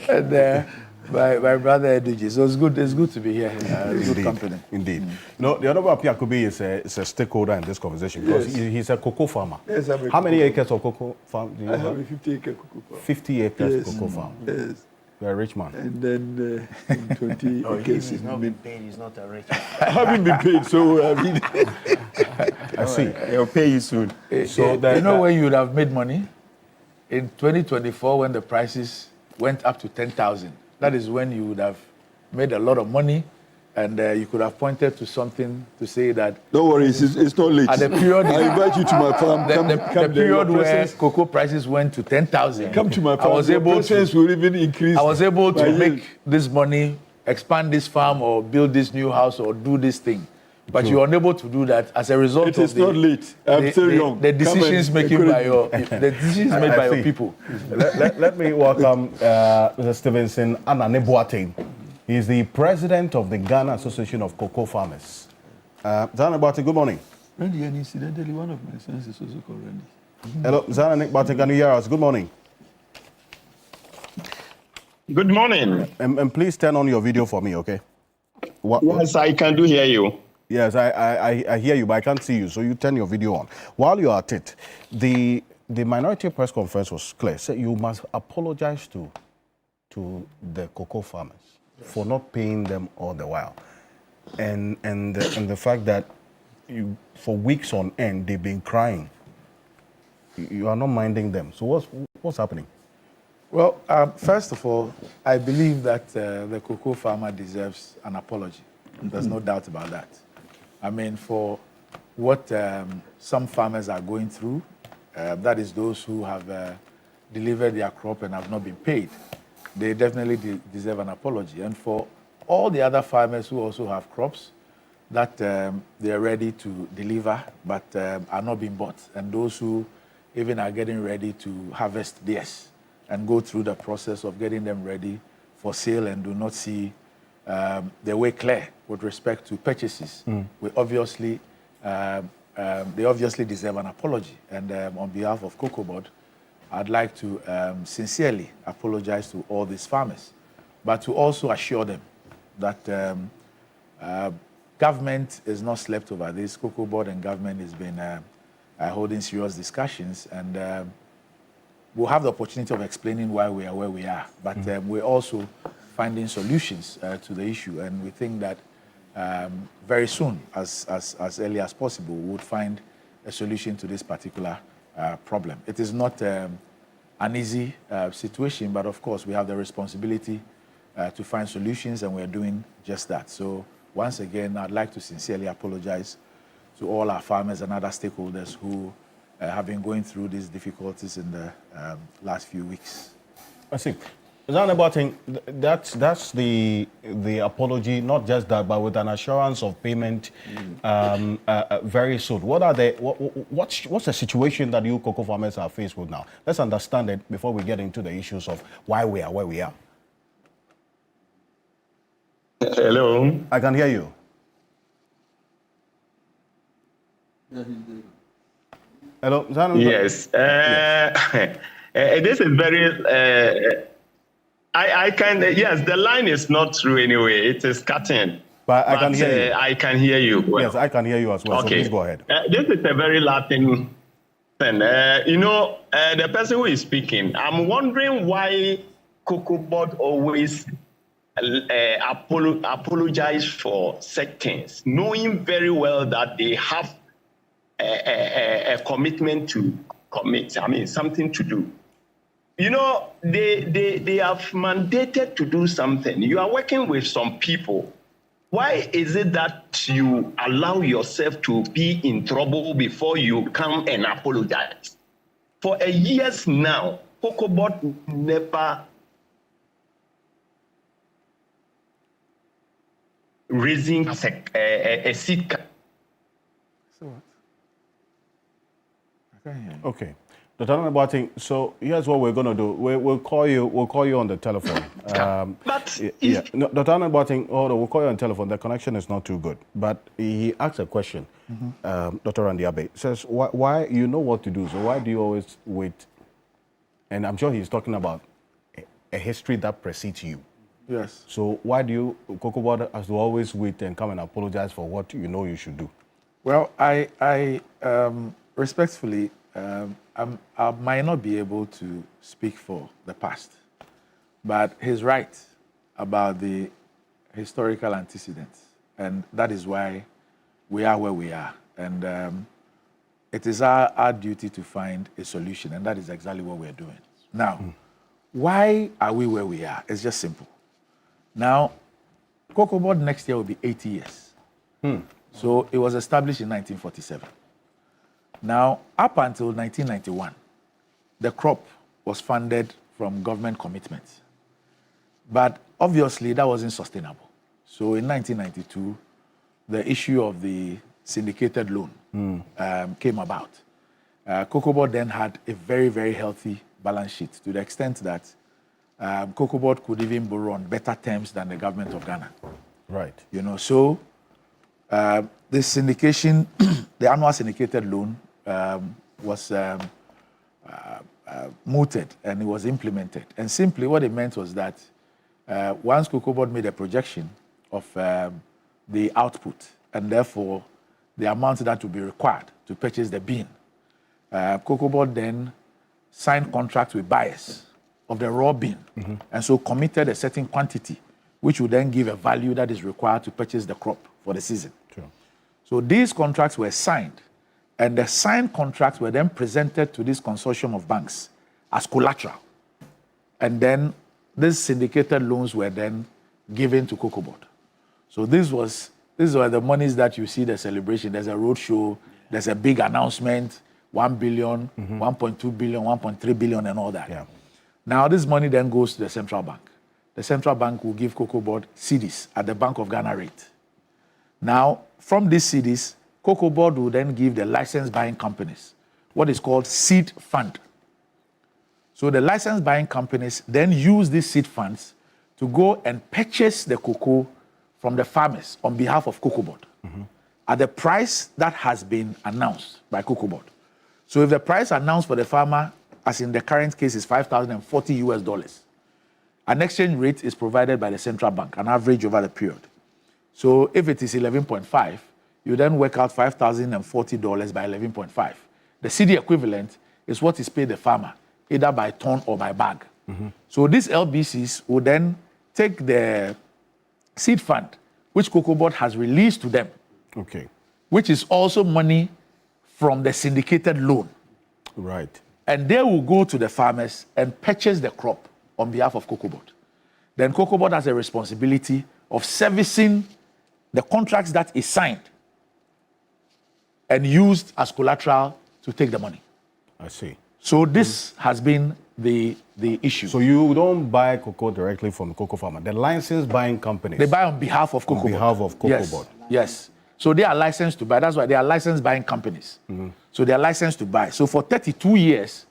Speaker 9: And my brother Ediji. So it's good to be here. It's good company.
Speaker 3: Indeed. No, the Honorable Apia Kubi is a stakeholder in this conversation because he's a cocoa farmer.
Speaker 9: Yes, I'm a
Speaker 3: How many acres of cocoa farm do you have?
Speaker 9: I have a 50-acre cocoa farm.
Speaker 3: 50 acres
Speaker 9: Yes.
Speaker 3: cocoa farm.
Speaker 9: Yes.
Speaker 3: You're a rich man.
Speaker 9: And then 20 acres.
Speaker 14: He's not been paid. He's not a rich man.
Speaker 9: I haven't been paid, so I mean.
Speaker 3: I see.
Speaker 10: They'll pay you soon.
Speaker 9: So you know where you would have made money? In 2024, when the prices went up to 10,000. That is when you would have made a lot of money, and you could have pointed to something to say that.
Speaker 15: Don't worry, it's not late.
Speaker 9: At the period,
Speaker 15: I invite you to my farm.
Speaker 9: The period where cocoa prices went to 10,000.
Speaker 15: Come to my farm.
Speaker 9: I was able to.
Speaker 15: Will even increase.
Speaker 9: I was able to make this money, expand this farm, or build this new house, or do this thing. But you're unable to do that as a result of
Speaker 15: It is not late. I'm still young.
Speaker 9: The decisions making by your your people.
Speaker 3: Let me welcome Mr. Stevenson Anane Boateng. He's the president of the Ghana Association of Cocoa Farmers. Zana Boateng, good morning.
Speaker 15: Randy, and incidentally, one of my sons is also called Randy.
Speaker 3: Hello, Zana Boateng, can you hear us? Good morning.
Speaker 16: Good morning.
Speaker 3: And please turn on your video for me, okay?
Speaker 16: Yes, I can do hear you.
Speaker 3: Yes, I hear you, but I can't see you. So you turn your video on. While you're at it, the minority press conference was clear. So you must apologize to the cocoa farmers for not paying them all the while, and the fact that for weeks on end they've been crying. You are not minding them. So what's happening?
Speaker 9: Well, first of all, I believe that the cocoa farmer deserves an apology. There's no doubt about that. I mean, for what some farmers are going through, that is those who have delivered their crop and have not been paid. They definitely deserve an apology. And for all the other farmers who also have crops that they are ready to deliver but are not being bought, and those who even are getting ready to harvest theirs and go through the process of getting them ready for sale and do not see the way clear with respect to purchases. They obviously deserve an apology. And on behalf of Cocoa Board, I'd like to sincerely apologize to all these farmers, but to also assure them that government is not slept over this. Cocoa Board and government has been holding serious discussions, and we'll have the opportunity of explaining why we are where we are. But we're also finding solutions to the issue, and we think that very soon, as early as possible, we would find a solution to this particular problem. It is not an easy situation, but of course we have the responsibility to find solutions, and we're doing just that. So once again, I'd like to sincerely apologize to all our farmers and other stakeholders who have been going through these difficulties in the last few weeks.
Speaker 3: I see. Zana Boateng, that's the apology, not just that, but with an assurance of payment very soon. What's the situation that you cocoa farmers are faced with now? Let's understand it before we get into the issues of why we are where we are.
Speaker 16: Hello.
Speaker 3: I can hear you. Hello, Zana.
Speaker 16: Yes. This is very. I can. Yes, the line is not through anyway. It is cutting.
Speaker 3: But I can hear you.
Speaker 16: I can hear you. Well.
Speaker 3: Yes, I can hear you as well. Okay. So please go ahead.
Speaker 16: This is a very Latin thing. The person who is speaking, I'm wondering why Cocoa Board always apologize for sections, knowing very well that they have a commitment to commit. I mean, something to do. you know, they have mandated to do something. You are working with some people. Why is it that you allow yourself to be in trouble before you come and apologize? For a years now, COCOBOD never raising a seat cap.
Speaker 15: So what? I can't hear you.
Speaker 3: Okay. Dr. Anaboating, so here's what we're going to do. We'll call you on the telephone. No, Dr. Anaboating, hold on, we'll call you on the telephone. The connection is not too good. But he asked a question, Dr. Randiabe. Says, why, you know what to do, so why do you always wait? And I'm sure he's talking about a history that precedes you.
Speaker 15: Yes.
Speaker 3: So why do you, COCOBOD, has to always wait and come and apologize for what you know you should do?
Speaker 15: Well, I respectfully, I might not be able to speak for the past, but he's right about the historical antecedents, and that is why we are where we are. And it is our duty to find a solution, and that is exactly what we're doing. Now, why are we where we are? It's just simple. Now, COCOBOD next year will be 80 years. So it was established in 1947. Now, up until 1991, the crop was funded from government commitments. But obviously, that wasn't sustainable. So in 1992, the issue of the syndicated loan came about. COCOBOD then had a very, very healthy balance sheet to the extent that COCOBOD could even borrow on better terms than the government of Ghana.
Speaker 3: Right.
Speaker 15: You know, so this syndication, the annual syndicated loan was mooted and it was implemented. And simply what it meant was that once COCOBOD made a projection of the output and therefore the amount that would be required to purchase the bean, COCOBOD then signed contracts with buyers of the raw bean and so committed a certain quantity which would then give a value that is required to purchase the crop for the season.
Speaker 3: Sure.
Speaker 15: So these contracts were signed, and the signed contracts were then presented to this consortium of banks as collateral. And then these syndicated loans were then given to COCOBOD. So these were the monies that you see the celebration. There's a road show, there's a big announcement, 1 billion, 1.2 billion, 1.3 billion, and all that.
Speaker 3: Yeah.
Speaker 15: Now this money then goes to the central bank. The central bank will give COCOBOD cedis at the Bank of Ghana rate. Now, from these cedis, COCOBOD will then give the license buying companies what is called seed fund. So the license buying companies then use these seed funds to go and purchase the cocoa from the farmers on behalf of COCOBOD at the price that has been announced by COCOBOD. So if the price announced for the farmer, as in the current case, is $5,040, an exchange rate is provided by the central bank, an average over the period. So if it is 11.5, you then work out $5,040 by 11.5. The CD equivalent is what is paid the farmer, either by ton or by bag. So these LBCs will then take the seed fund, which COCOBOD has released to them, which is also money from the syndicated loan.
Speaker 3: Right.
Speaker 15: And they will go to the farmers and purchase the crop on behalf of COCOBOD. Then COCOBOD has a responsibility of servicing the contracts that is signed and used as collateral to take the money.
Speaker 3: I see.
Speaker 15: So this has been the issue.
Speaker 3: So you don't buy cocoa directly from the cocoa farmer. The license buying companies.
Speaker 15: They buy on behalf of COCOBOD.
Speaker 3: On behalf of COCOBOD.
Speaker 15: Yes. So they are licensed to buy. That's why they are licensed buying companies. So they are licensed to buy. So for 32 years,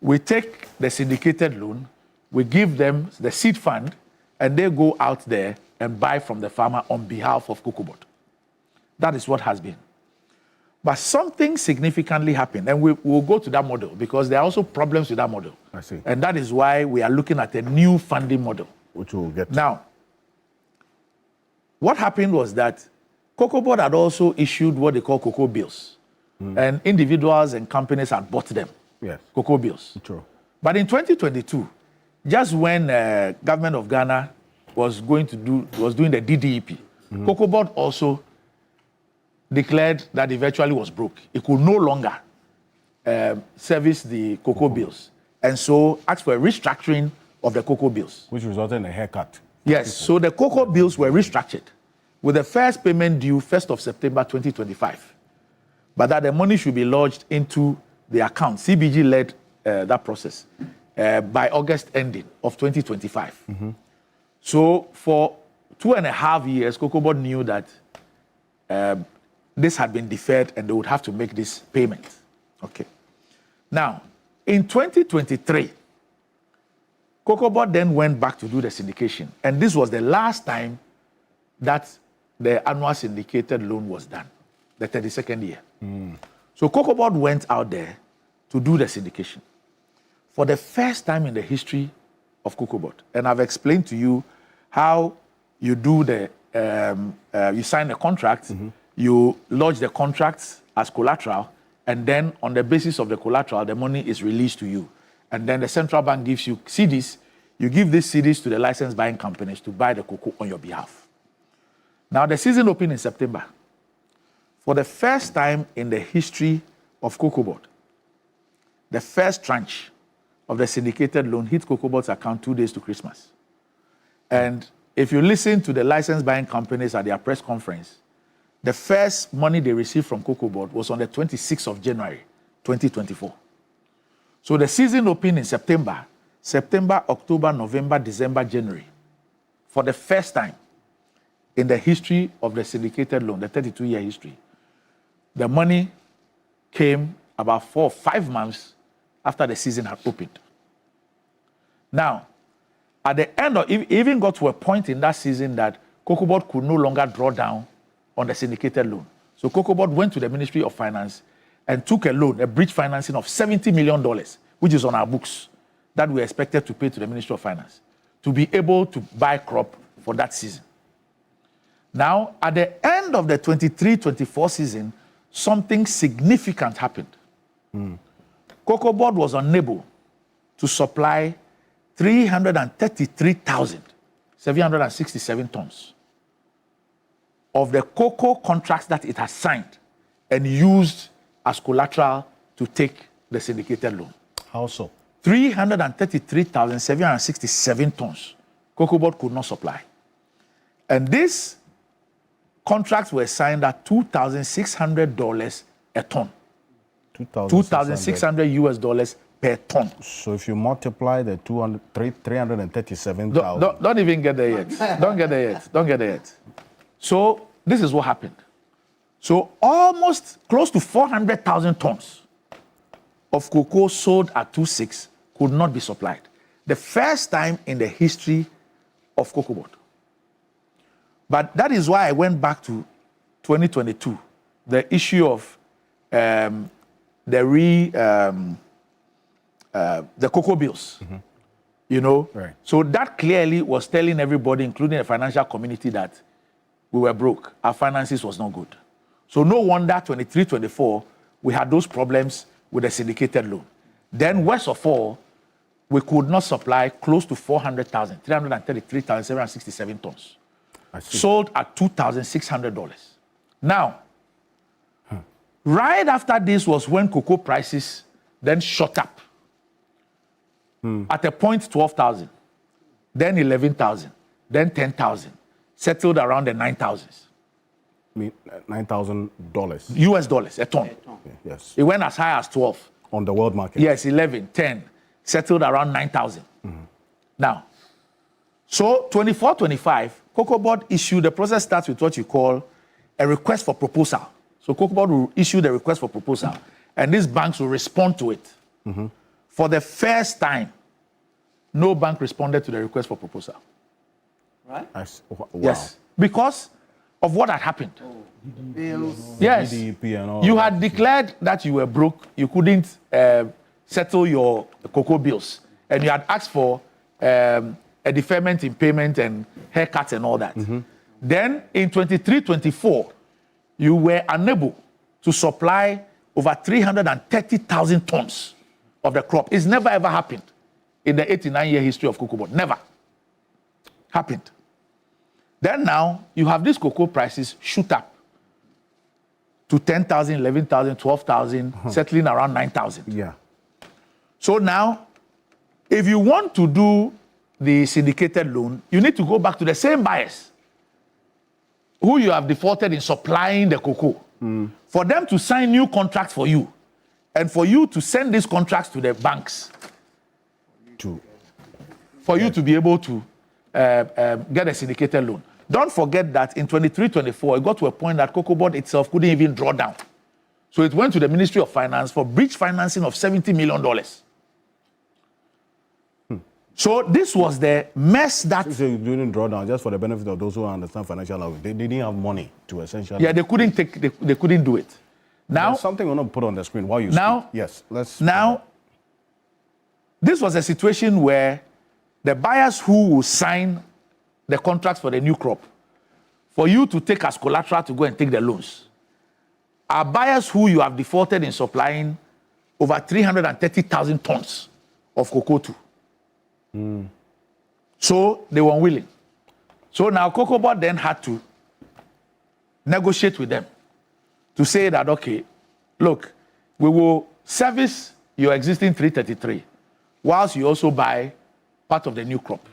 Speaker 15: we take the syndicated loan, we give them the seed fund, and they go out there and buy from the farmer on behalf of COCOBOD. That is what has been. But something significantly happened, and we'll go to that model because there are also problems with that model.
Speaker 3: I see.
Speaker 15: And that is why we are looking at a new funding model.
Speaker 3: Which we'll get to.
Speaker 15: Now, what happened was that COCOBOD had also issued what they call cocoa bills. And individuals and companies had bought them.
Speaker 3: Yes.
Speaker 15: Cocoa bills.
Speaker 3: True.
Speaker 15: But in 2022, just when government of Ghana was doing the DDEP, COCOBOD also declared that it virtually was broke. It could no longer service the cocoa bills. and so asked for a restructuring of the cocoa bills.
Speaker 3: Which resulted in a haircut.
Speaker 15: Yes, so the cocoa bills were restructured with the first payment due 1st of September 2025. But that the money should be lodged into the account. CBG led that process by August ending of 2025. So for 2.5 years, Cocoa Board knew that this had been deferred and they would have to make this payment. Okay. Now, in 2023, Cocoa Board then went back to do the syndication. And this was the last time that the annual syndicated loan was done, the 32nd year. So Cocoa Board went out there to do the syndication for the first time in the history of Cocoa Board. And I've explained to you how you do the, you sign the contract, you lodge the contracts as collateral, and then on the basis of the collateral, the money is released to you. And then the central bank gives you CDs. You give these CDs to the licensed buying companies to buy the cocoa on your behalf. Now, the season opened in September. For the first time in the history of Cocoa Board, the first tranche of the syndicated loan hit Cocoa Board's account 2 days to Christmas. And if you listen to the licensed buying companies at their press conference, the first money they received from Cocoa Board was on the 26th of January, 2024. So the season opened in September, October, November, December, January. For the first time in the history of the syndicated loan, the 32-year history, the money came about 4 or 5 months after the season had opened. Now, at the end of it even got to a point in that season that Cocoa Board could no longer draw down on the syndicated loan. So Cocoa Board went to the Ministry of Finance and took a loan, a bridge financing of $70 million, which is on our books, that we expected to pay to the Ministry of Finance to be able to buy crop for that season. Now, at the end of the 23-24 season, something significant happened. Cocoa Board was unable to supply 333,767 tons of the cocoa contracts that it has signed and used as collateral to take the syndicated loan.
Speaker 3: How so?
Speaker 15: 333,767 tons Cocoa Board could not supply. And these contracts were signed at $2,600 a ton. $2,600 US per ton.
Speaker 3: So if you multiply the 337,000.
Speaker 15: Don't even get there yet. Don't get there yet. So this is what happened. So almost close to 400,000 tons of cocoa sold at 2.6 could not be supplied. The first time in the history of Cocoa Board. But that is why I went back to 2022, the issue of the cocoa bills. You know?
Speaker 3: Right.
Speaker 15: So that clearly was telling everybody, including the financial community, that we were broke. Our finances was not good. So no wonder 23-24, we had those problems with the syndicated loan. Then worst of all, we could not supply close to 400,000, 333,767 tons. Sold at $2,600. Now, right after this was when cocoa prices then shot up. At a point, 12,000, then 11,000, then 10,000, settled around the 9,000s.
Speaker 3: $9,000
Speaker 15: US dollars a ton.
Speaker 3: Yes.
Speaker 15: It went as high as 12
Speaker 3: on the world market.
Speaker 15: Yes, 11, 10, settled around 9,000. Now, so 24-25, Cocoa Board issued, the process starts with what you call a request for proposal. So Cocoa Board will issue the request for proposal, and these banks will respond to it. For the first time, no bank responded to the request for proposal.
Speaker 14: Right?
Speaker 3: Wow.
Speaker 15: Yes, because of what had happened.
Speaker 14: Bills.
Speaker 15: Yes, you had declared that you were broke, you couldn't settle your cocoa bills, and you had asked for a deferment in payment and haircuts and all that. Then in 23-24, you were unable to supply over 330,000 tons of the crop. It's never ever happened in the 89-year history of Cocoa Board. Never happened. Then now you have these cocoa prices shoot up to 10,000, 11,000, 12,000, settling around 9,000.
Speaker 3: Yeah.
Speaker 15: So now if you want to do the syndicated loan, you need to go back to the same buyers who you have defaulted in supplying the cocoa, for them to sign new contracts for you, and for you to send these contracts to the banks, for you to be able to get a syndicated loan. Don't forget that in 23-24, it got to a point that Cocoa Board itself couldn't even draw down. So it went to the Ministry of Finance for bridge financing of $70 million. So this was the mess that...
Speaker 3: So you didn't draw down, just for the benefit of those who understand financial law. They didn't have money to essentially...
Speaker 15: Yeah, they couldn't do it. Now...
Speaker 3: There's something I want to put on the screen while you
Speaker 15: now,
Speaker 3: speak. Yes, let's...
Speaker 15: Now, this was a situation where the buyers who will sign the contracts for the new crop, for you to take as collateral to go and take the loans, are buyers who you have defaulted in supplying over 330,000 tons of cocoa to. So they were unwilling. So now Cocoa Board then had to negotiate with them to say that, okay, look, we will service your existing 333 whilst you also buy part of the new crop.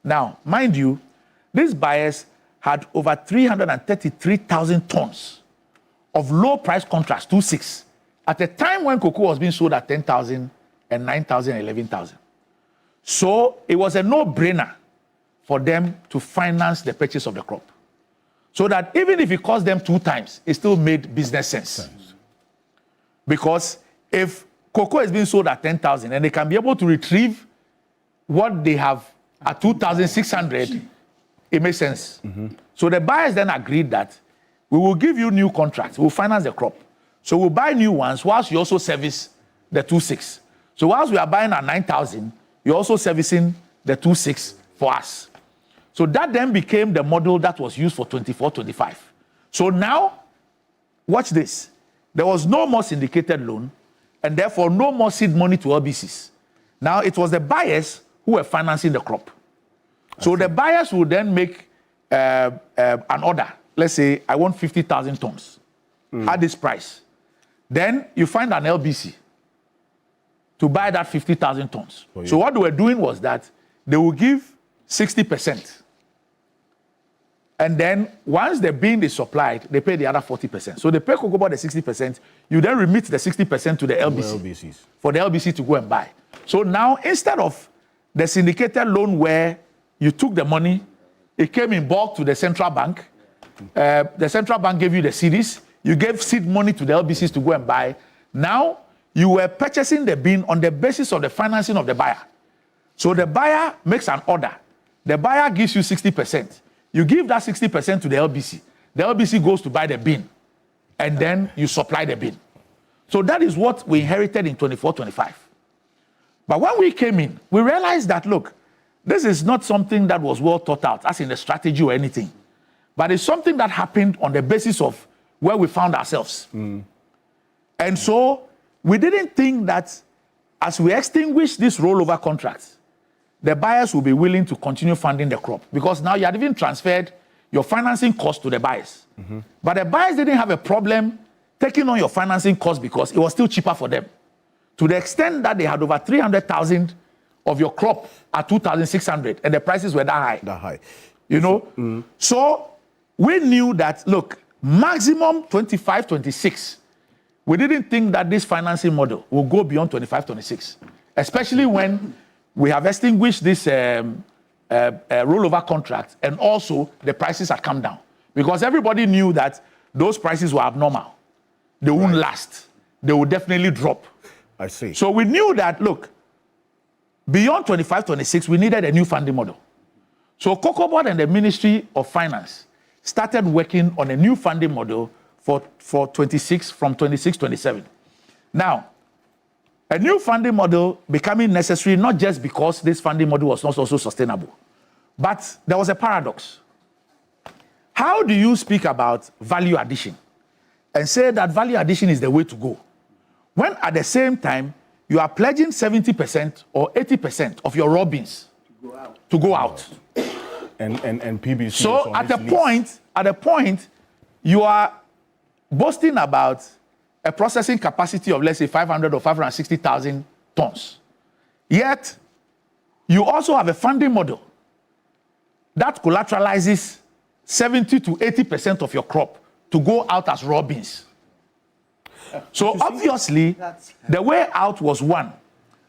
Speaker 15: Now, mind you, these buyers had over 333,000 tons of low price contracts, 2.6, at a time when cocoa was being sold at 10,000 and 9,000 and 11,000. So it was a no-brainer for them to finance the purchase of the crop. So that even if it cost them 2 times, it still made business sense. Because if cocoa is being sold at 10,000 and they can be able to retrieve what they have at 2,600, it makes sense. So the buyers then agreed that we will give you new contracts, we'll finance the crop. So we'll buy new ones whilst you also service the 2.6. So whilst we are buying at 9,000, you're also servicing the 2.6 for us. So that then became the model that was used for 24-25. So now, watch this. There was no more syndicated loan, and therefore no more seed money to LBCs. Now it was the buyers who were financing the crop. So the buyers would then make an order. Let's say, I want 50,000 tons at this price. Then you find an LBC to buy that 50,000 tons. So what they were doing was that they will give 60%. And then once the bean is supplied, they pay the other 40%. So they pay Cocoa Board the 60%. You then remit the 60% to the LBC for the LBC to go and buy. So now, instead of the syndicated loan where you took the money, it came in bulk to the central bank. The central bank gave you the CDs. You gave seed money to the LBCs to go and buy. Now, you were purchasing the bean on the basis of the financing of the buyer. So the buyer makes an order. The buyer gives you 60%. You give that 60% to the LBC. The LBC goes to buy the bean. And then you supply the bean. So that is what we inherited in 24-25. But when we came in, we realized that, look, this is not something that was well thought out, as in the strategy or anything. But it's something that happened on the basis of where we found ourselves. And so we didn't think that as we extinguish these rollover contracts, the buyers will be willing to continue funding the crop, because now you had even transferred your financing cost to the buyers. But the buyers didn't have a problem taking on your financing cost because it was still cheaper for them. To the extent that they had over 300,000 of your crop at 2,600 and the prices were that high. You know? So we knew that, look, maximum 25, 26. We didn't think that this financing model will go beyond 25, 26, especially when we have extinguished this rollover contract and also the prices had come down, because everybody knew that those prices were abnormal. They won't last. They will definitely drop.
Speaker 3: I see.
Speaker 15: So we knew that, look, beyond 25, 26, we needed a new funding model. So Cocoa Board and the Ministry of Finance started working on a new funding model for 26, from 26, 27. Now, a new funding model becoming necessary not just because this funding model was not also sustainable, but there was a paradox. How do you speak about value addition and say that value addition is the way to go, when at the same time you are pledging 70% or 80% of your raw beans to go out?
Speaker 3: And PBC.
Speaker 15: So at a point, you are boasting about a processing capacity of, let's say, 500 or 560,000 tons. Yet, You also have a funding model that collateralizes 70 to 80% of your crop to go out as raw beans. So obviously, the way out was one,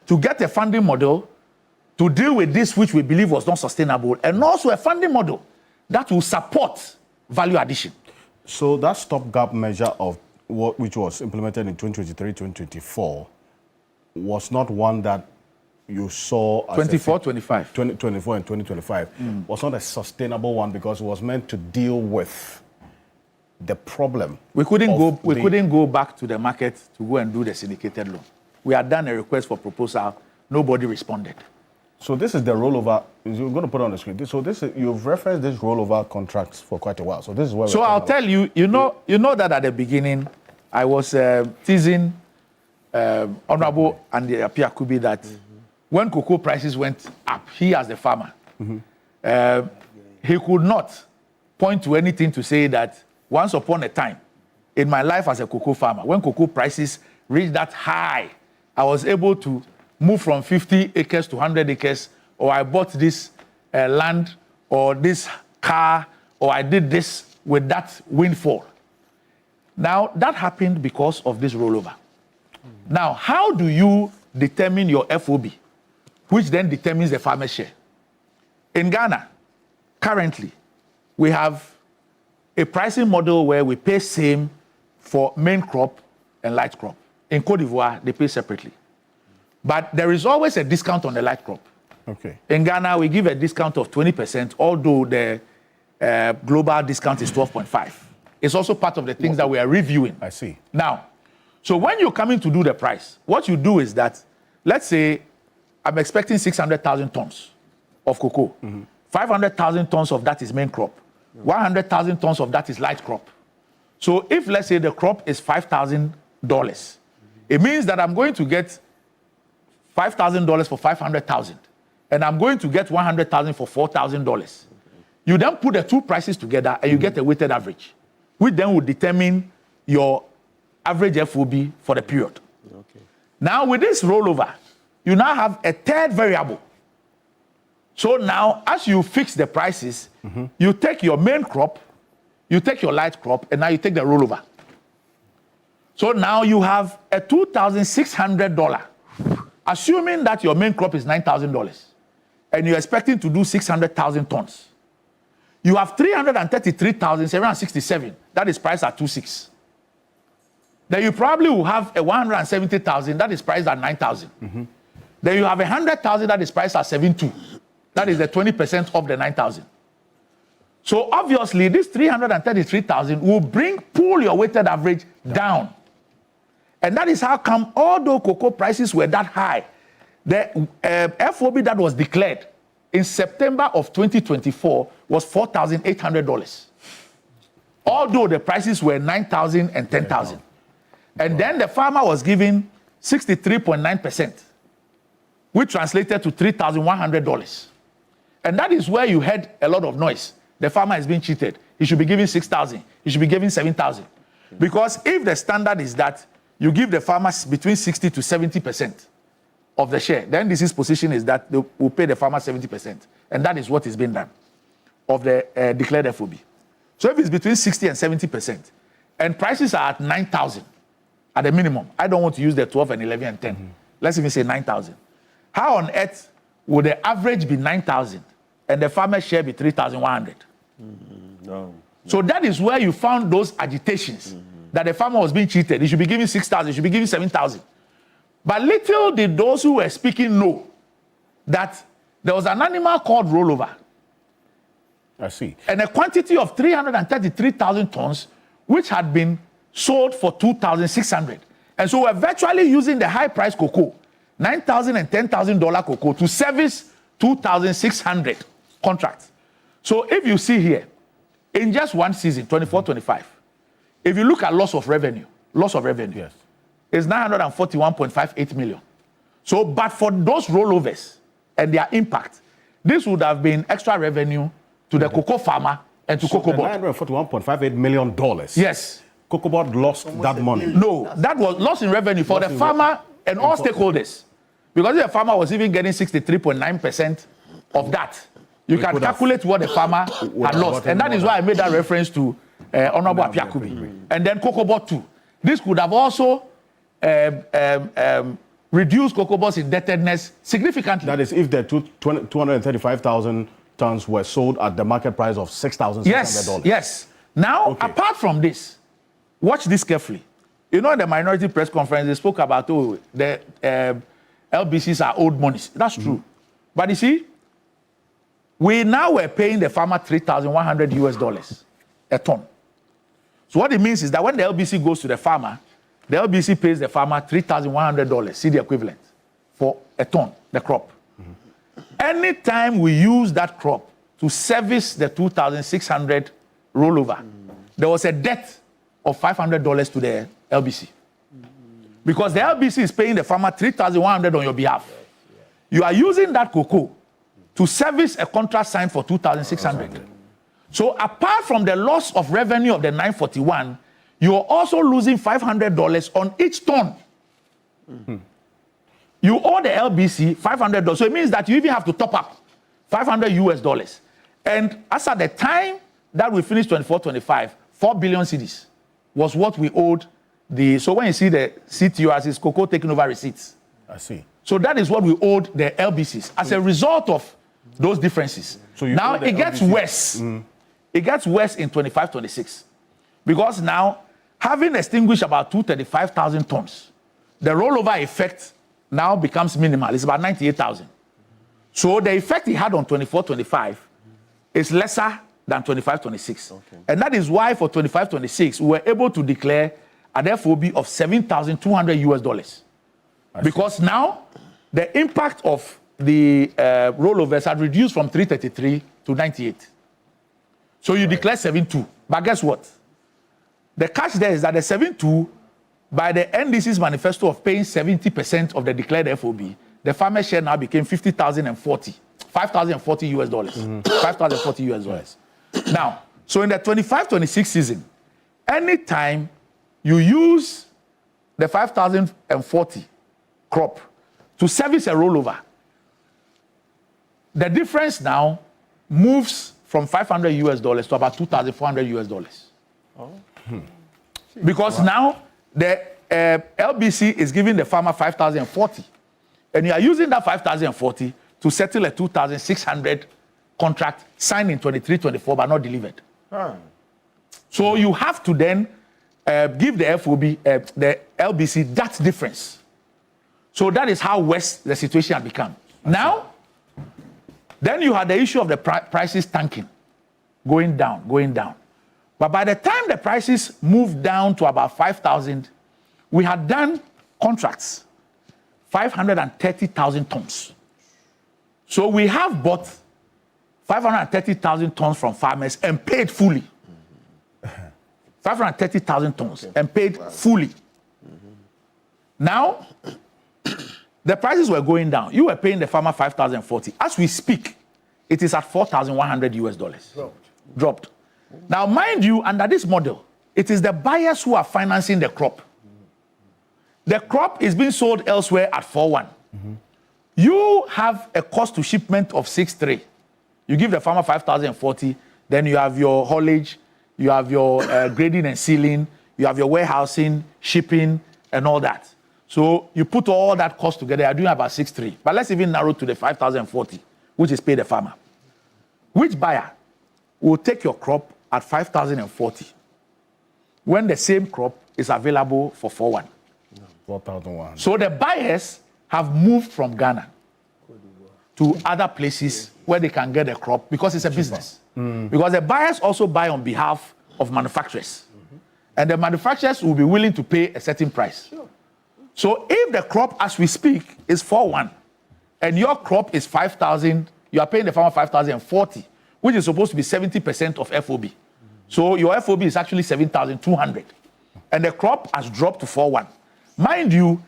Speaker 15: to get a funding model to deal with this which we believe was not sustainable, and also a funding model that will support value addition.
Speaker 3: So that stopgap measure of which was implemented in 2023-2024 was not one that you saw as
Speaker 15: 24-25.
Speaker 3: 2024 and 2025 was not a sustainable one because it was meant to deal with the problem.
Speaker 15: We couldn't go back to the market to go and do the syndicated loan. We had done a request for proposal. Nobody responded.
Speaker 3: So this is the rollover. You're going to put it on the screen. So this is, you've referenced this rollover contracts for quite a while. So this is where.
Speaker 15: So I'll tell you. You know that at the beginning, I was teasing Honorable Andy Apiakubi that when cocoa prices went up, he as the farmer, he could not point to anything to say that once upon a time, in my life as a cocoa farmer, when cocoa prices reached that high, I was able to move from 50 acres to 100 acres, or I bought this land, or this car, or I did this with that windfall. Now, that happened because of this rollover. Now, how do you determine your FOB, which then determines the farmer's share? In Ghana, currently, we have a pricing model where we pay same for main crop and light crop. In Cote d'Ivoire, they pay separately. But there is always a discount on the light crop.
Speaker 3: Okay.
Speaker 15: In Ghana, we give a discount of 20%, although the global discount is 12.5%. It's also part of the things that we are reviewing.
Speaker 3: I see.
Speaker 15: Now, so when you're coming to do the price, what you do is that, let's say, I'm expecting 600,000 tons of cocoa. 500,000 tons of that is main crop. 100,000 tons of that is light crop. So if, let's say, the crop is $5,000, it means that I'm going to get $5,000 for 500,000, and I'm going to get 100,000 for $4,000. You then put the two prices together, and you get a weighted average, which then will determine your average FOB for the period. Okay. Now, with this rollover, you now have a third variable. So now, as you fix the prices, you take your main crop, you take your light crop, and now you take the rollover. So now you have a $2,600, assuming that your main crop is $9,000, and you're expecting to do 600,000 tons. You have 333,767. That is priced at 2.6. Then you probably will have a 170,000 that is priced at 9,000. Then you have 100,000 that is priced at 7.2. That is the 20% of the 9,000. So obviously, this 333,000 will pull your weighted average down. And that is how come, although cocoa prices were that high, the FOB that was declared in September of 2024 was $4,800. Although the prices were 9,000 and 10,000. And then the farmer was given 63.9%, which translated to $3,100. And that is where you heard a lot of noise. The farmer is being cheated. He should be given 6,000. He should be given 7,000. Because if the standard is that you give the farmers between 60 to 70% of the share, then this position is that they will pay the farmer 70%. And that is what is being done of the declared FOB. So if it's between 60 and 70%, and prices are at 9,000 at a minimum, I don't want to use the 12 and 11 and 10. Let's even say 9,000. How on earth would the average be 9,000 and the farmer's share be 3,100?
Speaker 10: No.
Speaker 15: So that is where you found those agitations that the farmer was being cheated. He should be giving 6,000, he should be giving 7,000. But little did those who were speaking know that there was an animal called rollover.
Speaker 3: I see.
Speaker 15: And a quantity of 333,000 tons, which had been sold for 2,600. And so we're virtually using the high price cocoa, $9,000 and $10,000 cocoa, to service 2,600 contracts. So if you see here, in just one season, 24-25, if you look at loss of revenue, yes, is 941.58 million. So, but for those rollovers and their impact, this would have been extra revenue to the cocoa farmer and to Cocoa Board.
Speaker 3: $941.58 million.
Speaker 15: Yes.
Speaker 3: Cocoa Board lost that money.
Speaker 15: No, that was loss in revenue for the farmer and all stakeholders. Because if a farmer was even getting 63.9% of that, you can calculate what the farmer had lost. And that is why I made that reference to Honorable Apiakubi. And then Cocoa Board 2. This could have also reduced Cocoa Board's indebtedness significantly.
Speaker 3: That is, if the 235,000 tons were sold at the market price of $6,600.
Speaker 15: Yes. Now, apart from this, watch this carefully. You know, in the minority press conference, they spoke about, the LBCs are old monies. That's true. But you see, we now were paying the farmer $3,100 a ton. So what it means is that when the LBC goes to the farmer, the LBC pays the farmer $3,100, CD equivalent, for a ton, the crop. Anytime we use that crop to service the 2,600 rollover, there was a debt of $500 to the LBC. Because the LBC is paying the farmer $3,100 on your behalf. You are using that cocoa to service a contract signed for $2,600. So apart from the loss of revenue of the 941, you are also losing $500 on each ton. You owe the LBC $500. So it means that you even have to top up $500. And as at the time that we finished 24-25, 4 billion cedis was what we owed the. So when you see the CTO as his cocoa taking over receipts.
Speaker 3: I see.
Speaker 15: So that is what we owed the LBCs as a result of those differences. So now it gets worse. It gets worse in 25-26. Because now, having extinguished about 235,000 tons, the rollover effect now becomes minimal. It's about 98,000. So the effect he had on 24-25 is lesser than 25-26. Okay. And that is why for 25-26, we were able to declare an FOB of $7,200. Because now, the impact of the rollovers had reduced from 333 to 98. So you declare 7.2. But guess what? The catch there is that the 7.2, by the NDC's manifesto of paying 70% of the declared FOB, the farmer share now became $5,040 $5,040. Now, so in the 25-26 season, anytime you use the 5,040 crop to service a rollover, the difference now moves from $500 to about $2,400. Because now the LBC is giving the farmer 5,040, and you are using that 5,040 to settle a 2,600 contract signed in 23-24 but not delivered. So you have to then give the FOB, the LBC, that difference. So that is how worse the situation had become. Now, then you had the issue of the prices tanking, going down. But by the time the prices moved down to about 5,000, we had done contracts, 530,000 tons. So we have bought 530,000 tons from farmers and paid fully. 530,000 tons and paid fully. Now, the prices were going down. You were paying the farmer 5,040. As we speak, it is at $4,100. Dropped. Now, mind you, under this model, it is the buyers who are financing the crop. The crop is being sold elsewhere at 4.1. You have a cost to shipment of 6.3. You give the farmer 5,040, then you have your haulage, you have your grading and sealing, you have your warehousing, shipping, and all that. So you put all that cost together, you're doing about 6.3. But let's even narrow to the 5,040, which is paid the farmer. Which buyer will take your crop at 5,040 when the same crop is available for 4.1?
Speaker 3: 4,100.
Speaker 15: So the buyers have moved from Ghana to other places where they can get a crop because it's a business. Because the buyers also buy on behalf of manufacturers. And the manufacturers will be willing to pay a certain price. So if the crop, as we speak, is 4.1, and your crop is 5,000, you are paying the farmer 5,040, which is supposed to be 70% of FOB. So your FOB is actually 7,200. And the crop has dropped to 4.1. Mind you,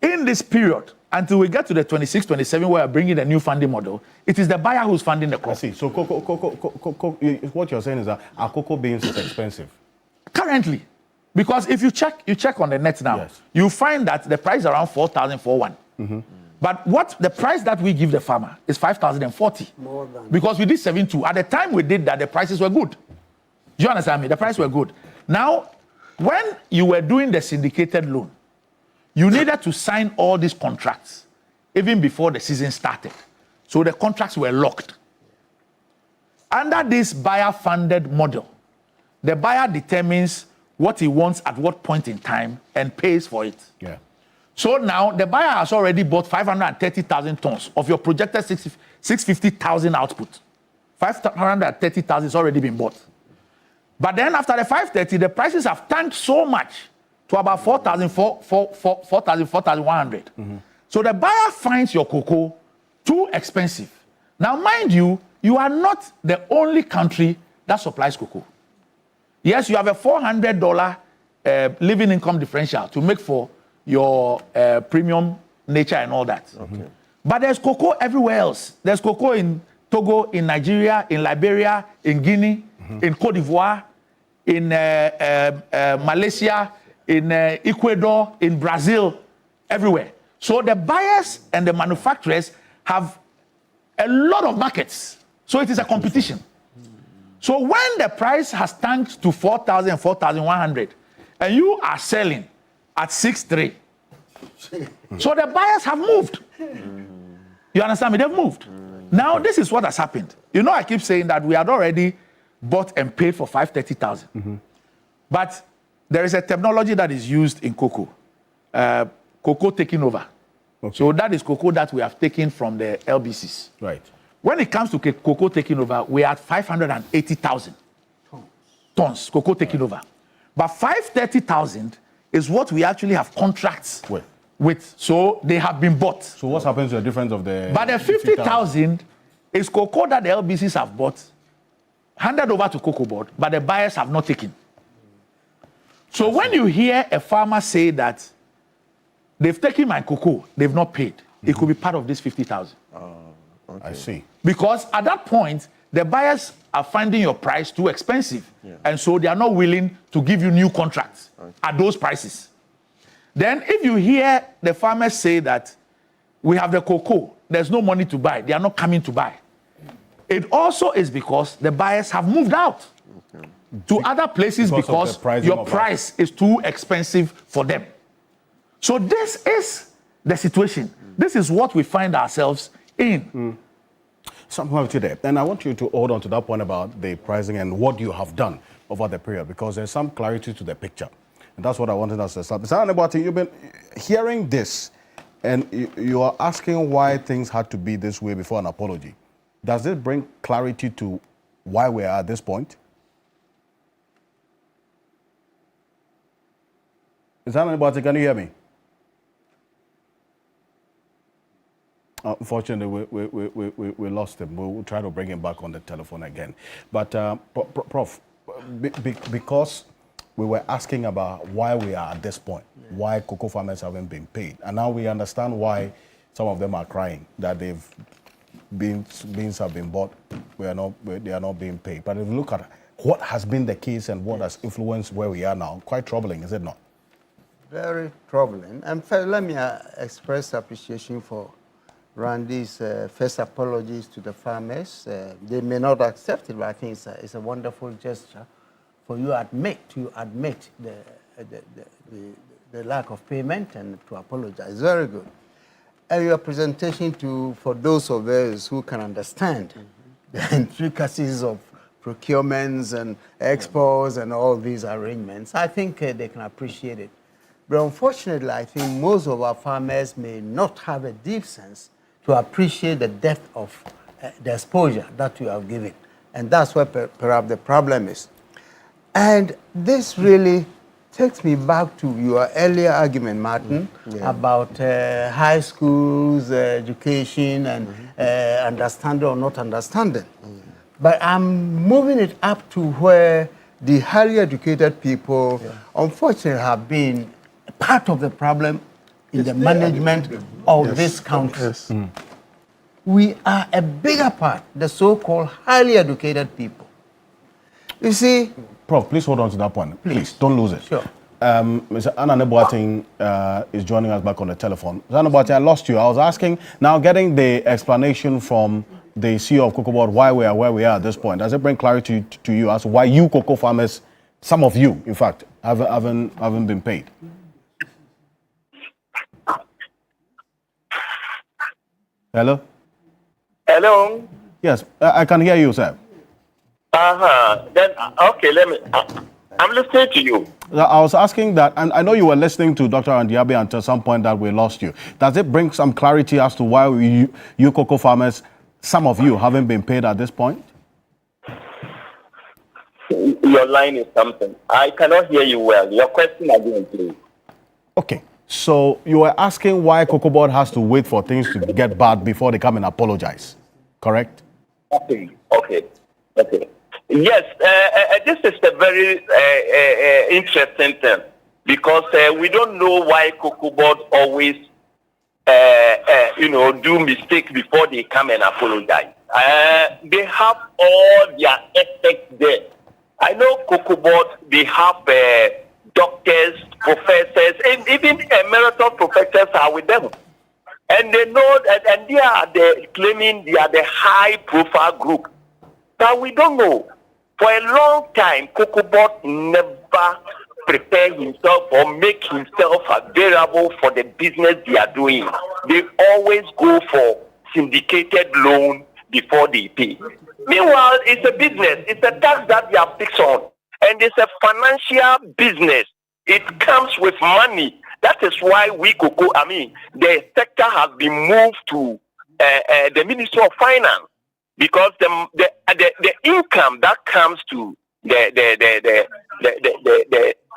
Speaker 15: in this period, until we get to the 26-27, where we're bringing a new funding model, it is the buyer who's funding the crop.
Speaker 3: I see. So what you're saying is that our cocoa beans is expensive.
Speaker 15: Currently. Because if you check on the net now, you find that the price is around 4,401. But what the price that we give the farmer is 5,040.
Speaker 14: More than.
Speaker 15: Because we did 7.2. At the time we did that, the prices were good. Do you understand me? The prices were good. Now, when you were doing the syndicated loan, you needed to sign all these contracts even before the season started. So the contracts were locked. Under this buyer-funded model, the buyer determines what he wants at what point in time and pays for it.
Speaker 3: Yeah.
Speaker 15: So now the buyer has already bought 530,000 tons of your projected 650,000 output. 530,000 has already been bought. But then after the 530, the prices have tanked so much to about 4,100. So the buyer finds your cocoa too expensive. Now, mind you, you are not the only country that supplies cocoa. Yes, you have a $400 living income differential to make for your premium nature and all that. Okay. But there's cocoa everywhere else. There's cocoa in Togo, in Nigeria, in Liberia, in Guinea, in Cote d'Ivoire, in Malaysia, in Ecuador, in Brazil, everywhere. So the buyers and the manufacturers have a lot of markets. So it is a competition. So when the price has tanked to 4,000, 4,100, and you are selling at 6.3, so the buyers have moved. You understand me? They've moved. Now, this is what has happened. You know, I keep saying that we had already bought and paid for 530,000. But there is a technology that is used in cocoa, cocoa taking over. Okay. So that is cocoa that we have taken from the LBCs.
Speaker 3: Right.
Speaker 15: When it comes to cocoa taking over, we are at 580,000 tons cocoa taking over. But 530,000 is what we actually have contracts with. So they have been bought.
Speaker 3: So what happens to the difference of the...
Speaker 15: But the 50,000 is cocoa that the LBCs have bought, handed over to Cocoa Board, but the buyers have not taken. So when you hear a farmer say that they've taken my cocoa, they've not paid, it could be part of this 50,000.
Speaker 3: Okay. I see.
Speaker 15: Because at that point, the buyers are finding your price too expensive. And so they are not willing to give you new contracts at those prices. Then if you hear the farmers say that we have the cocoa, there's no money to buy, they are not coming to buy. It also is because the buyers have moved out to other places because your price is too expensive for them. So this is the situation. This is what we find ourselves in.
Speaker 3: Something today. And I want you to hold on to that point about the pricing and what you have done over the period, because there's some clarity to the picture. And that's what I wanted us to establish. You've been hearing this, and you are asking why things had to be this way before an apology. Does it bring clarity to why we are at this point? Is that anybody? Can you hear me? Unfortunately, we lost him. We'll try to bring him back on the telephone again. But, Prof, because we were asking about why we are at this point, why cocoa farmers haven't been paid, and now we understand why some of them are crying that beans have been bought, they are not being paid. But if you look at what has been the case and what has influenced where we are now, quite troubling, is it not?
Speaker 14: Very troubling. And first, let me express appreciation for Randy's first apologies to the farmers. They may not accept it, but I think it's a wonderful gesture for you to admit the lack of payment and to apologize. Very good. And your presentation for those of us who can understand the intricacies of procurements and exports and all these arrangements, I think they can appreciate it. But unfortunately, I think most of our farmers may not have a deep sense to appreciate the depth of the exposure that you have given. And that's where perhaps the problem is. And this really takes me back to your earlier argument, Martin, about high schools, education, and understanding or not understanding. But I'm moving it up to where the highly educated people, unfortunately, have been part of the problem in the management of this country. We are a bigger part, the so-called highly educated people. You see...
Speaker 3: Prof, please hold on to that point. Please, don't lose it.
Speaker 14: Sure.
Speaker 3: Mr. Anna Boateng is joining us back on the telephone. Mr. Anna Boateng, I lost you. I was asking, now getting the explanation from the CEO of Cocoa Board why we are where we are at this point. Does it bring clarity to you as to why you cocoa farmers, some of you, in fact, haven't been paid? Hello?
Speaker 17: Hello?
Speaker 3: Yes, I can hear you, sir.
Speaker 17: Then, okay, I'm listening to you.
Speaker 3: I was asking that, and I know you were listening to Dr. Andiabe until some point that we lost you. Does it bring some clarity as to why you cocoa farmers, some of you, haven't been paid at this point?
Speaker 17: Your line is something. I cannot hear you well. Your question again, please.
Speaker 3: Okay. So you were asking why Cocoa Board has to wait for things to get bad before they come and apologize, correct?
Speaker 17: Okay. Yes, this is a very interesting thing because we don't know why Cocoa Board always, do mistakes before they come and apologize. They have all their aspects there. I know Cocoa Board, they have doctors, professors, and even emeritus professors are with them. And they know that, and they are claiming they are the high-profile group. But we don't know. For a long time, Cocoa Board never prepare himself or make himself available for the business they are doing. They always go for syndicated loan before they pay. Meanwhile, it's a business. It's a tax that they are fixed on. And it's a financial business. It comes with money. That is why the sector has been moved to the Ministry of Finance because the income that comes to the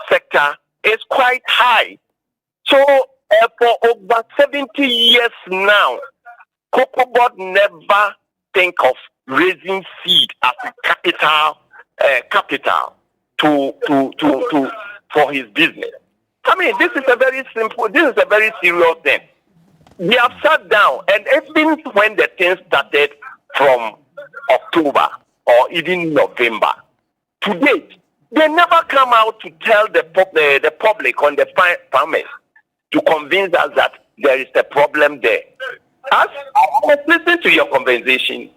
Speaker 17: sector is quite high. So for over 70 years now, Cocoa Board never think of raising seed as a capital for his business. This is a very serious thing. We have sat down, and even when the thing started from October or even November, to date, they never come out to tell the public on the farmers to convince us that there is a problem there. As I was listening to your conversation,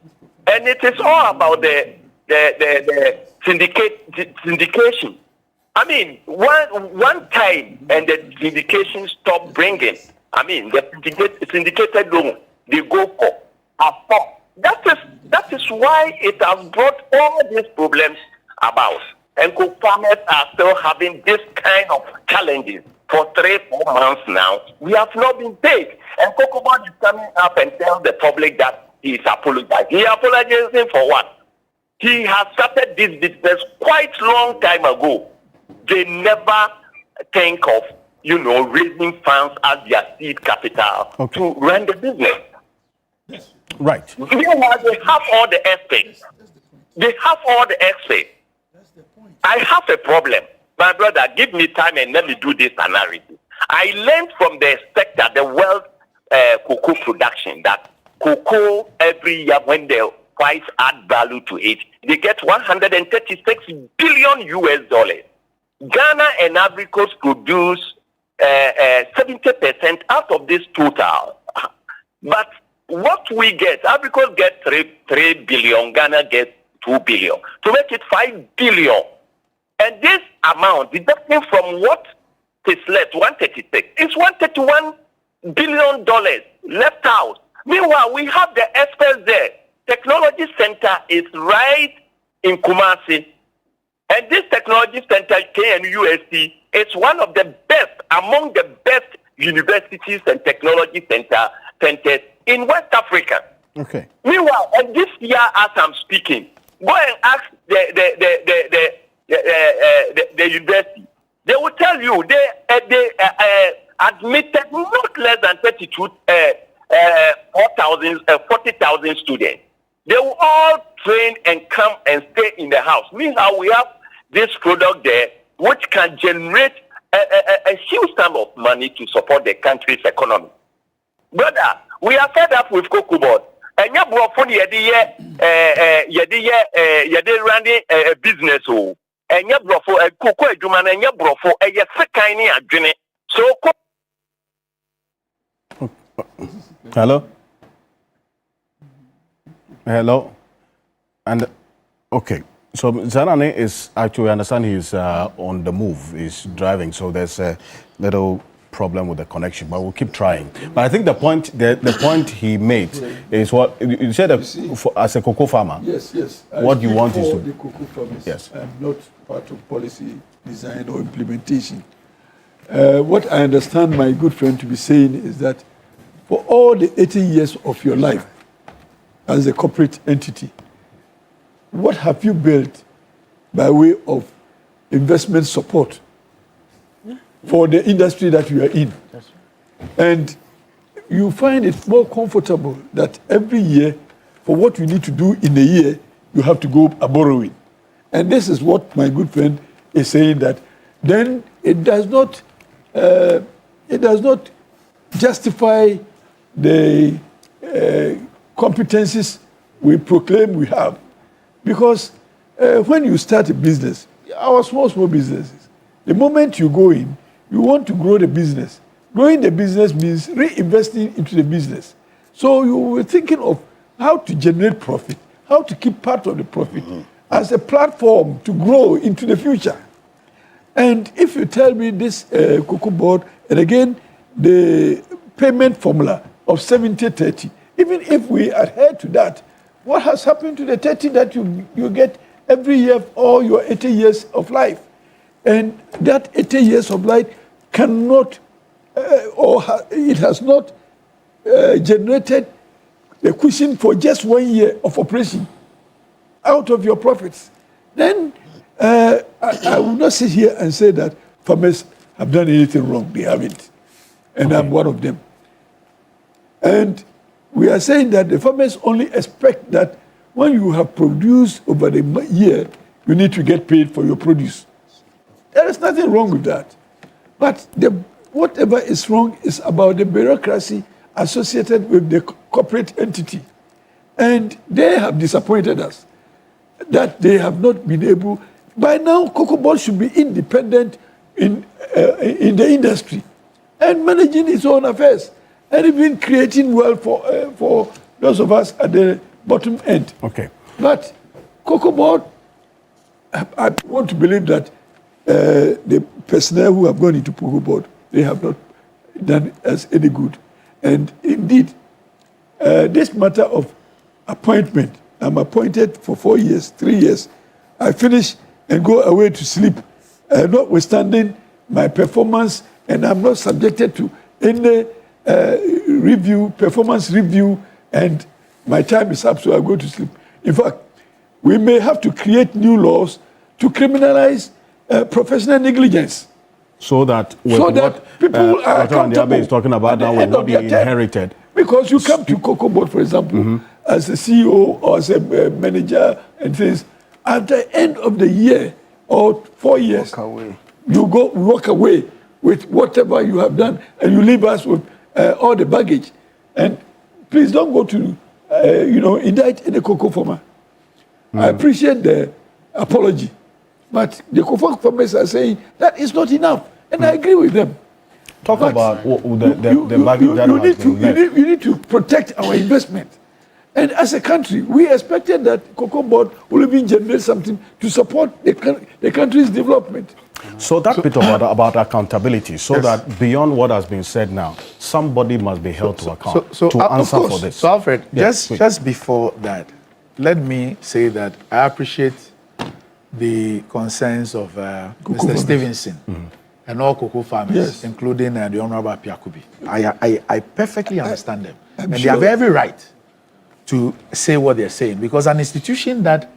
Speaker 17: and it is all about the syndication. One time, and the syndication stopped bringing. The syndicated loan they go for a stop. That is why it has brought all these problems about. And farmers are still having this kind of challenges for 3-4 months now. We have not been paid. And Cocoa Board is coming up and tell the public that he is apologizing. He apologizing for what? He has started this business quite long time ago. They never think of, raising funds as their seed capital to run the business.
Speaker 3: Right.
Speaker 17: Meanwhile, they have all the aspects. I have a problem. My brother, give me time and let me do this analysis. I learned from the sector, the world cocoa production, that cocoa every year when the price add value to it, they get $136 billion. Ghana and Ivory Coast produce 70% out of this total. But what we get, Ivory Coast gets 3 billion, Ghana gets 2 billion. To make it 5 billion. And this amount, deducting from what is left, 136, it's $131 billion left out. Meanwhile, we have the experts there. Technology Center is right in Kumasi. And this technology center, KNUST, is one of the best, among the best universities and technology centers in West Africa.
Speaker 3: Okay.
Speaker 17: Meanwhile, and this year, as I'm speaking, go and ask the university. They will tell you they admitted not less than 40,000 students. They will all train and come and stay in the house. Meanwhile, we have this product there which can generate a huge sum of money to support the country's economy. Brother, we are fed up with Cocoa Board. And you brought for the running a business. enye brofo koko adwuma na enye brofo eye sekan ne adwene so
Speaker 3: Hello. And okay. So Zanane is actually, I understand he's on the move. He's driving, so there's a little problem with the connection, but we'll keep trying. But I think the point he made is what you said as a cocoa farmer.
Speaker 9: Yes.
Speaker 3: What you want is to
Speaker 9: the cocoa farmers.
Speaker 3: Yes.
Speaker 9: I'm not part of policy design or implementation. What I understand my good friend to be saying is that for all the 18 years of your life as a corporate entity, what have you built by way of investment support for the industry that you are in? And you find it more comfortable that every year, for what you need to do in a year, you have to go borrowing. And this is what my good friend is saying, that then it does not justify the competencies we proclaim we have. Because when you start a business, our small businesses, the moment you go in, you want to grow the business. Growing the business means reinvesting into the business. So you were thinking of how to generate profit, how to keep part of the profit as a platform to grow into the future. And if you tell me this cocoa board, and again, the payment formula of 70-30, even if we adhere to that, what has happened to the 30 that you get every year of all your 80 years of life? And that 80 years of life cannot, it has not generated the cushion for just 1 year of operation out of your profits. Then I will not sit here and say that farmers have done anything wrong. They haven't. And I'm one of them. And we are saying that the farmers only expect that when you have produced over the year, you need to get paid for your produce. There is nothing wrong with that. But whatever is wrong is about the bureaucracy associated with the corporate entity. And they have disappointed us that they have not been able. By now, Cocoa Board should be independent in the industry and managing its own affairs, and even creating wealth for those of us at the bottom end.
Speaker 3: Okay.
Speaker 9: But Cocoa Board, I want to believe that the personnel who have gone into Cocoa Board, they have not done us any good. And indeed, this matter of appointment, I'm appointed for 4 years, 3 years. I finish and go away to sleep, notwithstanding my performance, and I'm not subjected to any performance review, and my time is up, so I go to sleep. In fact, we may have to create new laws to criminalize professional negligence.
Speaker 3: So that
Speaker 9: people are accountable
Speaker 3: is talking about now will not be inherited.
Speaker 9: Because you come to Cocoa Board, for example, as a CEO or as a manager and things, at the end of the year or 4 years, you walk away with whatever you have done, and you leave us with all the baggage. And please don't go to, indict any cocoa farmer. I appreciate the apology, but the cocoa farmers are saying that is not enough, and I agree with them.
Speaker 3: Talk about the baggage that has been left.
Speaker 9: You need to protect our investment. And as a country, we expected that Cocoa Board will even generate something to support the country's development.
Speaker 3: So that bit about accountability, so that beyond what has been said now, somebody must be held to account to answer for this.
Speaker 15: So Alfred, just before that, let me say that I appreciate the concerns of Mr. Stevenson and all cocoa farmers, including the Honorable Piakubi. I perfectly understand them. And they have every right to say what they're saying, because an institution that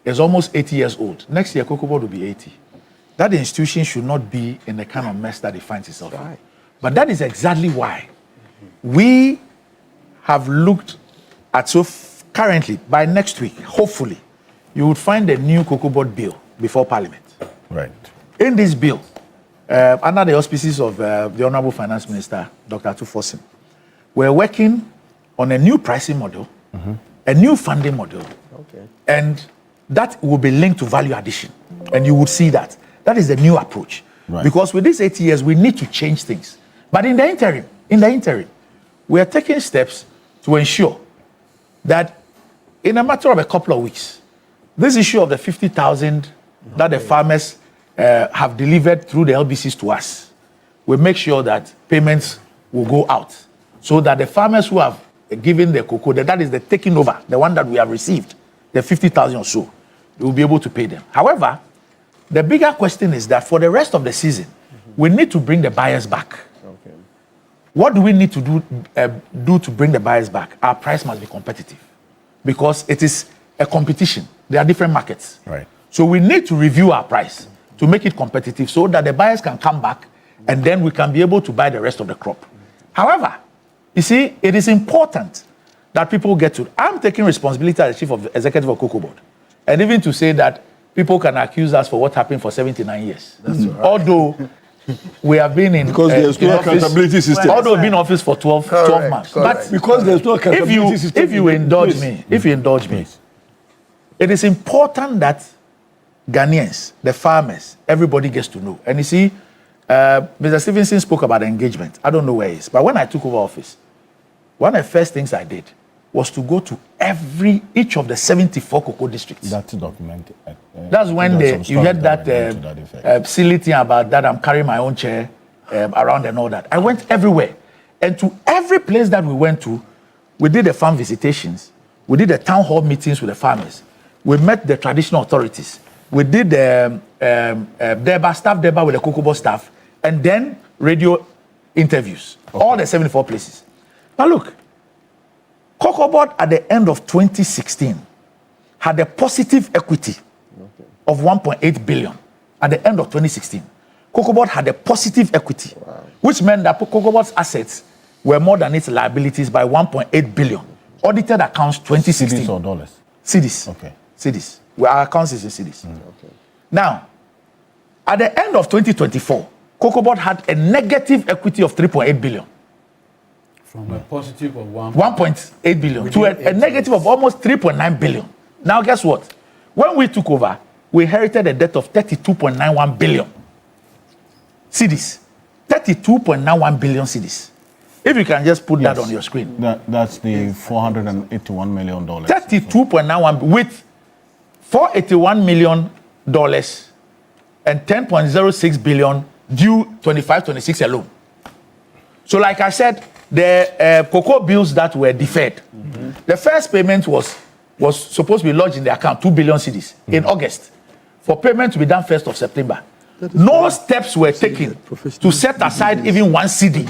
Speaker 15: is almost 80 years old, next year Cocoa Board will be 80. That institution should not be in the kind of mess that it finds itself in. But that is exactly why we have looked at, currently, by next week, hopefully, you would find a new Cocoa Board bill before Parliament.
Speaker 3: Right.
Speaker 15: In this bill, under the auspices of the Honorable Finance Minister, Dr. Atufosin, we're working on a new pricing model, a new funding model, and that will be linked to value addition. And you would see that. That is the new approach.
Speaker 3: Right.
Speaker 15: Because with these 8 years, we need to change things. But in the interim, we are taking steps to ensure that in a matter of a couple of weeks, this issue of the 50,000 that the farmers have delivered through the LBCs to us, we make sure that payments will go out so that the farmers who have given the cocoa, that is the taking over, the one that we have received, the 50,000 or so, we will be able to pay them. However, the bigger question is that for the rest of the season, we need to bring the buyers back.
Speaker 10: Okay.
Speaker 15: What do we need to do to bring the buyers back? Our price must be competitive because it is a competition. There are different markets.
Speaker 3: Right.
Speaker 15: So we need to review our price to make it competitive so that the buyers can come back and then we can be able to buy the rest of the crop. However, you see, it is important that people get to. I'm taking responsibility as the chief of executive of Cocoa Board. And even to say that people can accuse us for what happened for 79 years. That's right. Although we have been in
Speaker 9: because there's no accountability system.
Speaker 15: Although we've been in office for 12 months.
Speaker 9: But because there's no accountability system.
Speaker 15: If you indulge me, it is important that Ghanaians, the farmers, everybody gets to know. And you see, Mr. Stevenson spoke about engagement. I don't know where he is. But when I took over office, one of the first things I did was to go to each of the 74 cocoa districts.
Speaker 3: That's documented.
Speaker 15: That's when you heard that silly thing about that I'm carrying my own chair around and all that. I went everywhere. And to every place that we went to, we did the farm visitations. We did the town hall meetings with the farmers. We met the traditional authorities. We did the staff Deba with the Cocoa Board staff. And then radio interviews. Okay. All the 74 places. Now look, Cocoa Board at the end of 2016 had a positive equity of 1.8 billion at the end of 2016. Cocoa Board had a positive equity, which meant that Cocoa Board's assets were more than its liabilities by 1.8 billion. Audited accounts 2016.
Speaker 3: Cedis or dollars?
Speaker 15: Cedis.
Speaker 3: Okay.
Speaker 15: Cedis. Well, our accounts is in cedis.
Speaker 3: Okay.
Speaker 15: Now, at the end of 2024, Cocoa Board had a negative equity of 3.8 billion.
Speaker 13: From a positive of
Speaker 15: 1.8 billion to a negative of almost 3.9 billion. Now, guess what? When we took over, we inherited a debt of 32.91 billion cedis. 32.91 billion cedis. If you can just put that on your screen.
Speaker 3: That's the $481 million.
Speaker 15: 32.91 with $481 million and 10.06 billion due 25-26 alone. So like I said, the cocoa bills that were deferred, the first payment was supposed to be lodged in the account, 2 billion cedis in August, for payment to be done 1st of September. No steps were taken to set aside even 1 CD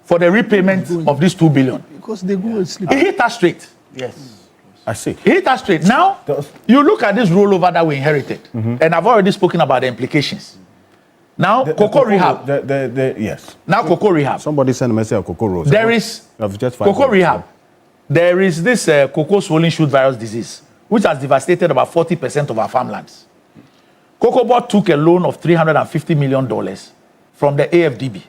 Speaker 15: for the repayment of this 2 billion.
Speaker 9: Because they go and sleep.
Speaker 15: It hit us straight.
Speaker 14: Yes.
Speaker 3: I see.
Speaker 15: It hit us straight. Now, you look at this rollover that we inherited, and I've already spoken about the implications. Now, cocoa rehab.
Speaker 3: Yes.
Speaker 15: Now, cocoa rehab.
Speaker 3: Somebody sent a message of cocoa rose.
Speaker 15: There is cocoa rehab. There is this cocoa swollen shoot virus disease, which has devastated about 40% of our farmlands. Cocoa Board took a loan of $350 million from the AFDB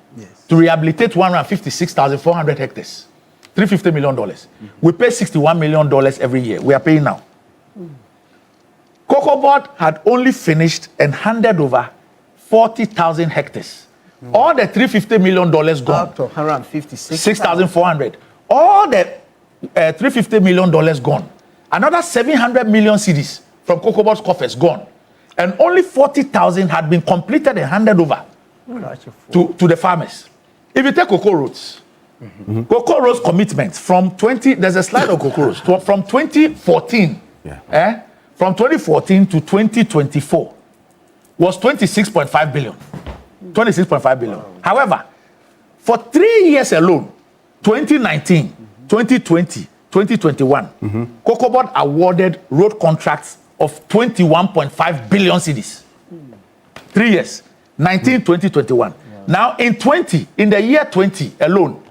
Speaker 15: to rehabilitate 156,400 hectares. $350 million. We pay $61 million every year. We are paying now. Cocoa Board had only finished and handed over 40,000 hectares. All the $350 million gone.
Speaker 14: Up to 156.
Speaker 15: 6,400. All the $350 million gone. Another 700 million cedis from Cocoa Board's coffers gone. And only 40,000 had been completed and handed over to the farmers. If you take cocoa roads, cocoa roads commitments from there's a slide of cocoa roads, from 2014, from 2014 to 2024 was 26.5 billion. 26.5 billion. However, for 3 years alone, 2019, 2020, 2021, Cocoa Board awarded road contracts of 21.5 billion cedis. 3 years, 19, 20, 21. Now in the year 20 alone,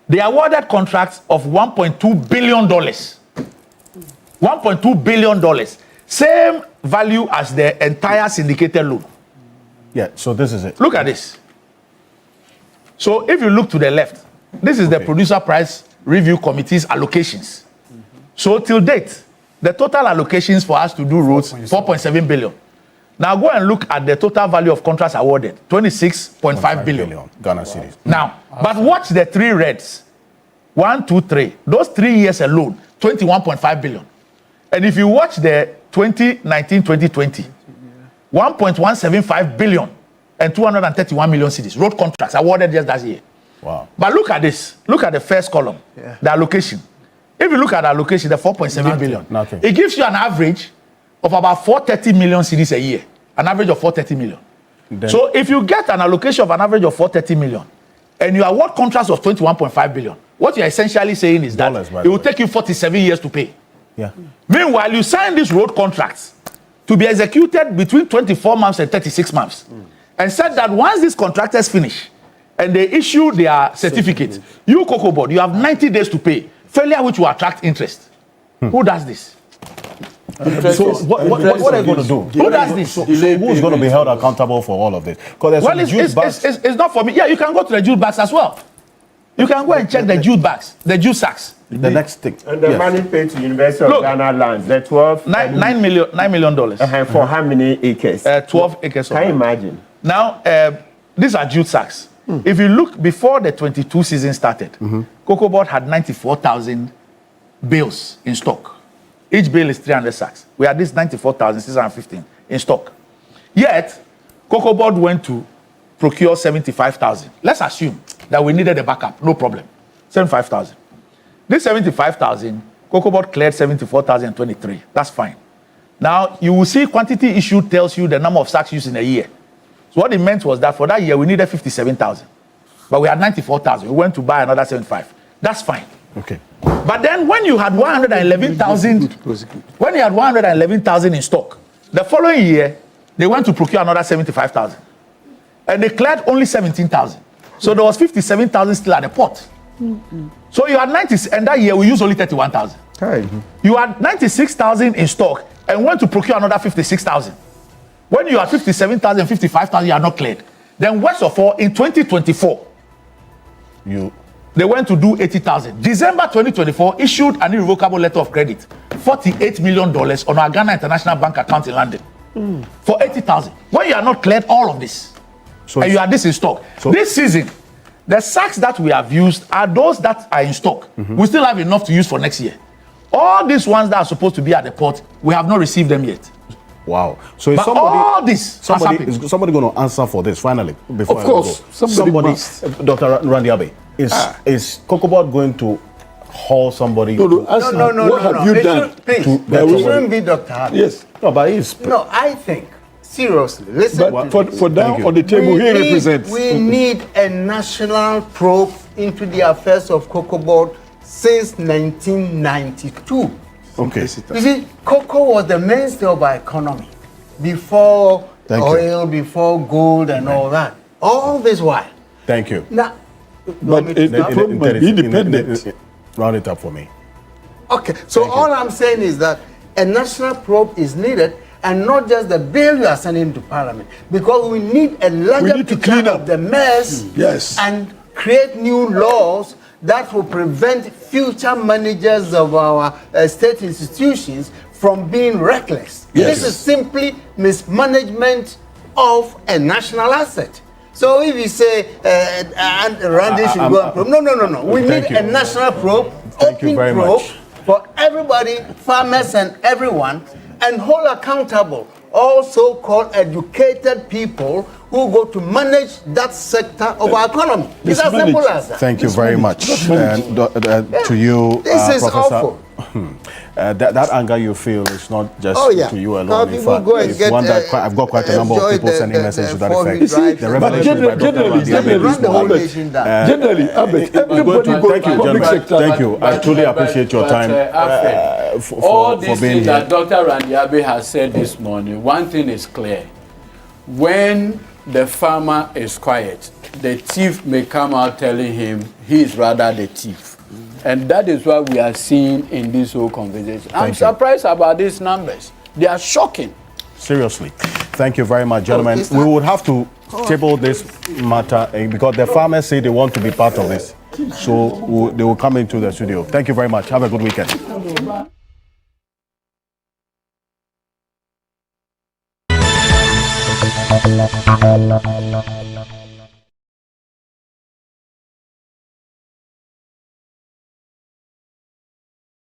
Speaker 15: they awarded contracts of $1.2 billion. $1.2 billion. Same value as the entire syndicated loan.
Speaker 3: Yeah, so this is it.
Speaker 15: Look at this. So if you look to the left, this is the Producer Price Review Committee's allocations. So till date, the total allocations for us to do roads, 4.7 billion. Now go and look at the total value of contracts awarded, 26.5 billion.
Speaker 3: Ghana cedis.
Speaker 15: Now, but watch the three reds. 1, 2, 3. Those 3 years alone, 21.5 billion. And if you watch the 2019-2020, 1.175 billion and 231 million cedis road contracts awarded just that year.
Speaker 3: Wow.
Speaker 15: But look at this. Look at the first column, the allocation. If you look at the allocation, the 4.7 billion,
Speaker 3: nothing.
Speaker 15: It gives you an average of about 430 million cedis a year, an average of 430 million. So if you get an allocation of an average of 430 million and you award contracts of 21.5 billion, what you're essentially saying is that it will take you 47 years to pay.
Speaker 3: Yeah.
Speaker 15: Meanwhile, you sign these road contracts to be executed between 24 months and 36 months. And said that once these contractors finish and they issue their certificate, you, Cocoa Board, you have 90 days to pay, failure which will attract interest. Who does this?
Speaker 3: So what are you going to do?
Speaker 15: Who does this?
Speaker 3: So who's going to be held accountable for all of this?
Speaker 15: Well, it's not for me. Yeah, you can go to the jute bags as well. You can go and check the jute bags, the jute sacks.
Speaker 3: The next thing.
Speaker 10: And the money paid to University of Ghana lands, the
Speaker 15: $9 million.
Speaker 10: For how many acres?
Speaker 15: 12 acres.
Speaker 10: Can you imagine?
Speaker 15: Now, these are jute sacks. If you look before the 22 season started, Cocoa Board had 94,000 bales in stock. Each bale is 300 sacks. We had this 94,615 in stock. Yet, Cocoa Board went to procure 75,000. Let's assume that we needed a backup. No problem. 75,000. This 75,000, Cocoa Board cleared 74,023. That's fine. Now, you will see quantity issued tells you the number of sacks used in a year. So what it meant was that for that year, we needed 57,000. But we had 94,000. We went to buy another 75. That's fine.
Speaker 3: Okay.
Speaker 15: But then when you had 111,000 in stock, the following year, they went to procure another 75,000. And they cleared only 17,000. So there was 57,000 still at the port. So you had 90, and that year we used only 31,000. You had 96,000 in stock and went to procure another 56,000. When you had 57,000, 55,000, you are not cleared. Then worst of all, in 2024, they went to do 80,000. December 2024 issued an irrevocable letter of credit, $48 million on our Ghana International Bank account in London for 80,000. When you are not cleared all of this, and you had this in stock, this season, the sacks that we have used are those that are in stock. We still have enough to use for next year. All these ones that are supposed to be at the port, we have not received them yet.
Speaker 3: Wow. So is somebody going to answer for this finally? Before
Speaker 9: of course.
Speaker 3: Somebody Dr. Randy Abe, is Cocoa Board going to haul somebody?
Speaker 9: No. What have you done?
Speaker 12: Please, it shouldn't be Dr. Abe.
Speaker 9: Yes.
Speaker 3: No, but he's...
Speaker 12: No, I think, seriously, listen.
Speaker 9: But for down on the table, he represents.
Speaker 12: We need a national probe into the affairs of Cocoa Board since 1992.
Speaker 3: Okay.
Speaker 12: You see, cocoa was the mainstay of our economy before oil, before gold, and all that. All this while.
Speaker 3: Thank you.
Speaker 12: Now,
Speaker 9: but the probe must be independent.
Speaker 3: Round it up for me.
Speaker 12: Okay, so all I'm saying is that a national probe is needed, and not just the bill you are sending to Parliament, because we need a larger picture of the mess and create new laws that will prevent future managers of our state institutions from being reckless. This is simply mismanagement of a national asset. So if you say Randy should go and probe, no. We need a national probe, open probe for everybody, farmers and everyone, and hold accountable all so-called educated people who go to manage that sector of our economy. It's as simple as that.
Speaker 3: Thank you very much. To you,
Speaker 12: this is
Speaker 3: Professor.
Speaker 12: awful.
Speaker 3: That anger you feel is not just to you alone. In fact,
Speaker 12: it's
Speaker 3: one that I've got quite a number of people sending messages to that effect.
Speaker 9: But generally, everybody go to public sector.
Speaker 3: Thank you. I truly appreciate your time
Speaker 13: all
Speaker 3: for
Speaker 13: these
Speaker 3: being
Speaker 13: things
Speaker 3: here.
Speaker 13: that Dr. Randy Abe has said this morning, one thing is clear. When the farmer is quiet, the thief may come out telling him he is rather the thief. And that is what we are seeing in this whole conversation. I'm surprised about these numbers. They are shocking.
Speaker 3: Seriously. Thank you very much, gentlemen. We would have to table this matter because the farmers say they want to be part of this. So they will come into the studio. Thank you very much. Have a good weekend.